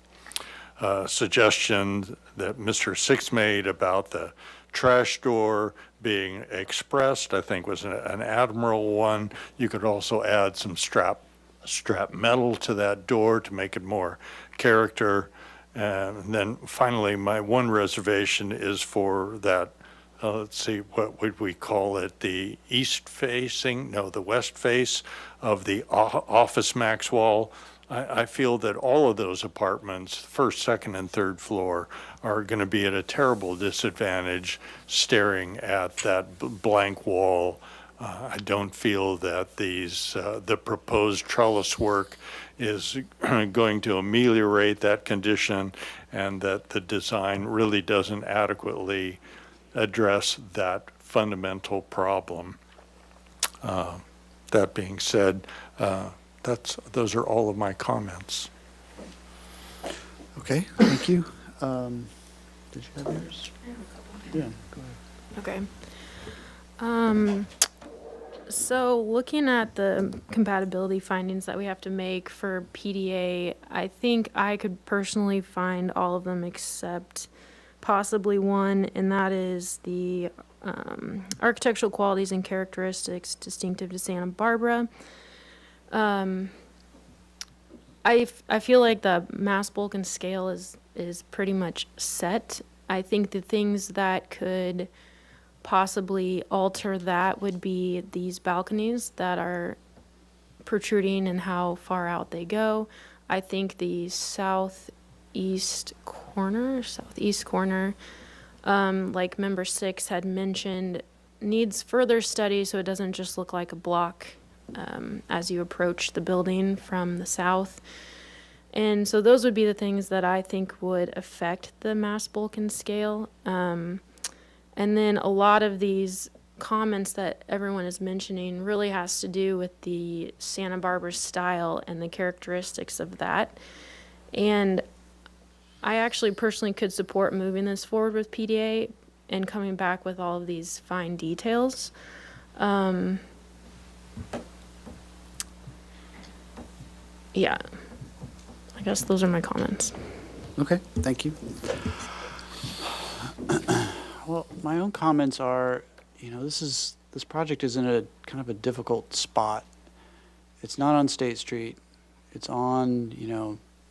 Suggestion that Mr. Six made about the trash door being expressed, I think, was an admirable one. You could also add some strap metal to that door to make it more character. And then finally, my one reservation is for that, let's see, what would we call it? The east facing, no, the west face of the office max wall. I feel that all of those apartments, first, second, and third floor, are going to be at a terrible disadvantage staring at that blank wall. I don't feel that the proposed trellis work is going to ameliorate that condition, and that the design really doesn't adequately address that fundamental problem. That being said, those are all of my comments. Okay, thank you. Did you have yours? Yeah, go ahead. Okay. So looking at the compatibility findings that we have to make for PDA, I think I could personally find all of them except possibly one, and that is the architectural qualities and characteristics distinctive to Santa Barbara. I feel like the mass bulk and scale is pretty much set. I think the things that could possibly alter that would be these balconies that are protruding and how far out they go. I think the southeast corner, like member 6 had mentioned, needs further study so it doesn't just look like a block as you approach the building from the south. And so those would be the things that I think would affect the mass bulk and scale. And then a lot of these comments that everyone is mentioning really has to do with the Santa Barbara style and the characteristics of that. And I actually personally could support moving this forward with PDA and coming back with all of these fine details. Yeah, I guess those are my comments. Okay, thank you. Well, my own comments are, this project is in a kind of a difficult spot. It's not on State Street. It's on,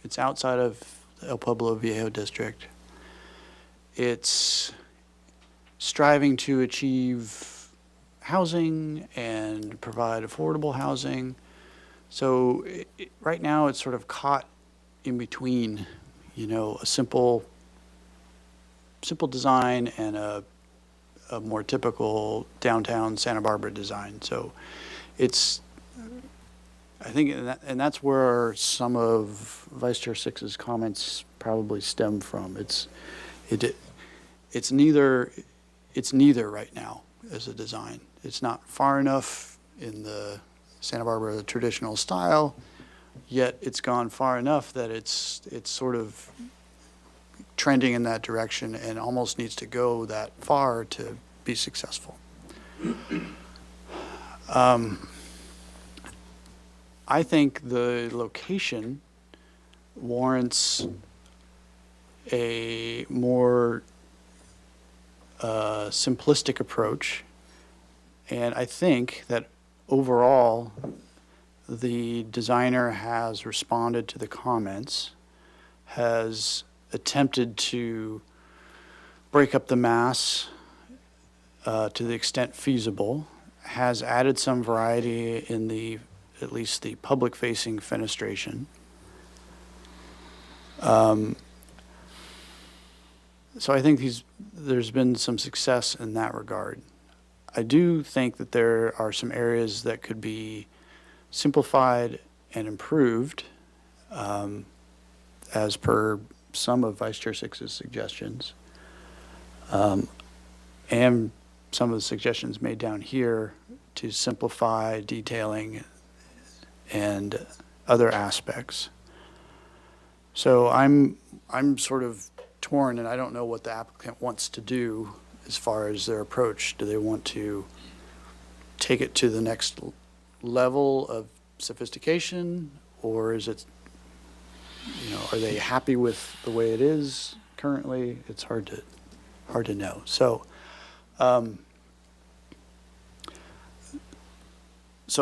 it's outside of the El Pueblo Viejo district. It's striving to achieve housing and provide affordable housing. So right now it's sort of caught in between, a simple design and a more typical downtown Santa Barbara design. So I think, and that's where some of Vice Chair Six's comments probably stem from. It's neither right now as a design. It's not far enough in the Santa Barbara traditional style, yet it's gone far enough that it's sort of trending in that direction and almost needs to go that far to be successful. I think the location warrants a more simplistic approach, and I think that overall the designer has responded to the comments, has attempted to break up the mass to the extent feasible, has added some variety in at least the public-facing fenestration. So I think there's been some success in that regard. I do think that there are some areas that could be simplified and improved, as per some of Vice Chair Six's suggestions, and some of the suggestions made down here to simplify detailing and other aspects. So I'm sort of torn, and I don't know what the applicant wants to do as far as their approach. Do they want to take it to the next level of sophistication, or is it, are they happy with the way it is currently? It's hard to know. So,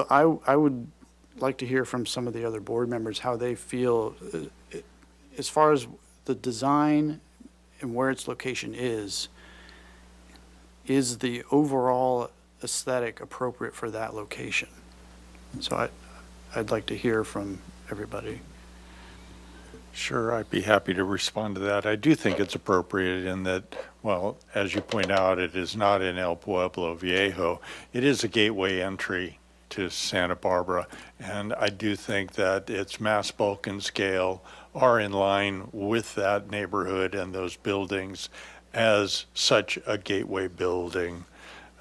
I would like to hear from some of the other board members how they feel as far as the design and where its location is the overall aesthetic appropriate for that location? So I'd like to hear from everybody. Sure, I'd be happy to respond to that. I do think it's appropriate in that, well, as you point out, it is not in El Pueblo Viejo. It is a gateway entry to Santa Barbara, and I do think that its mass bulk and scale are in line with that neighborhood and those buildings as such a gateway building.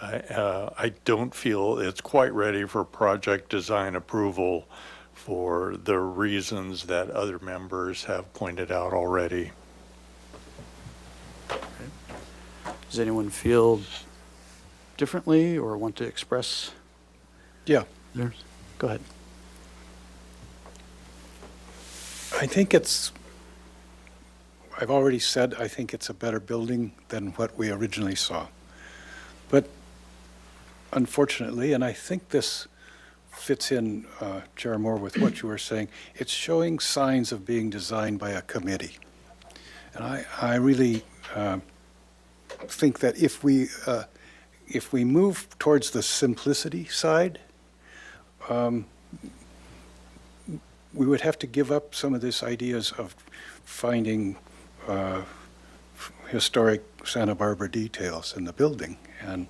I don't feel it's quite ready for project design approval for the reasons that other members have pointed out already. Does anyone feel differently or want to express Yeah. theirs? Go ahead. I think I've already said, I think it's a better building than what we originally saw. But unfortunately, and I think this fits in, Chair Moore, with what you were saying, it's showing signs of being designed by a committee. And I really think that if we move towards the simplicity side, we would have to give up some of these ideas of finding historic Santa Barbara details in the building. And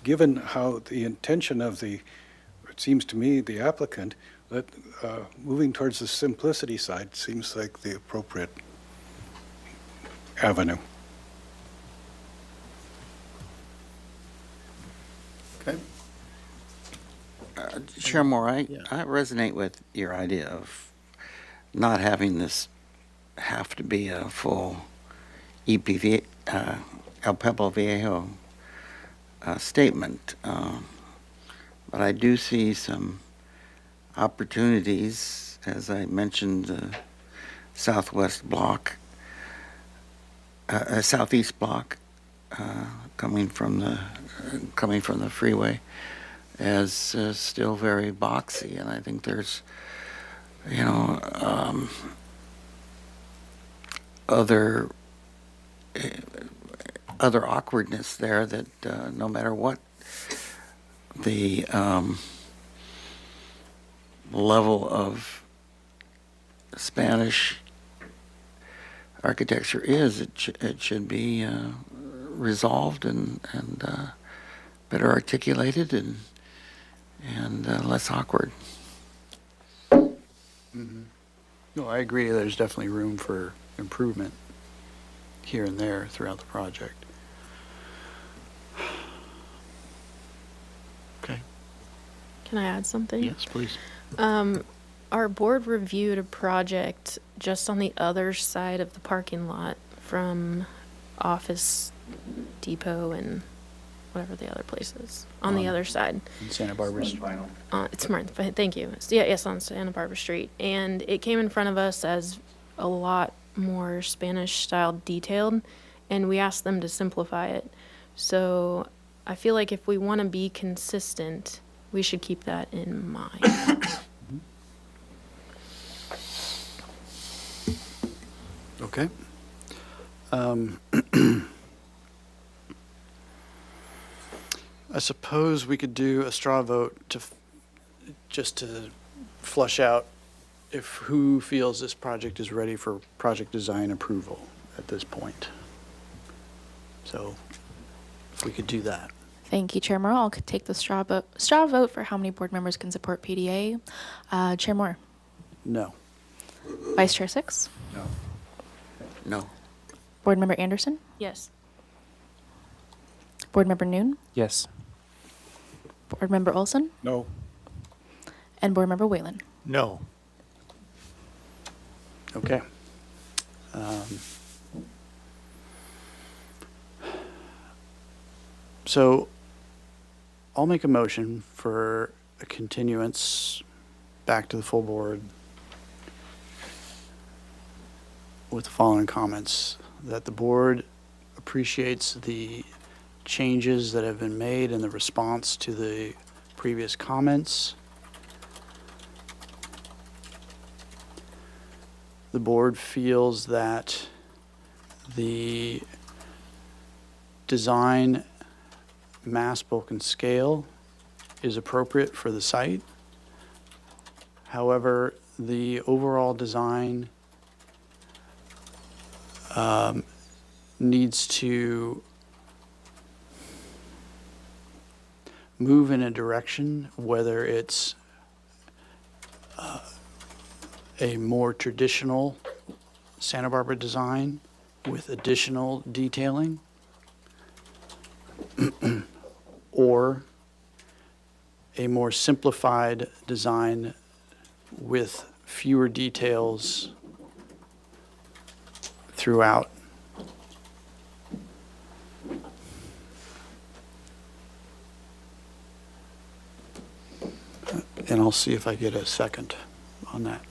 given how the intention of it seems to me, the applicant, that moving towards the simplicity side seems like the appropriate avenue. Okay. Chair Moore, I Yeah. resonate with your idea of not having this have to be a full EPV, El Pueblo Viejo statement. But I do see some opportunities, as I mentioned, the southwest block, southeast block, coming from the freeway, as still very boxy, and I think there's, other awkwardness there that no matter what the level of Spanish architecture is, it should be resolved and better articulated and less awkward. No, I agree. There's definitely room for improvement here and there throughout the project. Okay. Can I add something? Yes, please. Our board reviewed a project just on the other side of the parking lot from Office Depot and whatever the other place is, on the other side. In Santa Barbara. It's smart, thank you. Yes, on Santa Barbara Street. And it came in front of us as a lot more Spanish-style detailed, and we asked them to simplify it. So I feel like if we want to be consistent, we should keep that in mind. Okay. I suppose we could do a straw vote just to flush out who feels this project is ready for project design approval at this point. So if we could do that. Thank you, Chair Moore. I'll take the straw vote for how many board members can support PDA. Chair Moore. No. Vice Chair Six. No. Board Member Anderson. Yes. Board Member Noon. Yes. Board Member Olson. No. And Board Member Whalen. No. Okay. So I'll make a motion for a continuance back to the full board with the following comments: that the board appreciates the changes that have been made in the response to the previous comments. the board feels that the design, mass, bulk, and scale is appropriate for the site. However, the overall design needs to move in a direction, whether it's a more traditional Santa Barbara design with additional detailing, or a more simplified design with fewer details throughout. And I'll see if I get a second on that.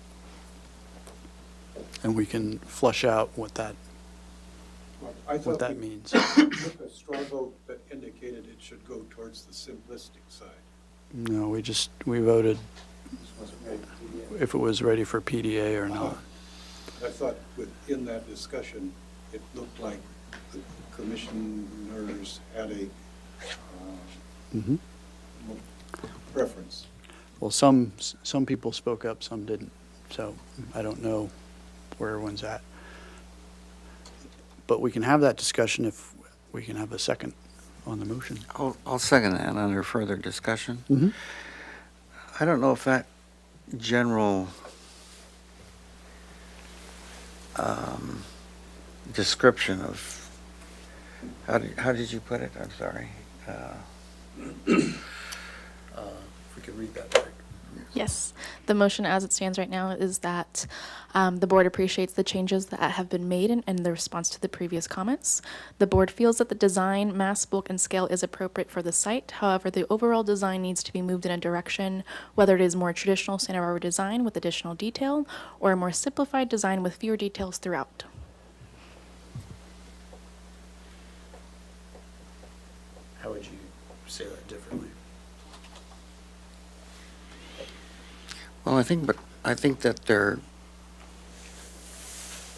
And we can flush out what that means. Took a straw vote that indicated it should go towards the simplistic side. No, we voted This wasn't ready for PDA. if it was ready for PDA or not. I thought within that discussion, it looked like the commissioners had a Mhm. preference. Well, some people spoke up, some didn't. So I don't know where everyone's at. But we can have that discussion if we can have a second on the motion. I'll second that under further discussion. Mhm. I don't know if that general description of, how did you put it? I'm sorry. If we could read that back. Yes. The motion as it stands right now is that the board appreciates the changes that have been made in the response to the previous comments. The board feels that the design, mass, bulk, and scale is appropriate for the site. However, the overall design needs to be moved in a direction, whether it is more traditional Santa Barbara design with additional detail, or a more simplified design with fewer details throughout. How would you say that differently? Well, I think that their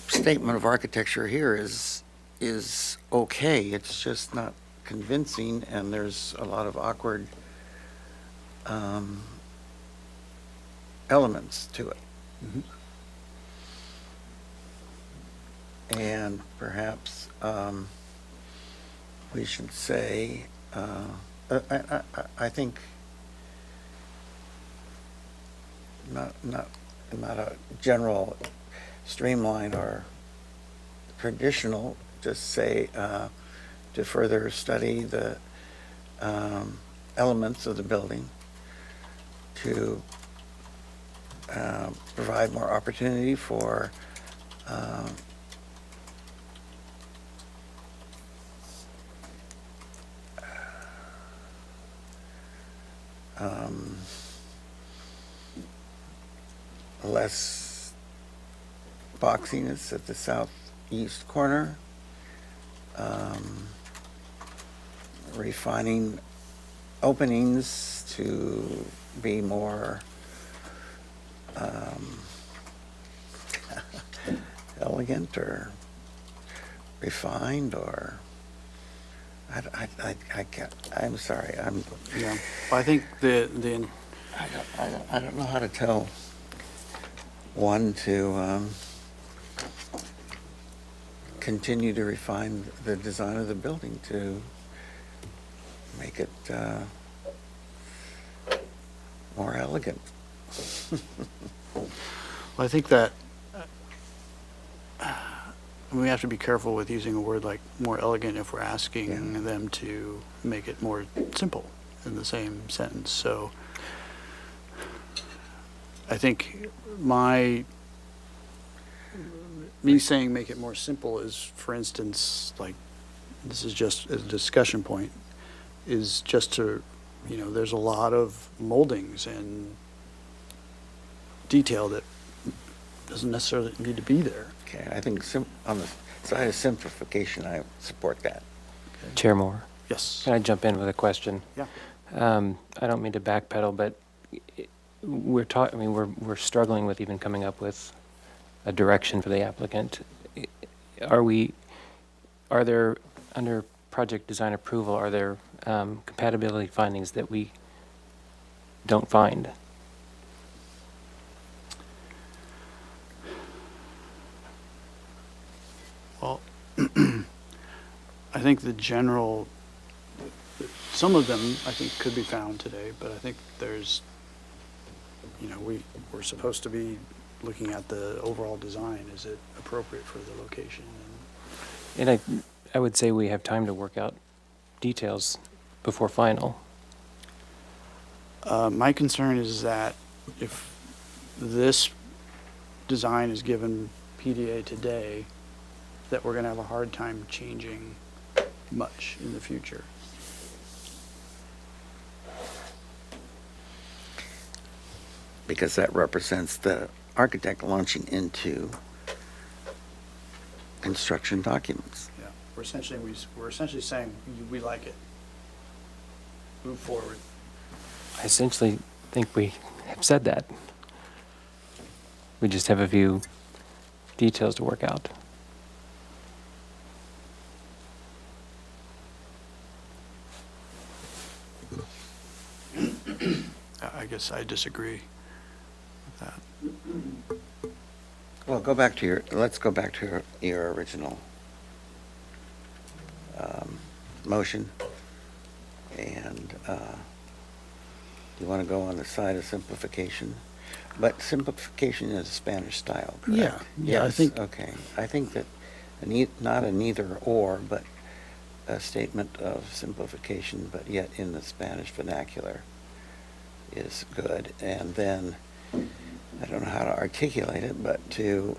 statement of architecture here is okay. It's just not convincing, and there's a lot of awkward elements to it. And perhaps we should say, I think not a general streamline or traditional, just say to further study the elements of the building, to provide more opportunity for less boxiness at the southeast corner, refining openings to be more elegant or refined, or I can't, I'm sorry, Yeah. Well, I think the I don't know how to tell one to continue to refine the design of the building to make it more elegant. Well, I think that we have to be careful with using a word like more elegant if we're asking them to make it more simple in the same sentence. So I think me saying make it more simple is, for instance, like, this is just a discussion point, is just to, there's a lot of moldings and detail that doesn't necessarily need to be there. Okay, I think on the side of simplification, I support that. Chair Moore, Yes. can I jump in with a question? Yeah. I don't mean to backpedal, but we're struggling with even coming up with a direction for the applicant. Are there, under project design approval, are there compatibility findings that we don't find? Well, I think the general, some of them I think could be found today, but I think there's, we're supposed to be looking at the overall design. Is it appropriate for the location? And I would say we have time to work out details before final. My concern is that if this design is given PDA today, that we're going to have a hard time changing much in the future. Because that represents the architect launching into construction documents. Yeah, we're essentially saying we like it. Move forward. I essentially think we have said that. We just have a few details to work out. I guess I disagree with that. Well, let's go back to your original motion. And you want to go on the side of simplification? But simplification is Spanish style, correct? Yeah, I Yes, think. okay. I think that not a neither or, but a statement of simplification, but yet in the Spanish vernacular is good. And then, I don't know how to articulate it, but to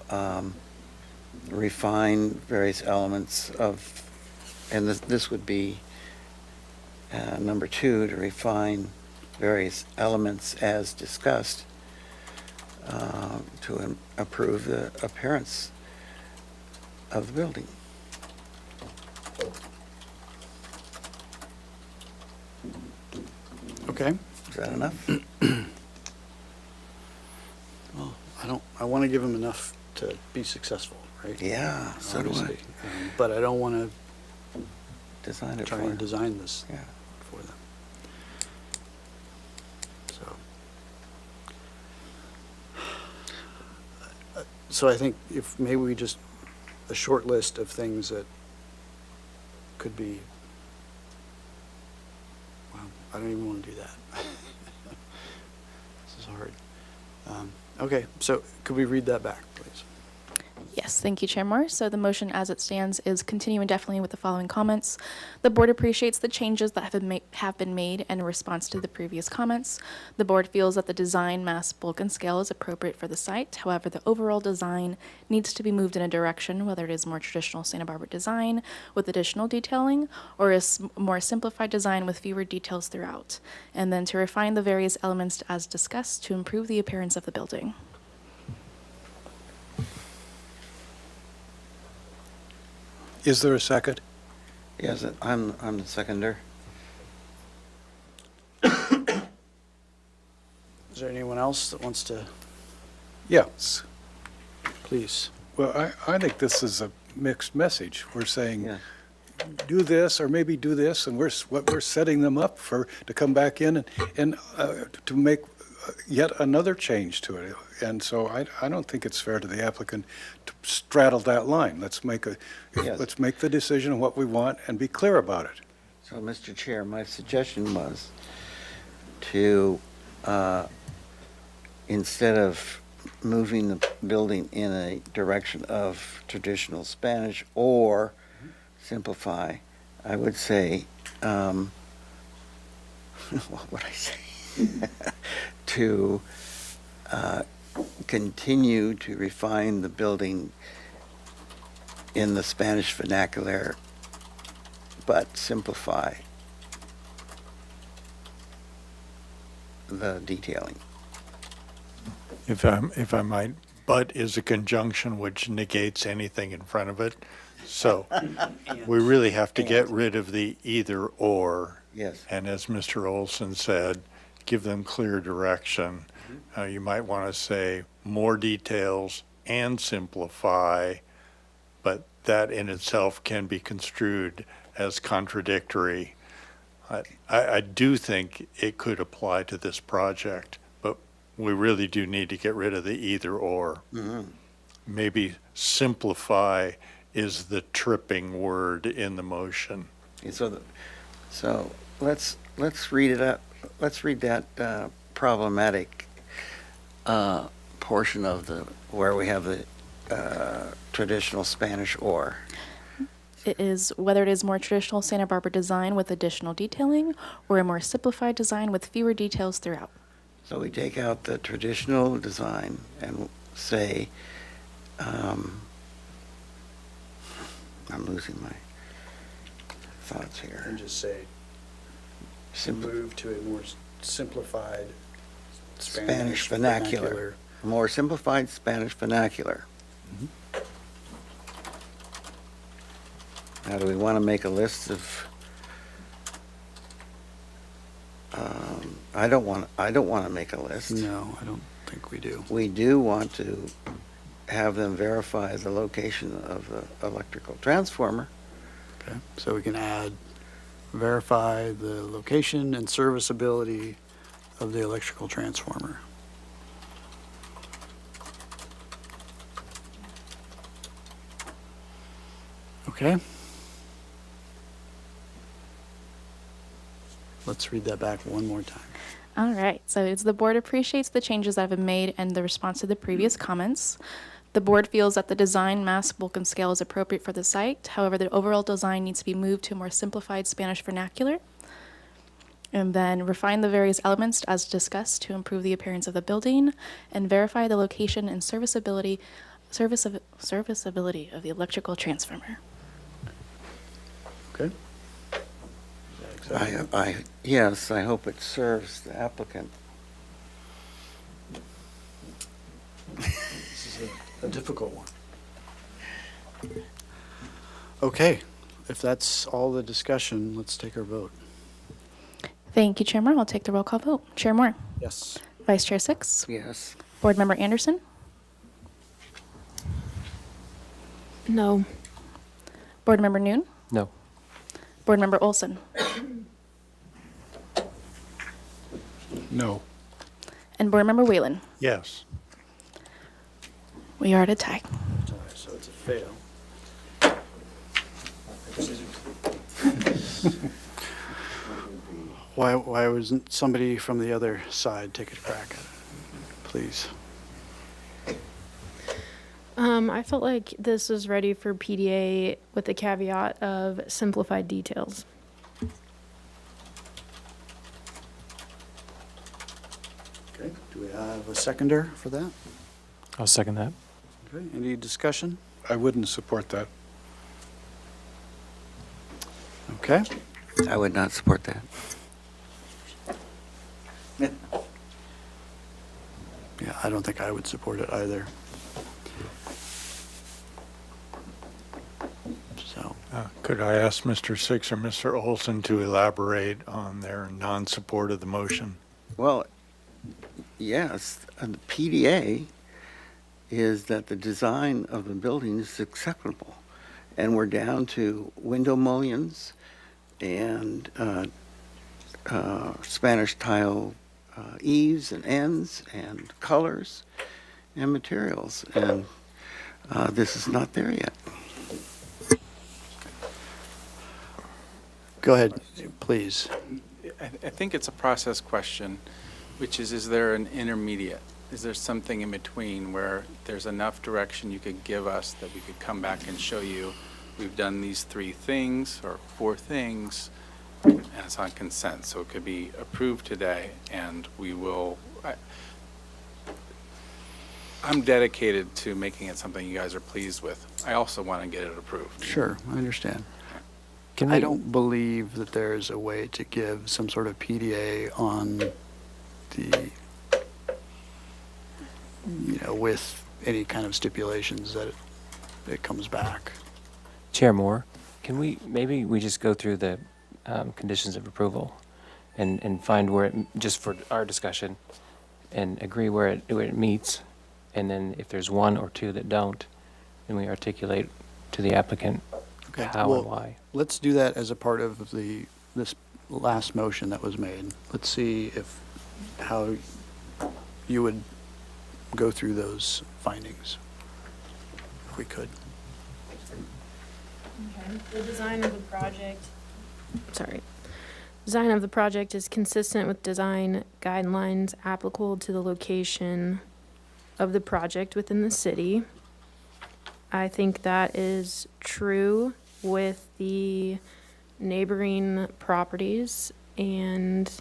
refine various elements of, and this would be number 2, to refine various elements as discussed to improve the appearance of the building. Okay. Is that enough? Well, I want to give them enough to be successful, right? Yeah, so do I. Obviously. But I don't want to Design it try for and design this Yeah. for them. So I think if maybe we just, a short list of things that could be, well, I don't even want to do that. This is hard. Okay, so could we read that back, please? Yes, thank you, Chair Moore. So the motion as it stands is continue indefinitely with the following comments. The board appreciates the changes that have been made in response to the previous comments. The board feels that the design, mass, bulk, and scale is appropriate for the site. However, the overall design needs to be moved in a direction, whether it is more traditional Santa Barbara design with additional detailing, or a more simplified design with fewer details throughout. And then to refine the various elements as discussed to improve the appearance of the building. Is there a second? Yes, I'm the seconder. Is there anyone else that wants to, Yes. please? Well, I think this is a mixed message. We're saying, Yeah. do this, or maybe do this, and we're setting them up to come back in and to make yet another change to it. And so I don't think it's fair to the applicant to straddle that line. Let's make Yes. let's make the decision on what we want and be clear about it. So, Mr. Chair, my suggestion was to, instead of moving the building in a direction of traditional Spanish or simplify, I would say, what would I say? To continue to refine the building in the Spanish vernacular, but simplify the detailing. If I might, but is a conjunction which negates anything in front of it. So we really have to get rid of the either or. Yes. And as Mr. Olson said, give them clear direction. You might want to say more details, and simplify, but that in itself can be construed as contradictory. I do think it could apply to this project, but we really do need to get rid of the either or. Maybe simplify is the tripping word in the motion. So let's read it up. Let's read that problematic portion of where we have the traditional Spanish or. It is whether it is more traditional Santa Barbara design with additional detailing or a more simplified design with fewer details throughout. So we take out the traditional design and say, I'm losing my thoughts here. And just say, Simpli- move to a more simplified Spanish vernacular. More simplified Spanish vernacular. Now, do we want to make a list of? I don't want to make a list. No, I don't think we do. We do want to have them verify the location of the electrical transformer. Okay, so we can add, verify the location and serviceability of the electrical transformer. Okay. Let's read that back one more time. All right, so it's the board appreciates the changes that have been made and the response to the previous comments. The board feels that the design, mass, bulk, and scale is appropriate for the site. However, the overall design needs to be moved to a more simplified Spanish vernacular. And then refine the various elements as discussed to improve the appearance of the building and verify the location and serviceability of the electrical transformer. Okay. Yes, I hope it serves the applicant. This is a difficult one. Okay, if that's all the discussion, let's take our vote. Thank you, Chair Moore. I'll take the roll call vote. Chair Moore? Yes. Vice Chair Six? Yes. Board Member Anderson? No. Board Member Noon? No. Board Member Olson? No. And Board Member Whalen? Yes. We are at a tie. So it's a fail. Why wasn't somebody from the other side take a crack at it? Please. I felt like this was ready for PDA with the caveat of simplified details. Okay, do we have a seconder for that? I'll second that. Okay, any discussion? I wouldn't support that. Okay, I would not support that. yeah, I don't think I would support it either. So, Could I ask Mr. Six or Mr. Olson to elaborate on their non-support of the motion? Well, yes, the PDA is that the design of the building is acceptable. And we're down to window mullions and Spanish tile eaves and ends and colors and materials. And this is not there yet. go ahead, please. I think it's a process question, which is there an intermediate? Is there something in between where there's enough direction you could give us that we could come back and show you, we've done these 3 things or 4 things, and it's on consent, so it could be approved today, and we will, I'm dedicated to making it something you guys are pleased with. I also want to get it approved. Sure, I understand. Can I we- don't believe that there is a way to give some sort of PDA on the, with any kind of stipulations that it comes back. Chair Moore, can maybe we just go through the conditions of approval and find where it, just for our discussion, and agree where it meets, And then if there's one or two that don't, then we articulate to the applicant Okay, how well, and why. Let's do that as a part of this last motion that was made. Let's see how you would go through those findings, if we could. The design of the project, design of the project is consistent with design guidelines applicable to the location of the project within the city. I think that is true with the neighboring properties and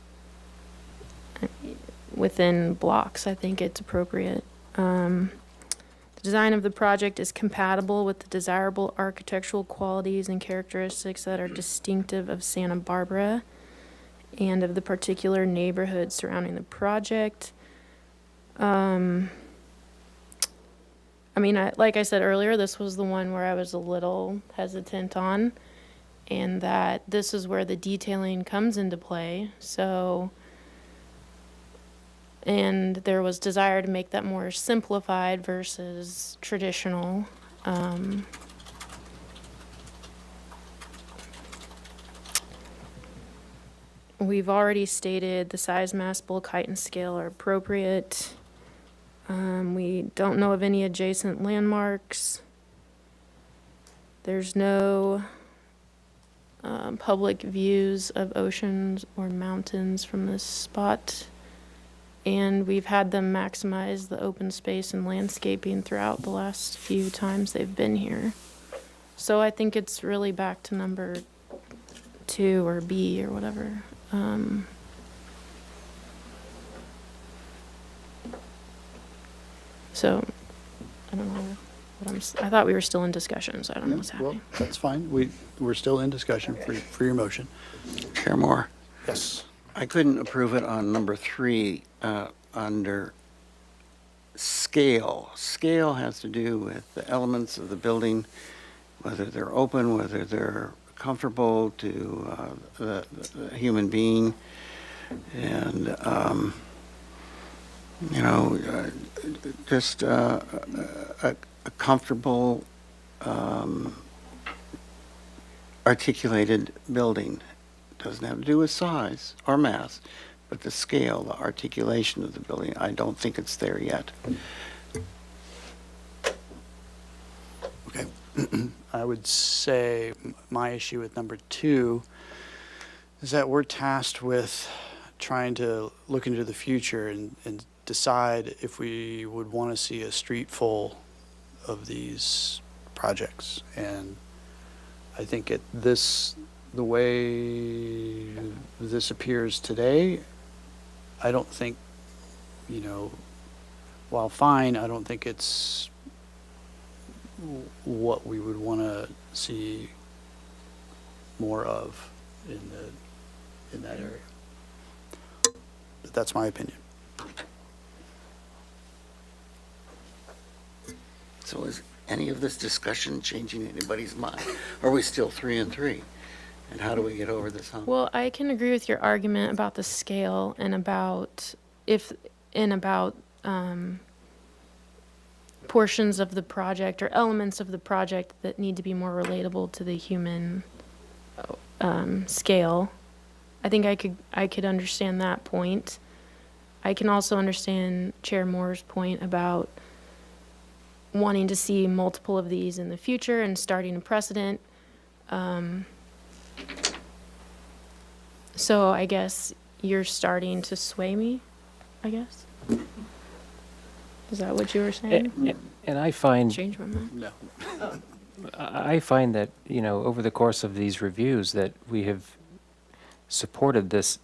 within blocks. I think it's appropriate. The design of the project is compatible with the desirable architectural qualities and characteristics that are distinctive of Santa Barbara and of the particular neighborhood surrounding the project. Like I said earlier, this was the one where I was a little hesitant on, and that this is where the detailing comes into play. So, and there was desire to make that more simplified versus traditional. We've already stated the size, mass, bulk, height, and scale are appropriate. We don't know of any adjacent landmarks. There's no public views of oceans or mountains from this spot. And we've had them maximize the open space and landscaping throughout the last few times they've been here. So I think it's really back to number 2 or B or whatever. So, I don't know I thought we were still in discussion, so I don't know what's happening. Well, that's fine. We're still in discussion for your motion. Chair Moore, Yes. I couldn't approve it on number 3 under scale. Scale has to do with the elements of the building, whether they're open, whether they're comfortable to the human being, and just a comfortable, articulated building. Doesn't have to do with size or mass, but the scale, the articulation of the building, I don't think it's there yet. Okay. I would say my issue with number 2 is that we're tasked with trying to look into the future and decide if we would want to see a street full of these projects. And I think the way this appears today, I don't think, while fine, I don't think it's what we would want to see more of in that area. But that's my opinion. So is any of this discussion changing anybody's mind? Or are we still 3 and 3? And how do we get over this hump? Well, I can agree with your argument about the scale and about portions of the project or elements of the project that need to be more relatable to the human scale. I think I could understand that point. I can also understand Chair Moore's point about wanting to see multiple of these in the future and starting a precedent. So I guess you're starting to sway me, I guess. Is that what you were saying? And I find, Change my mind. No. I find that, over the course of these reviews that we have supported this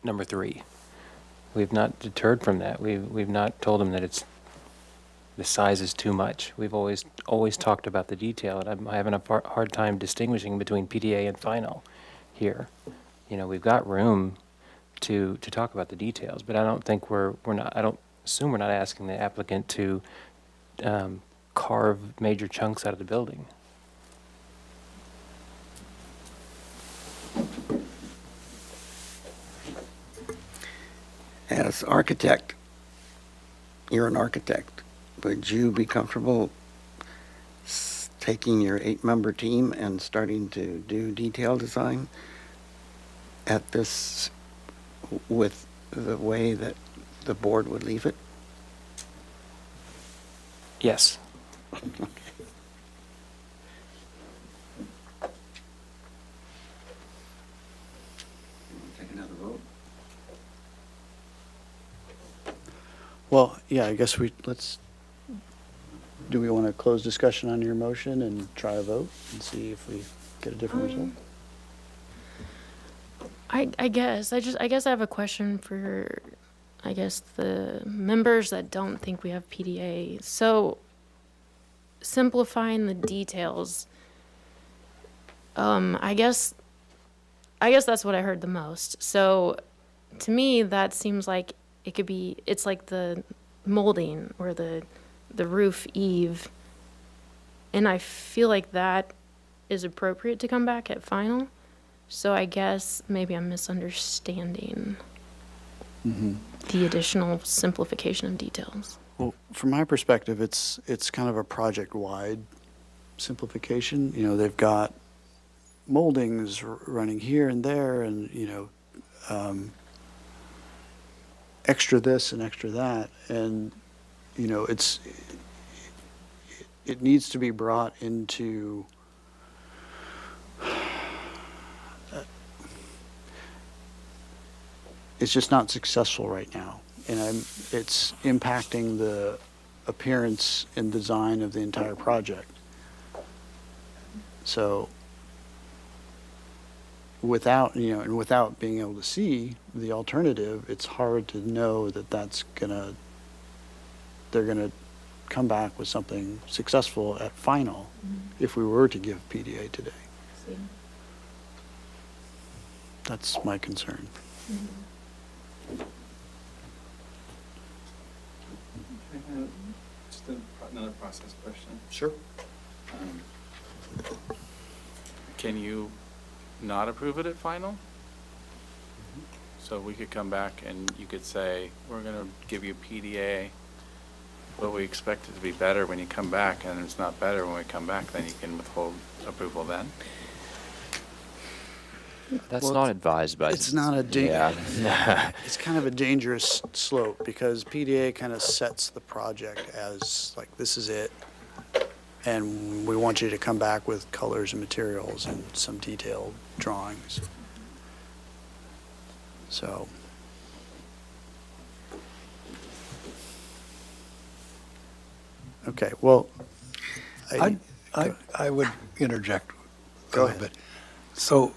number 3. We've not deterred from that. We've not told them that the size is too much. We've always talked about the detail, and I'm having a hard time distinguishing between PDA and final here. We've got room to talk about the details, but I don't think I don't assume we're not asking the applicant to carve major chunks out of the building. As architect, you're an architect. would you be comfortable taking your 8-member team and starting to do detail design at this, with the way that the board would leave it? Yes. Take another vote? Well, yeah, I guess do we want to close discussion on your motion and try a vote and see if we get a different result? I guess I have a question for, I guess, the members that don't think we have PDA. So simplifying the details, I guess that's what I heard the most. So to me, that seems like it could be, it's like the molding or the roof eave. And I feel like that is appropriate to come back at final. So I guess maybe I'm misunderstanding the additional simplification of details. Well, from my perspective, it's kind of a project-wide simplification. You know, they've got moldings running here and there, and, you know, extra this and extra that. And, you know, it needs to be brought into it's just not successful right now, and it's impacting the appearance and design of the entire project. So without being able to see the alternative, it's hard to know that they're gonna come back with something successful at final if we were to give PDA today. That's my concern. Just another process question. Sure. Can you not approve it at final? So we could come back and you could say, we're going to give you PDA, but we expect it to be better when you come back, and it's not better when we come back, then you can withhold approval then? That's Well, not advised by. It's not a Yeah. it's kind of a dangerous slope, because PDA kind of sets the project as like, this is it, and we want you to come back with colors and materials and some detailed drawings. So okay, well, I would interject a Go little ahead. bit. So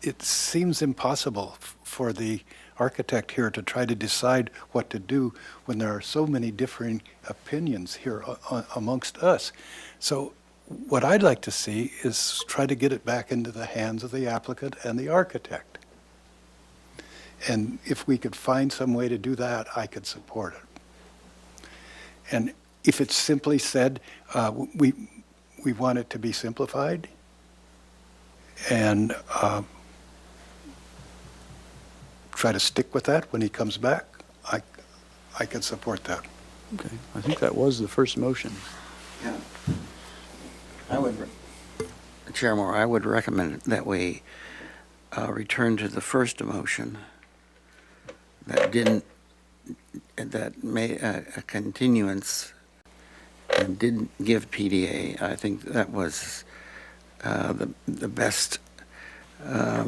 it seems impossible for the architect here to try to decide what to do when there are so many differing opinions here amongst us. So what I'd like to see is try to get it back into the hands of the applicant and the architect. And if we could find some way to do that, I could support it. And if it's simply said, we want it to be simplified, and try to stick with that when he comes back, I can support that. okay, I think that was the first motion. Yeah. Chair Moore, I would recommend that we return to the first motion that made a continuance and didn't give PDA. I think that was the best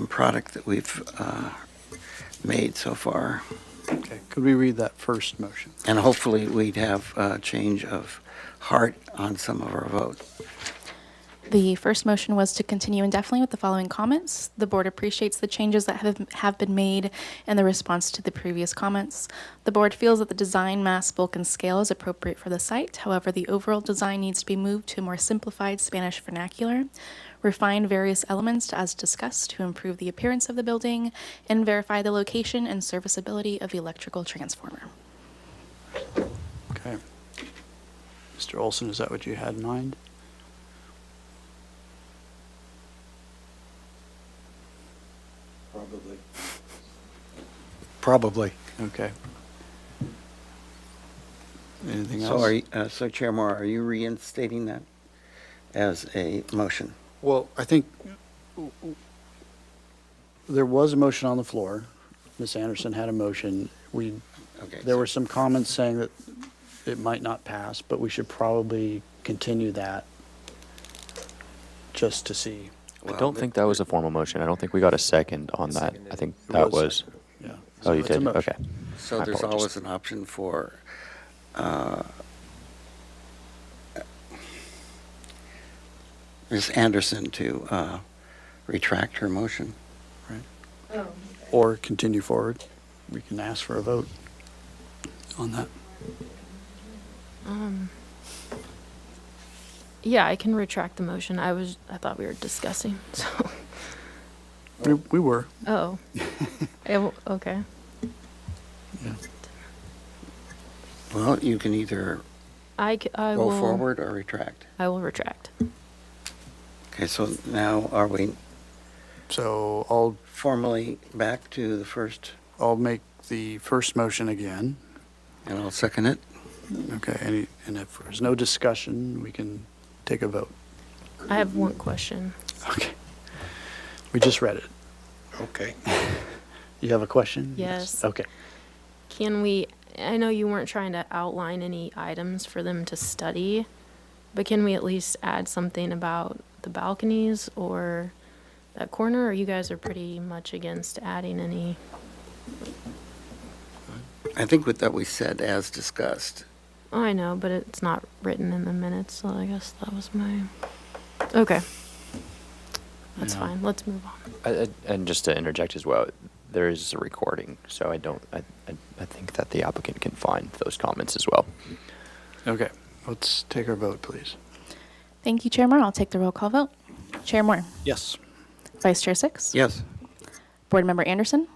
product that we've made so far. Okay, could we read that first motion? And hopefully we'd have a change of heart on some of our votes. The first motion was to continue indefinitely with the following comments. The board appreciates the changes that have been made and the response to the previous comments. The board feels that the design, mass, bulk, and scale is appropriate for the site. However, the overall design needs to be moved to a more simplified Spanish vernacular, refine various elements as discussed to improve the appearance of the building, and verify the location and serviceability of the electrical transformer. Okay. Mr. Olson, is that what you had in mind? Probably. Okay. Anything So else? are you, so Chair Moore, are you reinstating that as a motion? Well, I think there was a motion on the floor. Ms. Anderson had a motion. Okay. There were some comments saying that it might not pass, but we should probably continue that just to see. I don't think that was a formal motion. I don't think we got a second on that. I think It that was was. Yeah. Oh, you It's a did? motion. Okay. So My there's apologies. always an option for Ms. Anderson to retract her motion. Or continue forward. We can ask for a vote on that. Yeah, I can retract the motion. I thought we were discussing, so. We were. Oh. Okay. Yeah. Well, you can either I go will. forward or retract. I will retract. Okay, so now are we So I'll formally back to the first, make the first motion again. and I'll second it? Okay, and if there's no discussion, we can take a vote. I have one question. Okay. We just read it. Okay. You have a question? Yes. Okay. Can we, I know you weren't trying to outline any items for them to study, but can we at least add something about the balconies or that corner, or you guys are pretty much against adding any? I think that we said as discussed. Oh, I know, but it's not written in the minutes, so I guess that was my, okay. That's Yeah. fine, let's move on. And just to interject as well, there is a recording, so I think that the applicant can find those comments as well. Okay, let's take our vote, please. Thank you, Chair Moore. I'll take the roll call vote. Chair Moore. Yes. Vice Chair Six. Yes. Board Member Anderson.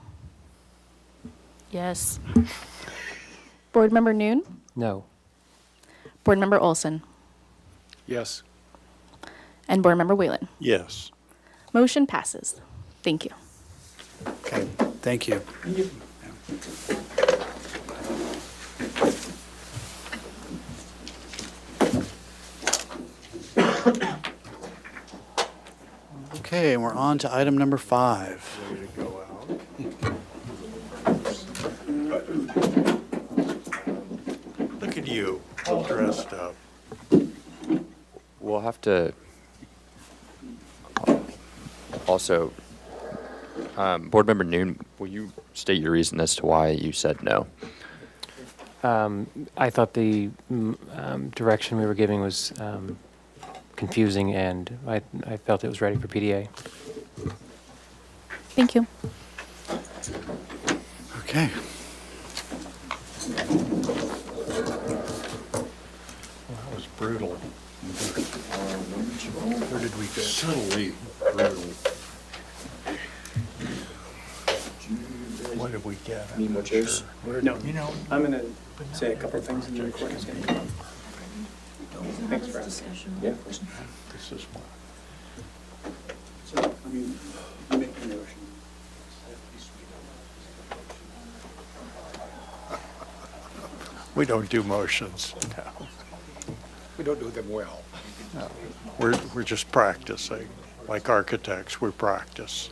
Yes. Board Member Noon. No. Board Member Olson. Yes. And Board Member Whalen. Yes. Motion passes. Thank you. Okay, thank you. Okay, and we're on to item number 5. Ready to go out. Look at you, all dressed up. We'll have to also, Board Member Noon, will you state your reason as to why you said no? I thought the direction we were giving was confusing, and I felt it was ready for PDA. Thank you. Okay. Well, that was brutal. Where did we go? Subtly brutal. What did we get? Need more chairs? No. You know, I'm gonna say a couple of things and the recording's gonna come up. Thanks, Brad. Yeah, of course. this is what. So, I mean, you make the motion. We don't do motions. No. We don't do them well. No. We're just practicing. Like architects, we practice.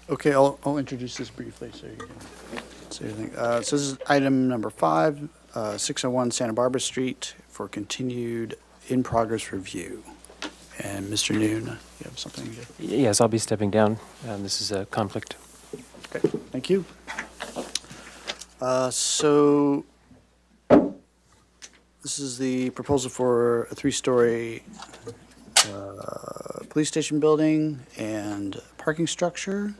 Okay, I'll introduce this briefly so you can say everything. So this is item number 5, 601 Santa Barbara Street for continued in-progress review. And Mr. Noon, you have something to... Yes, I'll be stepping down. This is a conflict. Okay, thank you. So this is the proposal for a 3-story police station building and parking structure.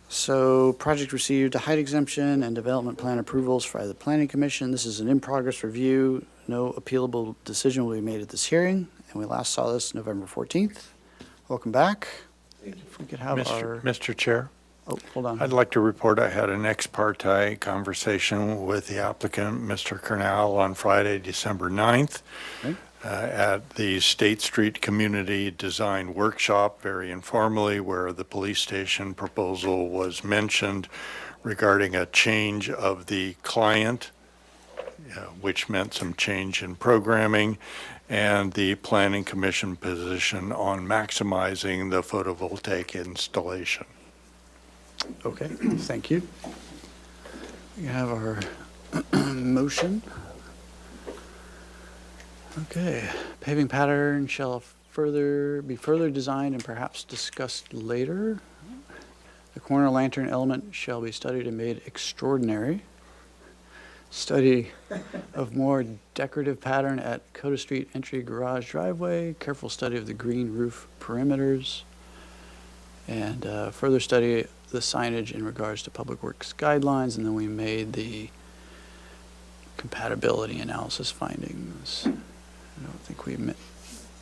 So So project received a height exemption and development plan approvals by the Planning Commission. This is an in-progress review. No appealable decision will be made at this hearing, and we last saw this November 14th. Welcome back. If we could have our, Mr. Chair, oh, hold on. I'd like to report I had an ex parte conversation with the applicant, Mr. Kernal, on Friday, December 9th. Okay. At the State Street Community Design Workshop, very informally, where the police station proposal was mentioned regarding a change of the client, which meant some change in programming, and the Planning Commission position on maximizing the photovoltaic installation. Okay, thank you. We have our motion. Okay, paving pattern shall be further designed and perhaps discussed later. The corner lantern element shall be studied and made extraordinary. Study of more decorative pattern at Coda Street entry garage driveway. Careful study of the green roof perimeters. And further study the signage in regards to Public Works guidelines. And then we made the compatibility analysis findings. I don't think we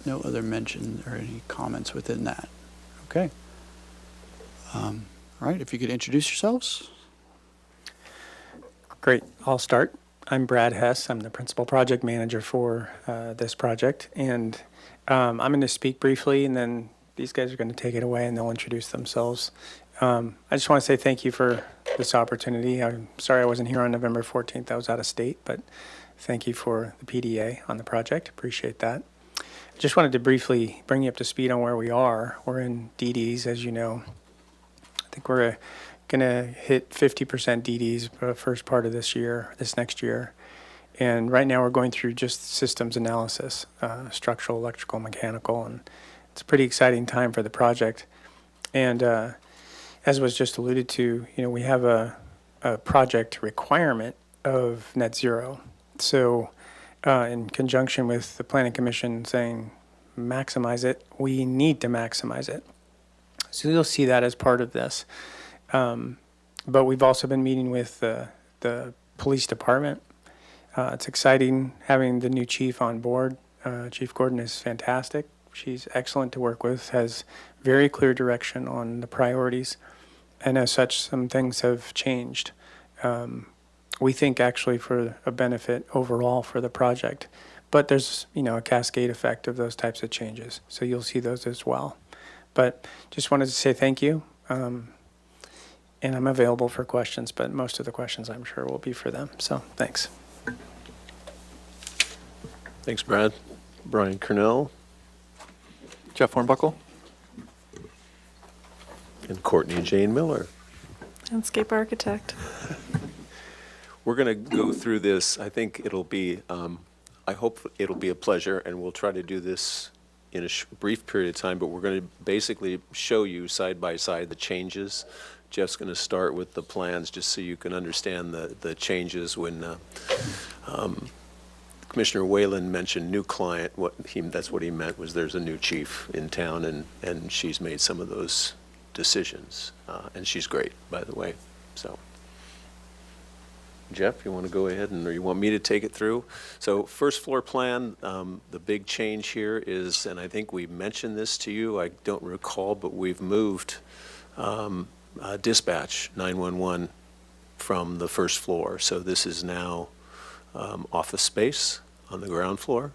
no other mention or any comments within that. Okay. All right, if you could introduce yourselves. Great, I'll start. I'm Brad Hess. I'm the principal project manager for this project. And I'm going to speak briefly, and then these guys are going to take it away and they'll introduce themselves. I just want to say thank you for this opportunity. I'm sorry I wasn't here on November 14th. I was out of state, but thank you for the PDA on the project. Appreciate that. I just wanted to briefly bring you up to speed on where we are. We're in DDs, as you know. I think we're going to hit 50% DDs for the first part of this next year. And right now we're going through just systems analysis, structural, electrical, mechanical, and it's a pretty exciting time for the project. And as was just alluded to, we have a project requirement of net zero. So in conjunction with the Planning Commission saying maximize it, we need to maximize it. So you'll see that as part of this. But we've also been meeting with the police department. It's exciting having the new chief on board. Chief Gordon is fantastic. She's excellent to work with, has very clear direction on the priorities. And as such, some things have changed. We think actually for a benefit overall for the project. But there's, a cascade effect of those types of changes. So you'll see those as well. But just wanted to say thank you. And I'm available for questions, but most of the questions I'm sure will be for them. So thanks. Thanks, Brad. Brian Kernell. Jeff Hornbuckle. And Courtney Jane Miller. Landscape architect. We're going to go through this. I think it'll be, I hope it'll be a pleasure, and we'll try to do this in a brief period of time, but we're going to basically show you side by side the changes. Jeff's going to start with the plans just so you can understand the changes. When Commissioner Whalen mentioned new client, that's what he meant was there's a new chief in town, and she's made some of those decisions. And she's great, by the way. So, Jeff, you want to go ahead, or you want me to take it through? So first floor plan, the big change here is, and I think we mentioned this to you, I don't recall, but we've moved dispatch 911 from the first floor. So this is now office space on the ground floor.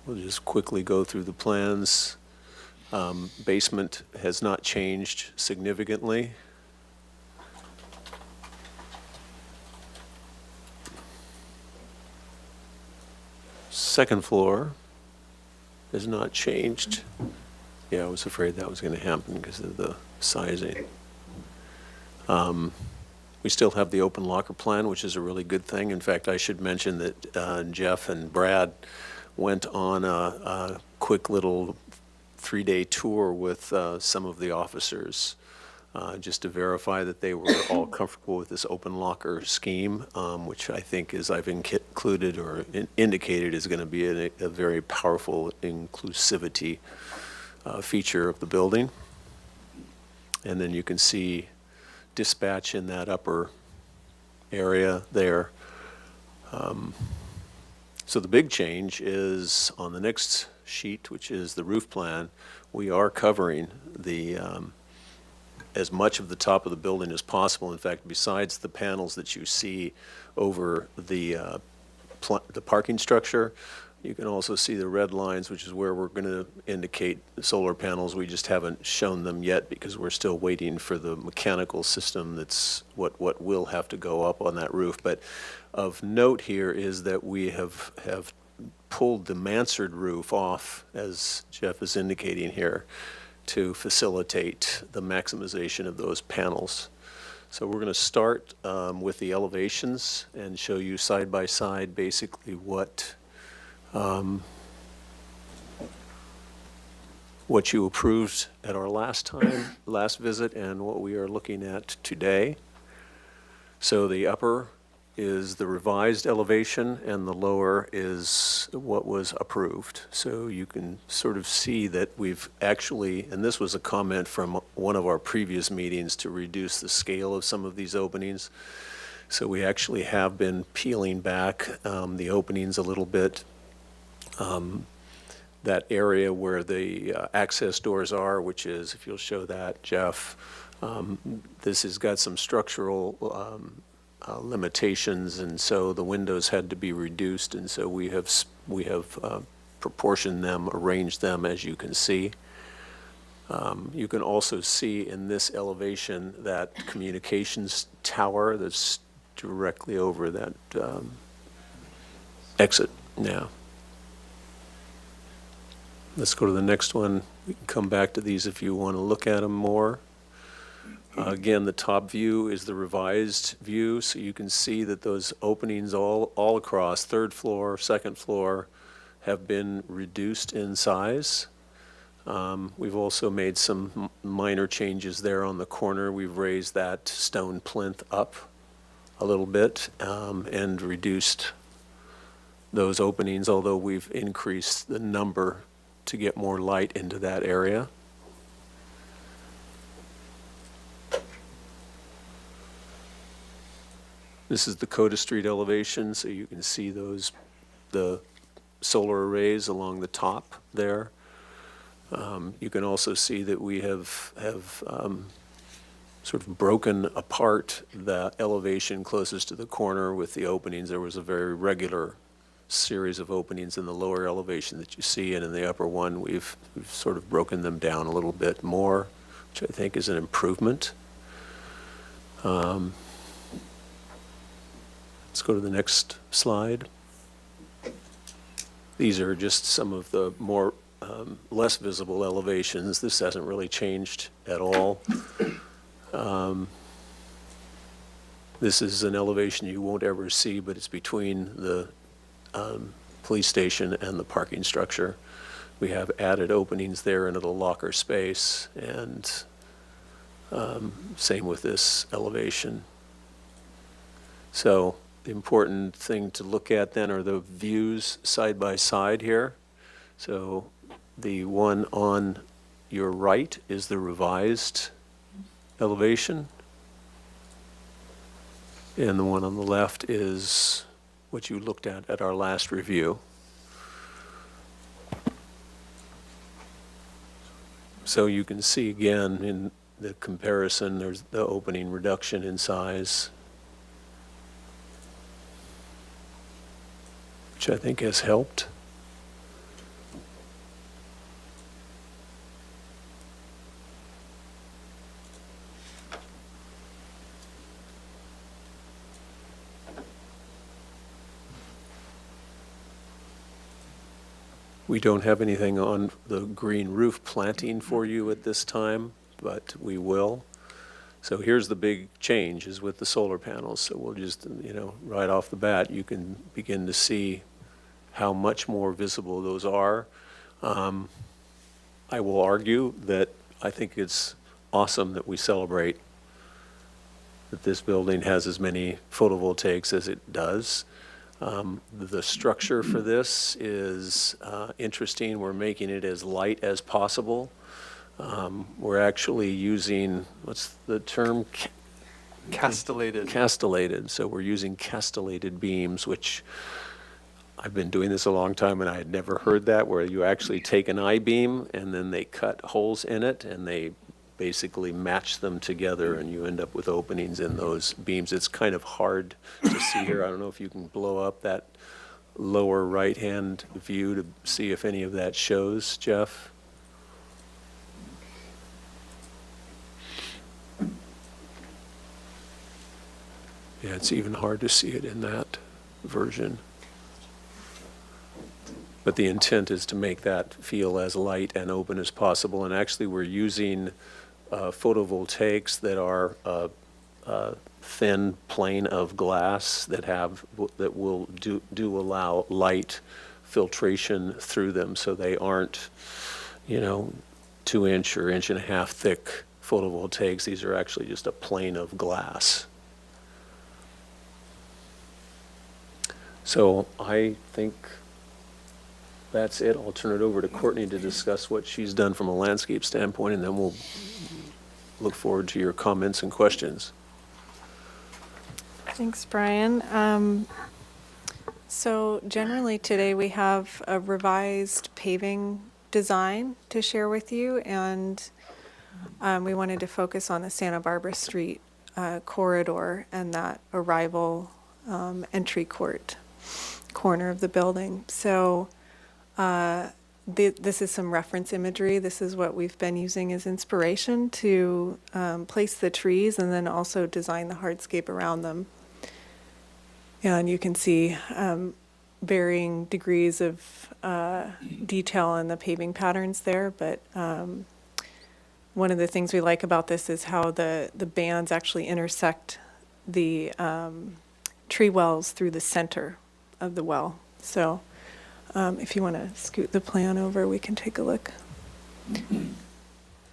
We'll just quickly go through the plans. Basement has not changed significantly. Second floor has not changed. Yeah, I was afraid that was going to happen because of the sizing. We still have the open locker plan, which is a really good thing. In fact, I should mention that Jeff and Brad went on a quick little 3-day tour with some of the officers just to verify that they were all comfortable with this open locker scheme, which I think, as I've included or indicated, is going to be a very powerful inclusivity feature of the building. And then you can see dispatch in that upper area there. So the big change is on the next sheet, which is the roof plan. We are covering the, as much of the top of the building as possible. In fact, besides the panels that you see over the parking structure, you can also see the red lines, which is where we're going to indicate the solar panels. We just haven't shown them yet because we're still waiting for the mechanical system that's what will have to go up on that roof. But of note here is that we have pulled the mansard roof off, as Jeff is indicating here, to facilitate the maximization of those panels. So we're going to start with the elevations and show you side by side basically what you approved at our last visit and what we are looking at today. So the upper is the revised elevation and the lower is what was approved. So you can sort of see that we've actually, and this was a comment from one of our previous meetings, to reduce the scale of some of these openings. So we actually have been peeling back the openings a little bit. That area where the access doors are, which is, if you'll show that, Jeff, this has got some structural limitations, and so the windows had to be reduced, and so we have proportioned them, arranged them, as you can see. You can also see in this elevation that communications tower that's directly over that exit now. Let's go to the next one. We can come back to these if you want to look at them more. Again, the top view is the revised view, so you can see that those openings all across, third floor, second floor, have been reduced in size. We've also made some minor changes there on the corner. We've raised that stone plinth up a little bit and reduced those openings, although we've increased the number to get more light into that area. This is the Coda Street elevation, so you can see the solar arrays along the top there. You can also see that we have sort of broken apart the elevation closest to the corner with the openings. There was a very regular series of openings in the lower elevation that you see, and in the upper one we've sort of broken them down a little bit more, which I think is an improvement. Let's go to the next slide. These are just some of the more less visible elevations. This hasn't really changed at all. This is an elevation you won't ever see, but it's between the police station and the parking structure. We have added openings there into the locker space, and same with this elevation. So the important thing to look at then are the views side by side here. So the one on your right is the revised elevation, and the one on the left is what you looked at our last review. So you can see again in the comparison, there's the opening reduction in size, which I think has helped. We don't have anything on the green roof planting for you at this time, but we will. So here's the big change is with the solar panels. So we'll just, right off the bat, you can begin to see how much more visible those are. I will argue that I think it's awesome that we celebrate that this building has as many photovoltaics as it does. The structure for this is interesting. We're making it as light as possible. We're actually using, what's the term? Castellated, so we're using castellated beams, which I've been doing this a long time and I had never heard that, where you actually take an I-beam and then they cut holes in it and they basically match them together and you end up with openings in those beams. It's kind of hard to see here. I don't know if you can blow up that lower right-hand view to see if any of that shows, Jeff. Yeah, it's even hard to see it in that version. But the intent is to make that feel as light and open as possible. And actually, we're using photovoltaics that are a thin plane of glass that will do allow light filtration through them, so they aren't, 2-inch or 1.5-inch thick photovoltaics. These are actually just a plane of glass. So I think that's it. I'll turn it over to Courtney to discuss what she's done from a landscape standpoint, and then we'll look forward to your comments and questions. Thanks, Brian. So generally today we have a revised paving design to share with you, and we wanted to focus on the Santa Barbara Street corridor and that arrival entry court corner of the building. So this is some reference imagery. This is what we've been using as inspiration to place the trees and then also design the hardscape around them. And you can see varying degrees of detail in the paving patterns there, but one of the things we like about this is how the bands actually intersect the tree wells through the center of the well. So if you want to scoot the plan over, we can take a look.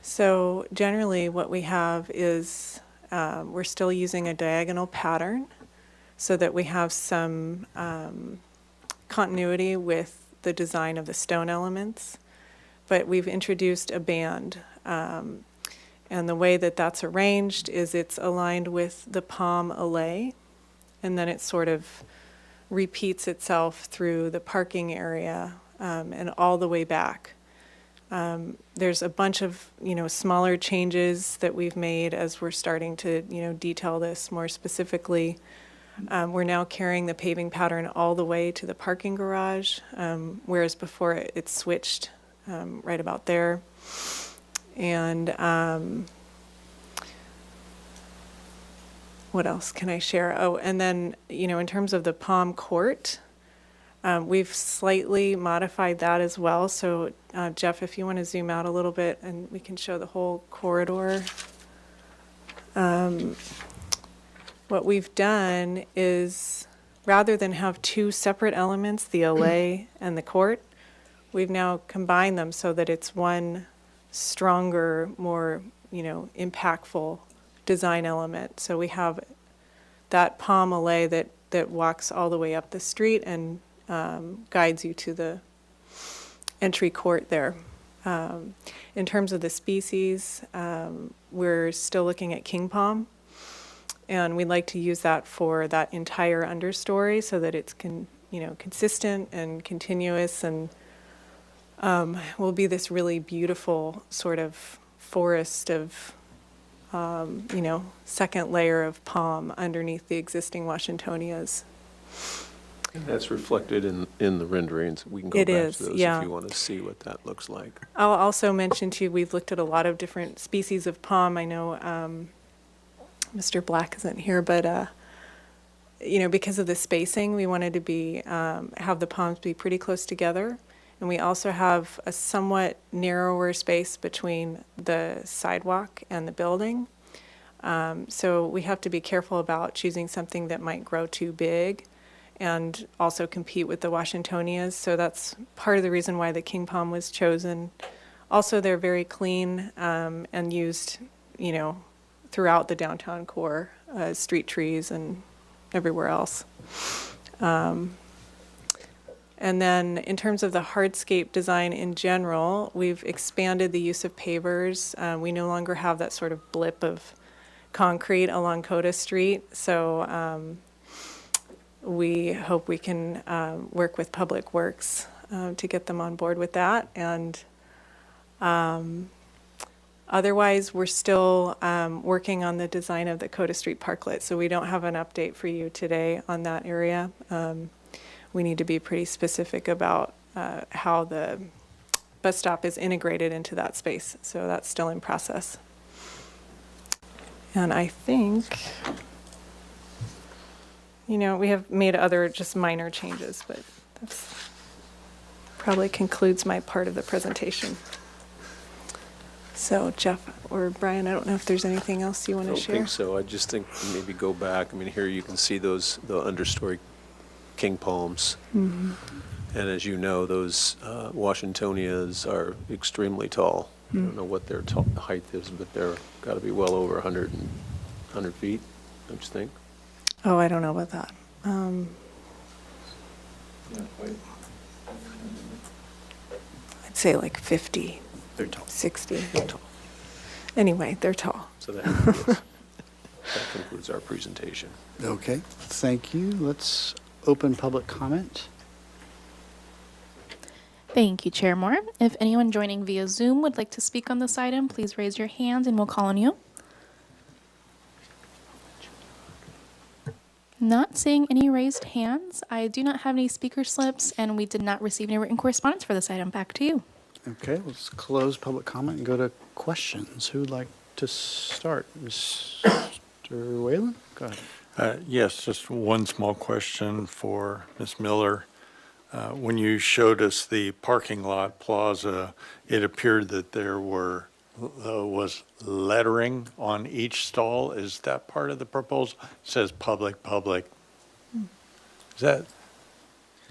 So generally what we have is we're still using a diagonal pattern so that we have some continuity with the design of the stone elements, but we've introduced a band. And the way that that's arranged is it's aligned with the palm alley, and then it sort of repeats itself through the parking area and all the way back. There's a bunch of smaller changes that we've made as we're starting to detail this more specifically. We're now carrying the paving pattern all the way to the parking garage, whereas before it switched right about there. And what else can I share? Oh, and then, in terms of the Palm Court, we've slightly modified that as well. So, Jeff, if you want to zoom out a little bit and we can show the whole corridor. What we've done is, rather than have two separate elements, the alley and the court, we've now combined them so that it's one stronger, more, impactful design element. So we have that palm alley that walks all the way up the street and guides you to the entry court there. In terms of the species, we're still looking at king palm, and we'd like to use that for that entire understory so that it's consistent and continuous, and will be this really beautiful sort of forest of second layer of palm underneath the existing Washingtonias. And that's reflected in the renderings. We can go It back is, to those yeah. if you want to see what that looks like. I'll also mention to you, we've looked at a lot of different species of palm. I know Mr. Black isn't here, but because of the spacing, we wanted to have the palms be pretty close together. And we also have a somewhat narrower space between the sidewalk and the building. So we have to be careful about choosing something that might grow too big and also compete with the Washingtonias. So that's part of the reason why the king palm was chosen. Also, they're very clean and used, throughout the downtown core, street trees and everywhere else. And then in terms of the hardscape design in general, we've expanded the use of pavers. We no longer have that sort of blip of concrete along Coda Street. So we hope we can work with Public Works to get them on board with that. And otherwise, we're still working on the design of the Coda Street Parklet. So we don't have an update for you today on that area. We need to be pretty specific about how the bus stop is integrated into that space. So that's still in process. And I think, you know, we have made other just minor changes, but that's probably concludes my part of the presentation. So Jeff or Brian, I don't know if there's anything else you want to share? I don't think so. I just think maybe go back. I mean, here you can see the understory king palms. Mm-hmm. And as you know, those Washingtonias are extremely tall. I don't know what their height is, but they're got to be well over 100 feet, don't you think? Oh, I don't know about that. I'd say like 50, They're tall. 60. Anyway, they're tall. So that concludes, that concludes our presentation. Okay, thank you. Let's open public comment. Thank you, Chair Moore. If anyone joining via Zoom would like to speak on this item, please raise your hand and we'll call on you. Not seeing any raised hands. I do not have any speaker slips, and we did not receive any written correspondence for this item. Back to you. Okay, let's close public comment and go to questions. Who would like to start? Mr. Whalen? Go ahead. Yes, just one small question for Ms. Miller. When you showed us the parking lot plaza, it appeared that there was lettering on each stall. Is that part of the proposal? It says public. Is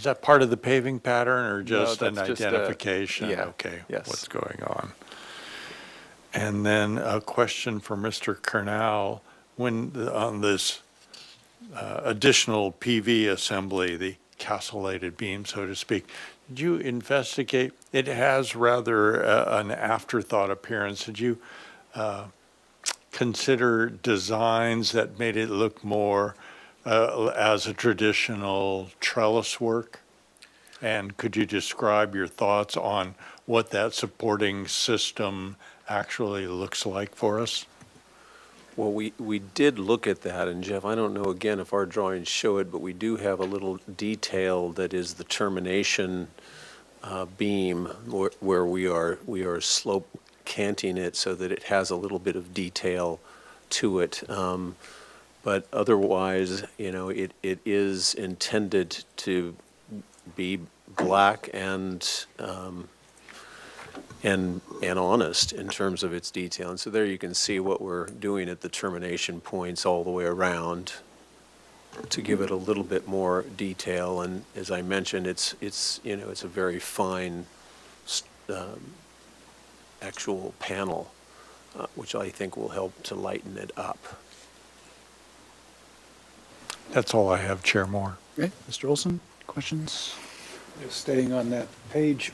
that part of the paving pattern or just an that's just a- identification? yeah, Okay, yes. what's going on? And then a question for Mr. Kernal. On this additional PV assembly, the castellated beam, so to speak, did you investigate? It has rather an afterthought appearance. Did you consider designs that made it look more as a traditional trellis work? And could you describe your thoughts on what that supporting system actually looks like for us? Well, we did look at that, and Jeff, I don't know again if our drawings show it, but we do have a little detail that is the termination beam where we are slope canting it so that it has a little bit of detail to it. But otherwise, you know, it is intended to be black and honest in terms of its detail. And so there you can see what we're doing at the termination points all the way around to give it a little bit more detail. And as I mentioned, it's you know, it's a very fine actual panel, which I think will help to lighten it up. That's all I have, Chair Moore. Okay, Mr. Olson, questions? Just staying on that page,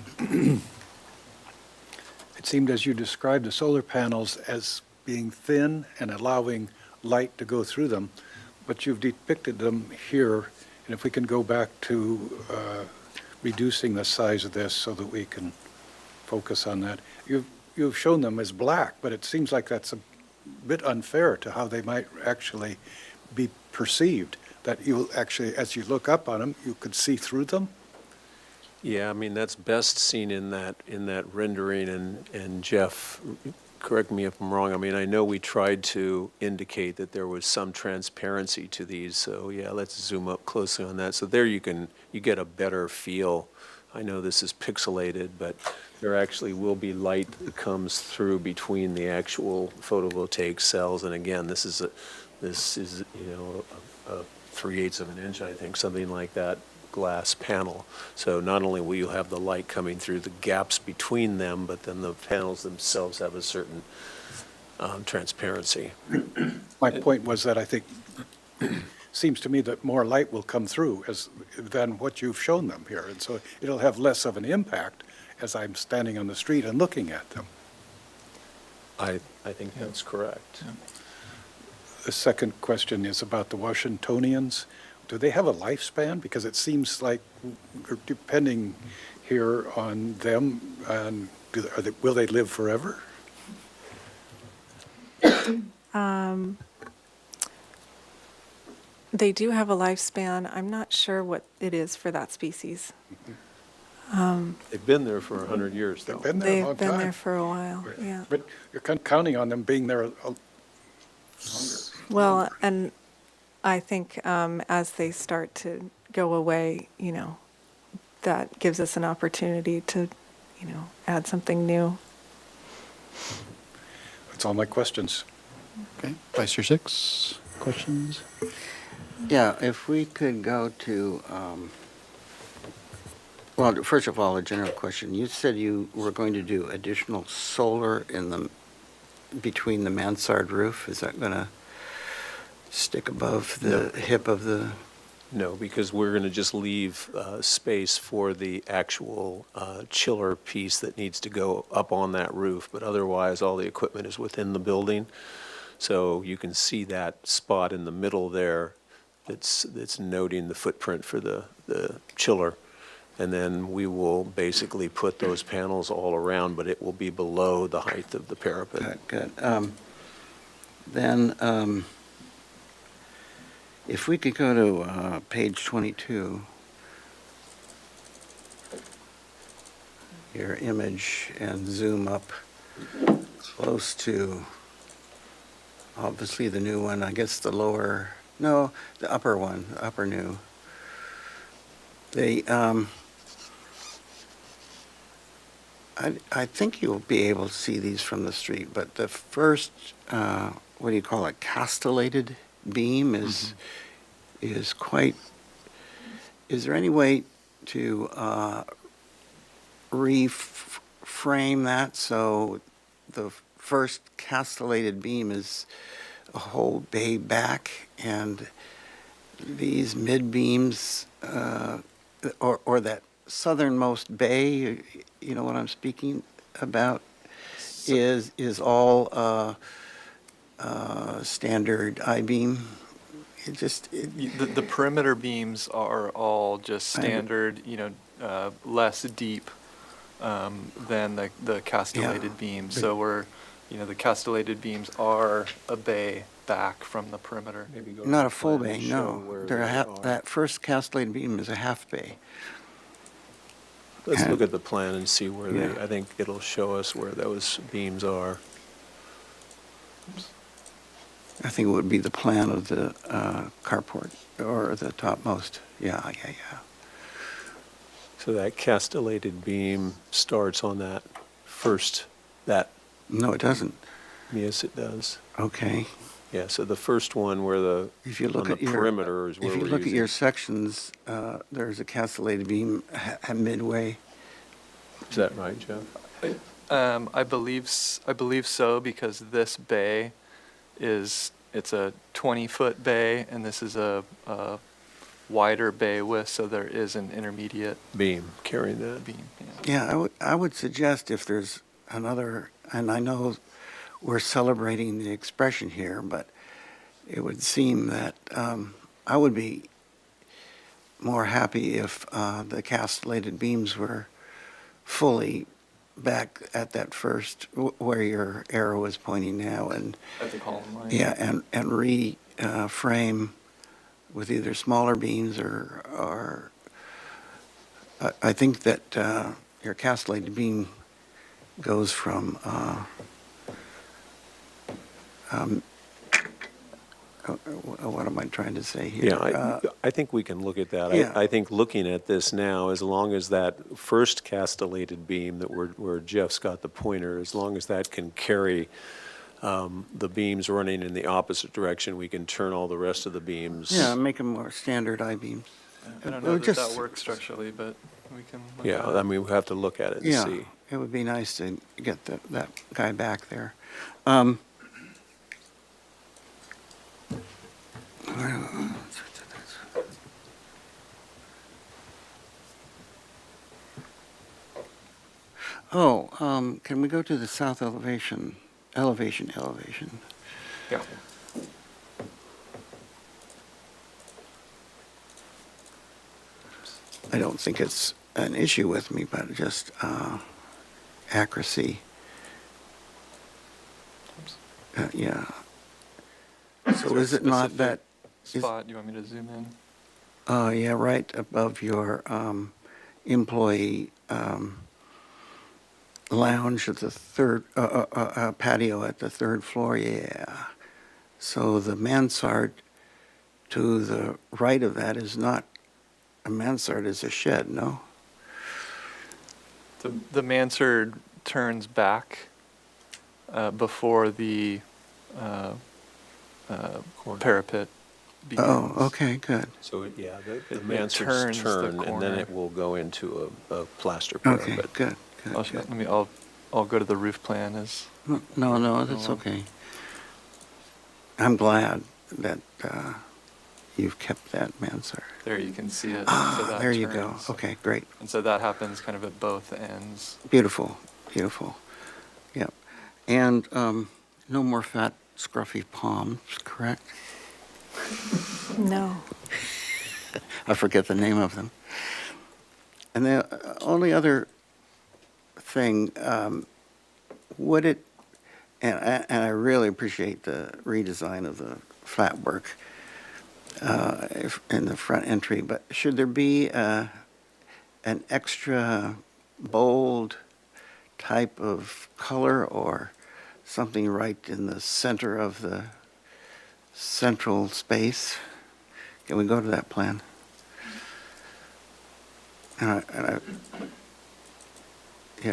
it seemed as you described the solar panels as being thin and allowing light to go through them, but you've depicted them here, and if we can go back to reducing the size of this so that we can focus on that. You've shown them as black, but it seems like that's a bit unfair to how they might actually be perceived, that you actually, as you look up on them, you could see through them. Yeah, I mean, that's best seen in that rendering, and Jeff, correct me if I'm wrong, I mean, I know we tried to indicate that there was some transparency to these, so yeah, let's zoom up closely on that. So there you get a better feel. I know this is pixelated, but there actually will be light that comes through between the actual photovoltaic cells, and again, this is you know, a 3/8 of an inch, I think, something like that, glass panel. So not only will you have the light coming through the gaps between them, but then the panels themselves have a certain transparency. My point was that I think, seems to me that more light will come through than what you've shown them here, and so it'll have less of an impact as I'm standing on the street and looking at them. I think that's correct. The second question is about the Washingtonians. Do they have a lifespan? Because it seems like we're depending here on them, and will they live forever? They do have a lifespan. I'm not sure what it is for that species. They've been there for 100 years, though. They've been there a long They've been time. there for a while, yeah. But you're counting on them being there longer. Well, and I think as they start to go away, that gives us an opportunity to, add something new. That's all my questions. Okay, Vice Chair Six, questions? Yeah, if we could go to, well, first of all, a general question. You said you were going to do additional solar between the mansard roof. Is that going to stick above the hip of the? No, because we're going to just leave space for the actual chiller piece that needs to go up on that roof, but otherwise, all the equipment is within the building. So you can see that spot in the middle there that's noting the footprint for the chiller. And then we will basically put those panels all around, but it will be below the height of the parapet. Good. Then, if we could go to page 22, your image, and zoom up close to, obviously the new one, I guess the upper one, the upper new. I think you'll be able to see these from the street, but the first, what do you call it, castellated beam is quite, is there any way to reframe that so the first castellated beam is a whole bay back, and these mid-beams, or that southernmost bay, you know what I'm speaking about, is all standard I-beam? The perimeter beams are all just standard, less deep than the castellated beams. So the castellated beams are a bay back from the perimeter. Not a full bay, no. That first castellated beam is a half bay. Let's look at the plan and see where I think it'll show us where those beams are. I think it would be the plan of the carport, or the topmost. Yeah. So that castellated beam starts on that first, No, it doesn't. Yes, it does. Okay. Yeah, so the first one where if you look on at the perimeter is where if you we're look at using. your sections, there's a castellated beam midway. Is that right, Jeff? I believe so, because this bay it's a 20-foot bay, and this is a wider bay width, so there is an intermediate beam carrying that beam. Yeah, I would suggest if there's another, and I know we're celebrating the expression here, but it would seem that I would be more happy if the castellated beams were fully back at that first, where your arrow is pointing now, and At the column line. yeah, and frame with either smaller beams or I think that your castellated beam goes from what am I trying to say here? Yeah, I think we can look at that. Yeah. I think looking at this now, as long as that first castellated beam that where Jeff's got the pointer, as long as that can carry the beams running in the opposite direction, we can turn all the rest of the beams. Yeah, make them more standard I-beams. I don't know that works structurally, but we can look at it. Yeah, I mean, we have to look at it and Yeah, see. it would be nice to get that guy back there. Can we go to the south elevation? Elevation. Yeah. I don't think it's an issue with me, but just accuracy. Yeah. So is it not that? Spot, you want me to zoom in? Yeah, right above your employee lounge at the third, patio at the third floor, yeah. So the mansard to the right of that is not a mansard, it's a shed, no? The mansard turns back before the parapet begins. Oh, okay, good. So, yeah, the It mansards turns the turn, and then corner. it will go into a plaster Okay, parapet. good, good. I'll, good. I'll go to the roof plan as. No, that's Oh. okay. I'm glad that you've kept that mansard. There you can see it. Ah, So that there you go. turns. Okay, great. And so that happens kind of at both ends. Beautiful, beautiful. Yep. And no more fat, scruffy palms, correct? No. I forget the name of them. And the only other thing, would it, and I really appreciate the redesign of the flat work in the front entry, but should there be an extra bold type of color or something right in the center of the central space? Can we go to that plan? Yeah,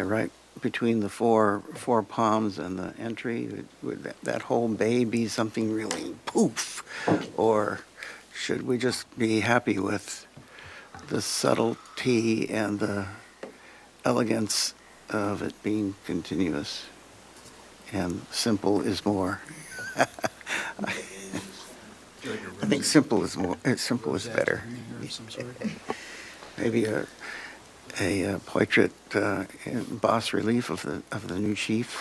right between the four palms and the entry, would that whole bay be something really poof? Or should we just be happy with the subtlety and the elegance of it being continuous? And simple is more. I think simple is more. Simple is better. Maybe a portrait in bas relief of the new chief.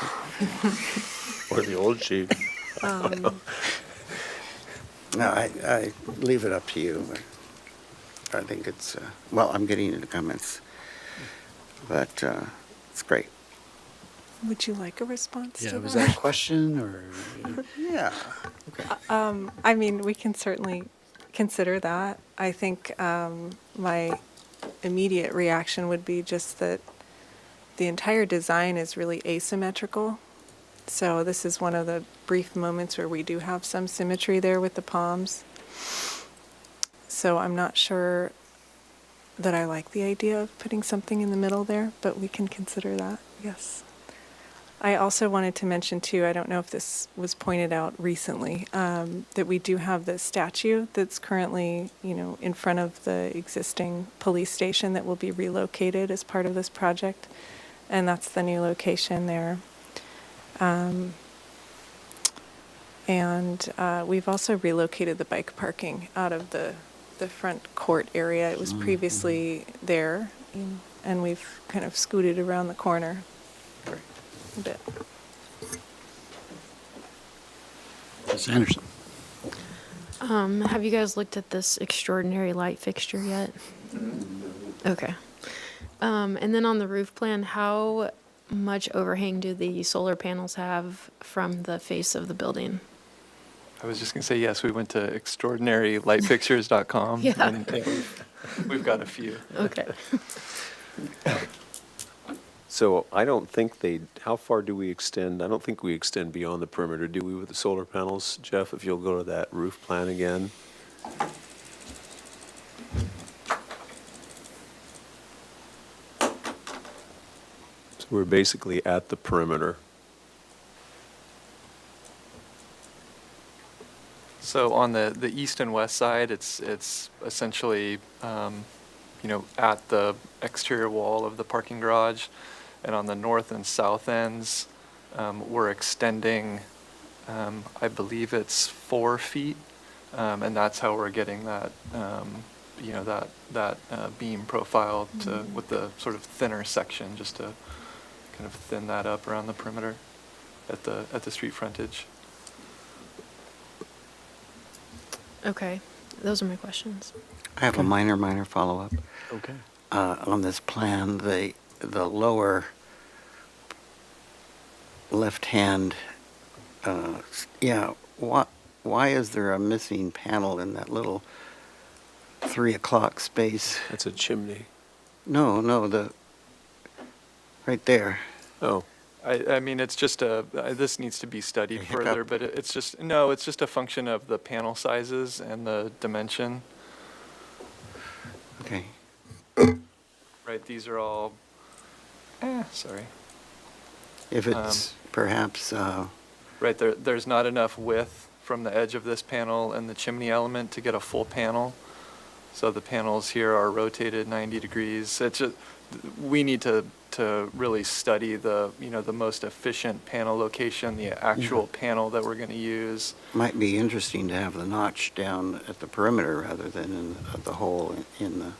Or the old chief. No, I leave it up to you. I think it's well. I'm getting into comments, but it's great. Would you like a response Yeah, to was that? that a question or? Yeah. I mean, we can certainly consider that. I think my immediate reaction would be just that the entire design is really asymmetrical. So this is one of the brief moments where we do have some symmetry there with the palms. So I'm not sure that I like the idea of putting something in the middle there, but we can consider that, yes. I also wanted to mention too, I don't know if this was pointed out recently, that we do have the statue that's currently, in front of the existing police station that will be relocated as part of this project. And that's the new location there. And we've also relocated the bike parking out of the front court area. It was previously there, and we've kind of scooted around the corner a bit. Ms. Anderson. Have you guys looked at this extraordinary light fixture yet? Okay. And then on the roof plan, how much overhang do the solar panels have from the face of the building? I was just going to say, yes, we went to extraordinarylightfixtures.com. Yeah. And we've got a few. Okay. So I don't think how far do we extend? I don't think we extend beyond the perimeter, do we, with the solar panels? Jeff, if you'll go to that roof plan again. So we're basically at the perimeter. So on the east and west side, it's essentially, at the exterior wall of the parking garage. And on the north and south ends, we're extending, I believe it's 4 feet. And that's how we're getting that, that beam profile with the sort of thinner section, just to kind of thin that up around the perimeter at the street frontage. Okay. Those are my questions. I have a minor follow-up. Okay. On this plan, the lower left-hand, why is there a missing panel in that little 3 o'clock space? That's a chimney. No, right there. Oh, I mean, it's just this needs to be studied Hiccup. further, but it's just a function of the panel sizes and the dimension. Okay. Right, these are all, sorry. If it's perhaps, Right, there's not enough width from the edge of this panel and the chimney element to get a full panel. So the panels here are rotated 90 degrees. It's just, we need to really study the most efficient panel location, the actual panel that we're going to use. might be interesting to have the notch down at the perimeter rather than in the hole in the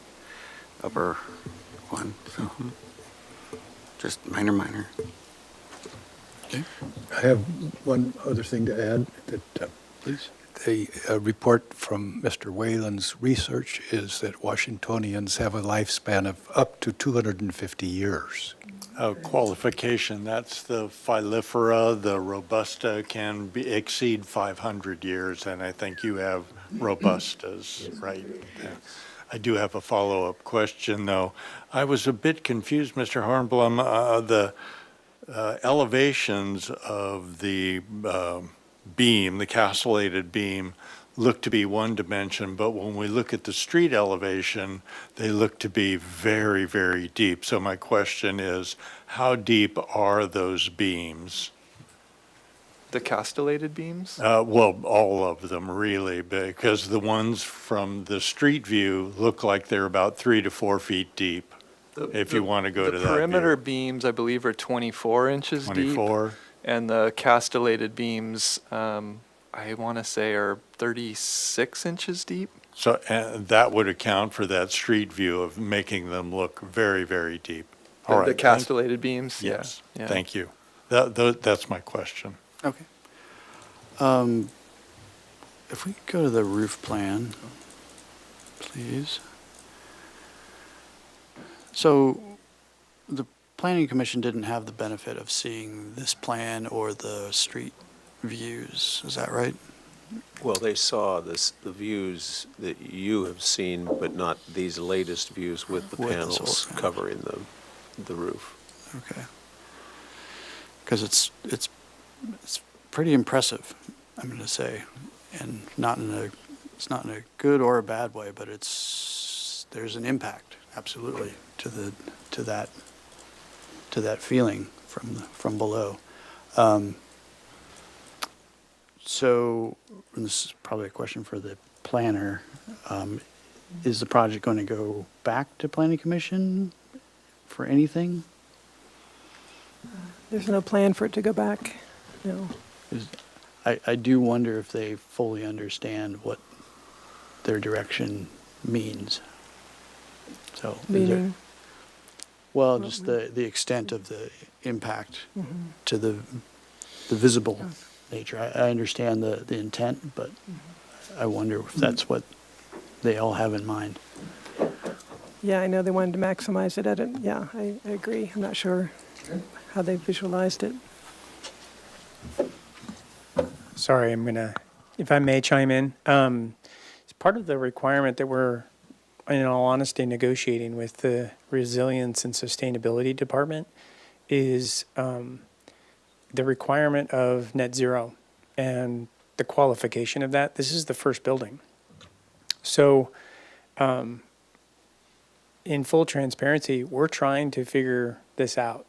upper one. So, just minor. I have one other thing to add. Please. The report from Mr. Whalen's research is that Washingtonians have a lifespan of up to 250 years. Qualification, that's the Phylifera, the Robusta can exceed 500 years, and I think you have Robustas, right? I do have a follow-up question, though. I was a bit confused, Mr. Hornblum. The elevations of the beam, the castellated beam, look to be one dimension, but when we look at the street elevation, they look to be very, very deep. So my question is, how deep are those beams? The castellated beams? Well, all of them really, because the ones from the street view look like they're about 3 to 4 feet deep, if you want to go to that The perimeter view. beams, I believe, are 24 inches deep. 24? And the castellated beams, I want to say, are 36 inches deep. So that would account for that street view of making them look very, very deep. All The right. castellated beams? Yeah, Yes, yeah. thank you. That's my question. Okay. If we go to the roof plan, please. So the Planning Commission didn't have the benefit of seeing this plan or the street views, is that right? well, they saw the views that you have seen, but not these latest views with the With the panels solar panels. covering the roof. Okay. Because it's pretty impressive, I'm going to say, and it's not in a good or a bad way, but there's an impact, absolutely, to that feeling from below. So, and this is probably a question for the planner. Is the project going to go back to Planning Commission for anything? There's no plan for it to go back, no. I do wonder if they fully understand what their direction means. So, is there- Meaning? well, just the extent of the impact to the visible nature. I understand the intent, but I wonder if that's what they all have in mind. Yeah, I know they wanted to maximize it. I agree. I'm not sure how they visualized it. Sorry, if I may chime in. It's part of the requirement that we're, in all honesty, negotiating with the Resilience and Sustainability Department is the requirement of net zero and the qualification of that. This is the first building. So, in full transparency, we're trying to figure this out.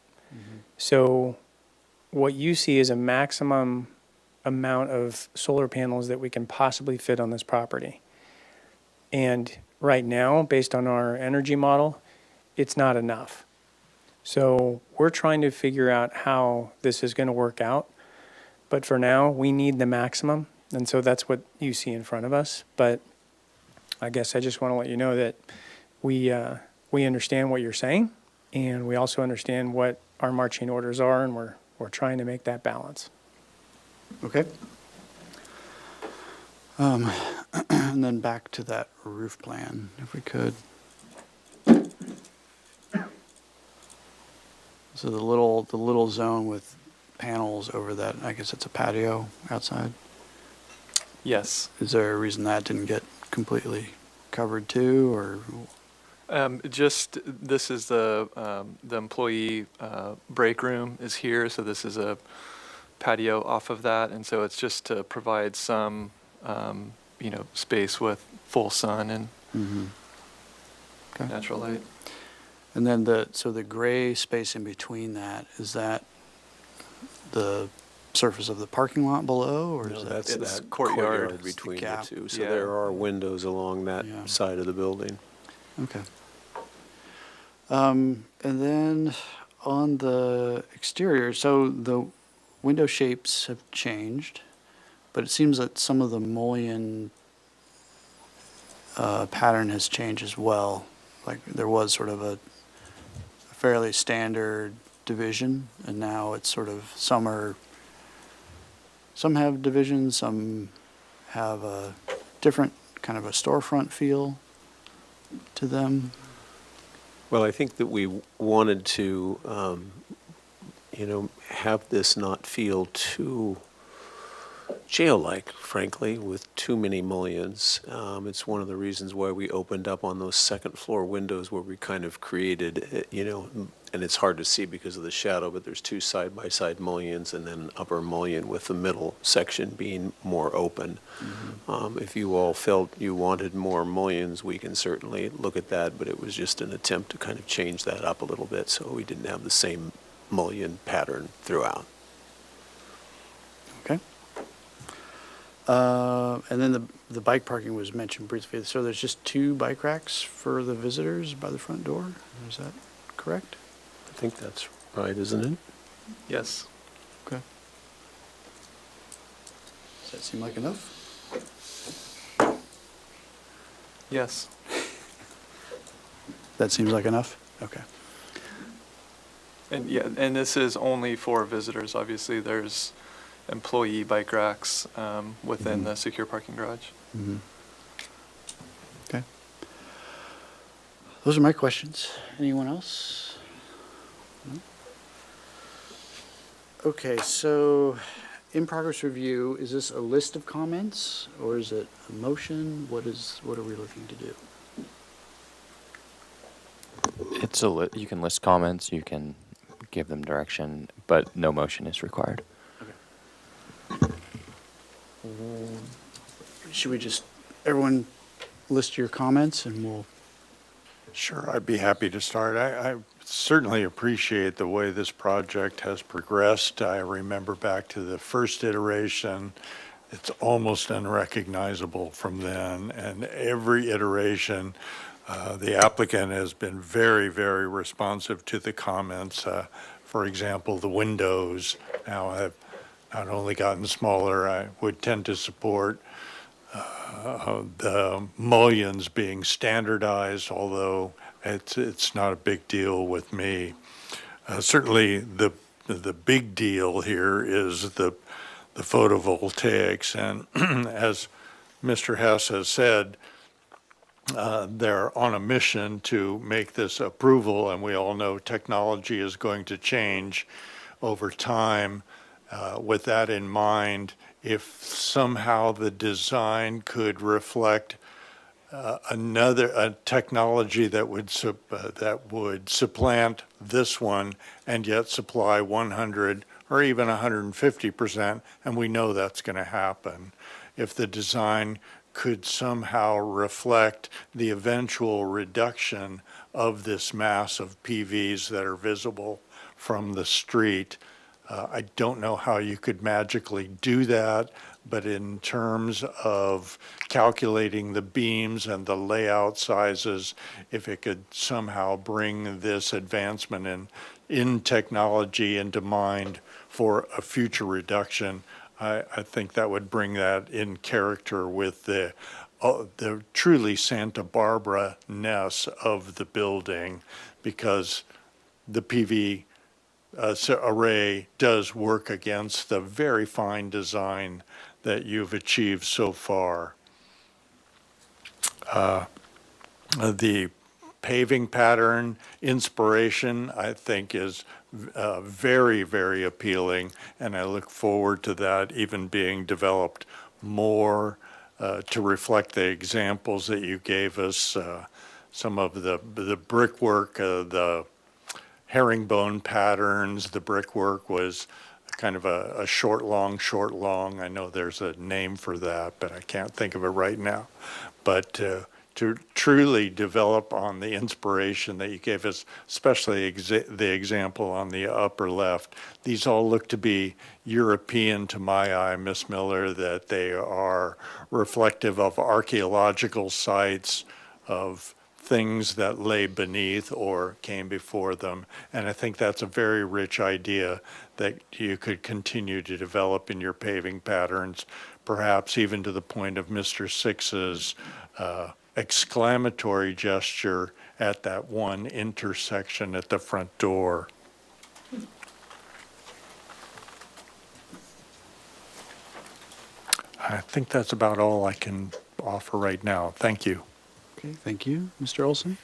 So, what you see is a maximum amount of solar panels that we can possibly fit on this property. And right now, based on our energy model, it's not enough. So we're trying to figure out how this is going to work out. But for now, we need the maximum. And so that's what you see in front of us. But I guess I just want to let you know that we understand what you're saying. And we also understand what our marching orders are. And we're trying to make that balance. Okay. And then back to that roof plan, if we could. So the little zone with panels over that, I guess it's a patio outside. Yes. Is there a reason that didn't get completely covered too, or? Just, this is the employee break room is here, so this is a patio off of that, and so it's just to provide some, space with full sun and Okay. natural light. And then so the gray space in between that, is that the surface of the parking lot below, or is No, that? that's It's that courtyard. courtyard between the gap. two. So Yeah. there are windows along that Yeah. side of the building. Okay. And then on the exterior, so the window shapes have changed, but it seems that some of the mullion pattern has changed as well. Like there was sort of a fairly standard division, and now it's sort of some have divisions, some have a different kind of a storefront feel to them. Well, I think that we wanted to, have this not feel too jail-like, frankly, with too many mullions. It's one of the reasons why we opened up on those second floor windows where we kind of created, and it's hard to see because of the shadow, but there's two side-by-side mullions and then an upper mullion with the middle section being more open. If you all felt you wanted more mullions, we can certainly look at that, but it was just an attempt to kind of change that up a little bit so we didn't have the same mullion pattern throughout. Okay. And then the bike parking was mentioned briefly. So there's just 2 bike racks for the visitors by the front door? Is that correct? I think that's right, isn't it? Yes. Okay. Does that seem like enough? Yes. That seems like enough? Okay. And and this is only for visitors. Obviously, there's employee bike racks within the secure parking garage. Okay. Those are my questions. Anyone else? No? Okay, so in progress review, is this a list of comments or is it a motion? What are we looking to do? It's you can list comments, you can give them direction, but no motion is required. Should we just, everyone list your comments and we'll. Sure, I'd be happy to start. I certainly appreciate the way this project has progressed. I remember back to the first iteration, it's almost unrecognizable from then, and every iteration, the applicant has been very, very responsive to the comments. For example, the windows now have not only gotten smaller, I would tend to support the mullions being standardized, although it's not a big deal with me. Certainly, the big deal here is the photovoltaics, and as Mr. Hess has said, they're on a mission to make this approval, and we all know technology is going to change over time. With that in mind, if somehow the design could reflect a technology that would supplant this one and yet supply 100 or even 150%, and we know that's going to happen. If the design could somehow reflect the eventual reduction of this mass of PVs that are visible from the street, I don't know how you could magically do that, but in terms of calculating the beams and the layout sizes, if it could somehow bring this advancement in technology into mind for a future reduction, I think that would bring that in character with the truly Santa Barbara-ness of the building, because the PV array does work against the very fine design that you've achieved so far. The paving pattern inspiration, I think, is very, very appealing, and I look forward to that even being developed more to reflect the examples that you gave us, some of the brickwork, the herringbone patterns. The brickwork was kind of a short, long, short, long. I know there's a name for that, but I can't think of it right now. But to truly develop on the inspiration that you gave us, especially the example on the upper left, these all look to be European to my eye, Miss Miller, that they are reflective of archaeological sites, of things that lay beneath or came before them. And I think that's a very rich idea that you could continue to develop in your paving patterns, perhaps even to the point of Mr. Six's exclamatory gesture at that one intersection at the front door. I think that's about all I can offer right now. Thank you. Okay, thank you. Mr. Olson?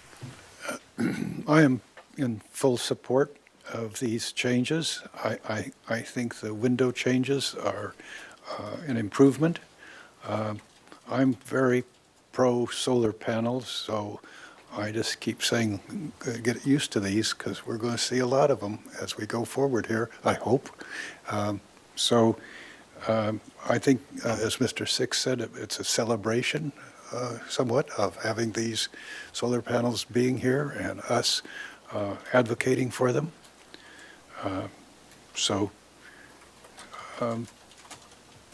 I am in full support of these changes. I think the window changes are an improvement. I'm very pro solar panels, so I just keep saying get used to these because we're going to see a lot of them as we go forward here, I hope. I think, as Mr. Six said, it's a celebration somewhat of having these solar panels being here and us advocating for them. I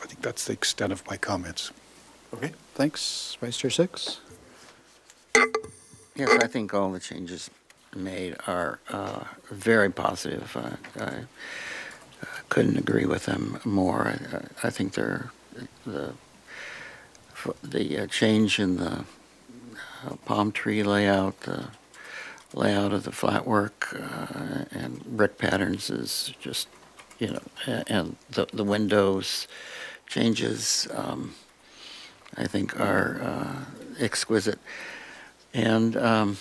think that's the extent of my comments. Okay, thanks. Vice Chair Six? Yes, I think all the changes made are very positive. I couldn't agree with them more. I think they're the change in the palm tree layout, the layout of the flatwork and brick patterns is just, and the windows changes, I think are exquisite. And I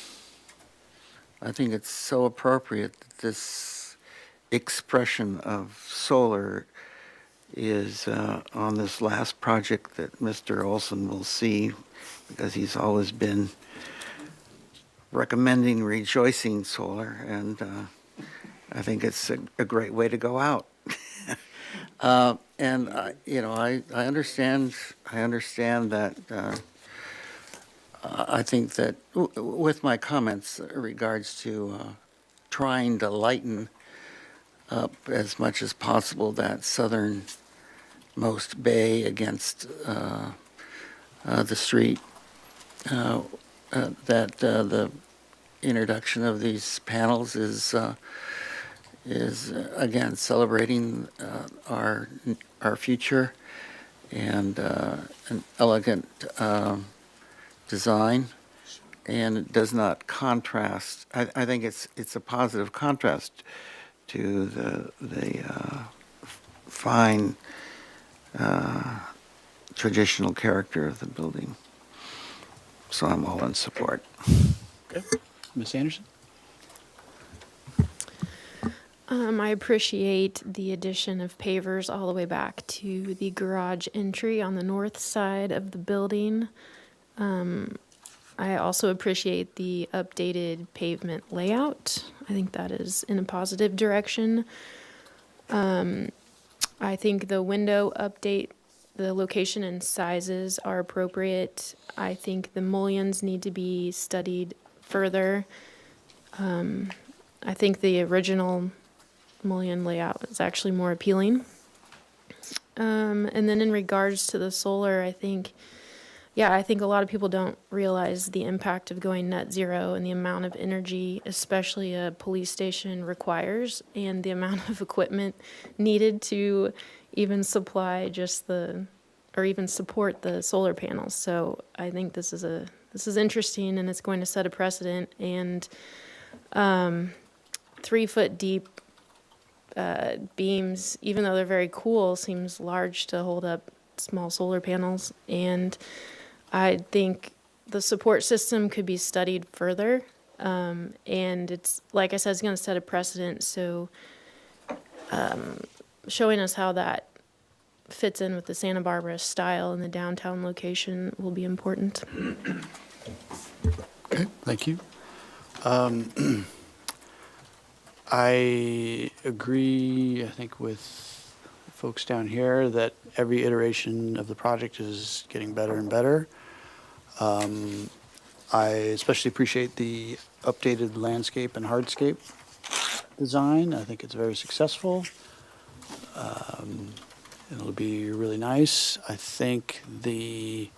think it's so appropriate that this expression of solar is on this last project that Mr. Olson will see, because he's always been recommending rejoicing solar, and I think it's a great way to go out. And I understand that. I think that with my comments regards to trying to lighten up as much as possible that southernmost bay against the street, that the introduction of these panels is again celebrating our future and an elegant design, and it does not contrast. I think it's a positive contrast to the fine traditional character of the building. So I'm all in support. Okay. Ms. Anderson? I appreciate the addition of pavers all the way back to the garage entry on the north side of the building. I also appreciate the updated pavement layout. I think that is in a positive direction. I think the window update, the location and sizes are appropriate. I think the mullions need to be studied further. I think the original mullion layout is actually more appealing. And then in regards to the solar, I think a lot of people don't realize the impact of going net zero and the amount of energy, especially a police station requires, and the amount of equipment needed to even supply or even support the solar panels. So I think this is interesting, and it's going to set a precedent. And 3 foot deep beams, even though they're very cool, seems large to hold up small solar panels. And I think, the support system could be studied further. And it's, like I said, it's going to set a precedent. So showing us how that fits in with the Santa Barbara style and the downtown location will be important. Okay, thank you. I agree, I think, with folks down here that every iteration of the project is getting better and better. I especially appreciate the updated landscape and hardscape design. I think it's very successful. It'll be really nice. I think the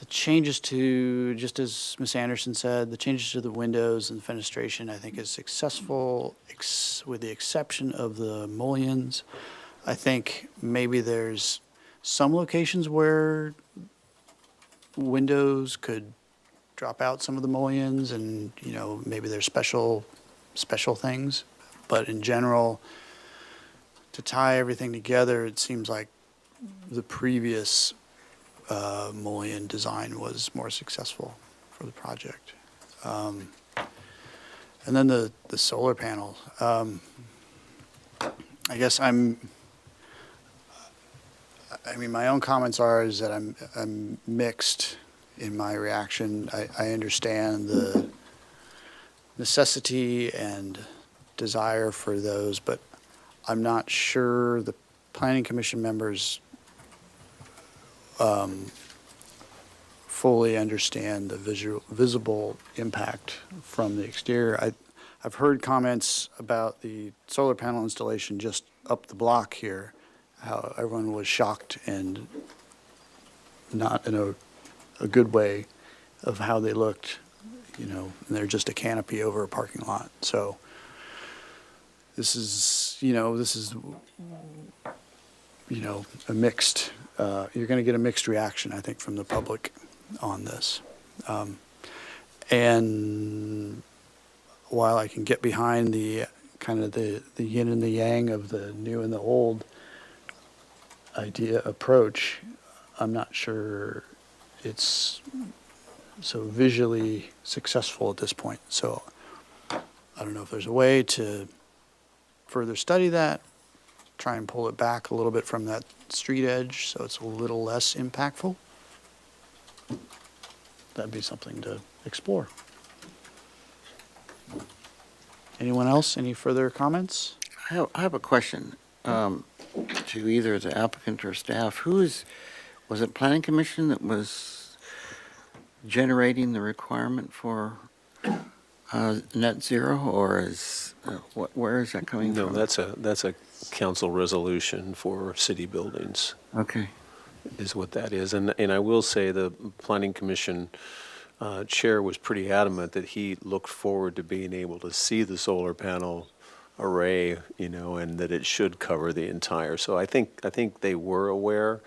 changes to, just as Ms. Anderson said, the changes to the windows and fenestration, I think is successful, with the exception of the mullions. I think maybe there's some locations where windows could drop out some of the mullions, and, you know, maybe there's special things. But in general, to tie everything together, it seems like the previous mullion design was more successful for the project. And then the solar panel. I guess my own comments is that I'm mixed in my reaction. I understand the necessity and desire for those, but I'm not sure the Planning Commission members fully understand the visible impact from the exterior. I've heard comments about the solar panel installation just up the block here, how everyone was shocked and not in a good way of how they looked, you know, and they're just a canopy over a parking lot. So this is a mixed, you're going to get a mixed reaction, I think, from the public on this. And while I can get behind the kind of the yin and the yang of the new and the old approach, I'm not sure it's so visually successful at this point. So I don't know if there's a way to further study that, try and pull it back a little bit from that street edge so it's a little less impactful. That'd be something to explore. Anyone else? Any further comments? I have a question to either the applicant or staff. Was it Planning Commission that was generating the requirement for net zero, or where is that coming from? No, that's a council resolution for city buildings. Okay. Is what that is. And I will say the Planning Commission chair was pretty adamant that he looked forward to being able to see the solar panel array, you know, and that it should cover the entire. So I think they were aware.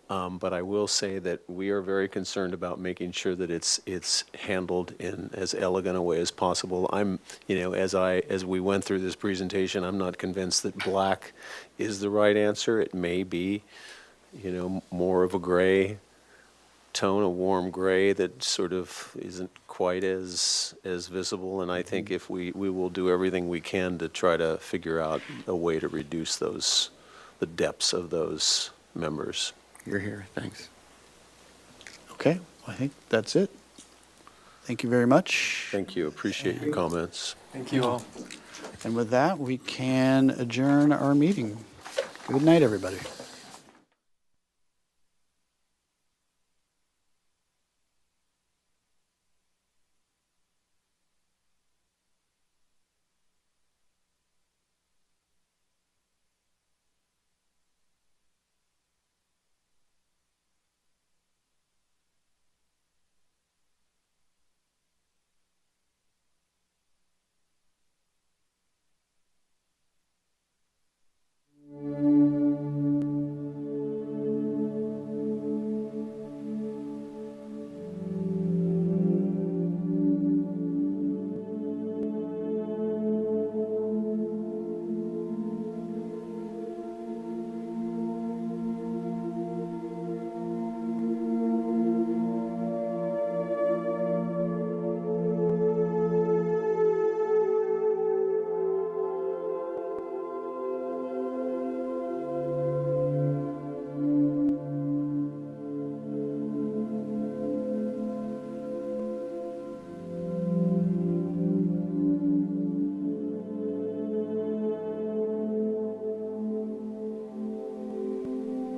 But I will say that we are very concerned about making sure that it's handled in as elegant a way as possible. I'm, you know, as we went through this presentation, I'm not convinced that black is the right answer. It may be, you know, more of a gray tone, a warm gray that sort of isn't quite as visible. And I think if we will do everything we can to try to figure out a way to reduce the depths of those members. You're here. Thanks. Okay, I think that's it. Thank you very much. Thank you. Appreciate your comments. Thank you all. And with that, we can adjourn our meeting. Good night, everybody.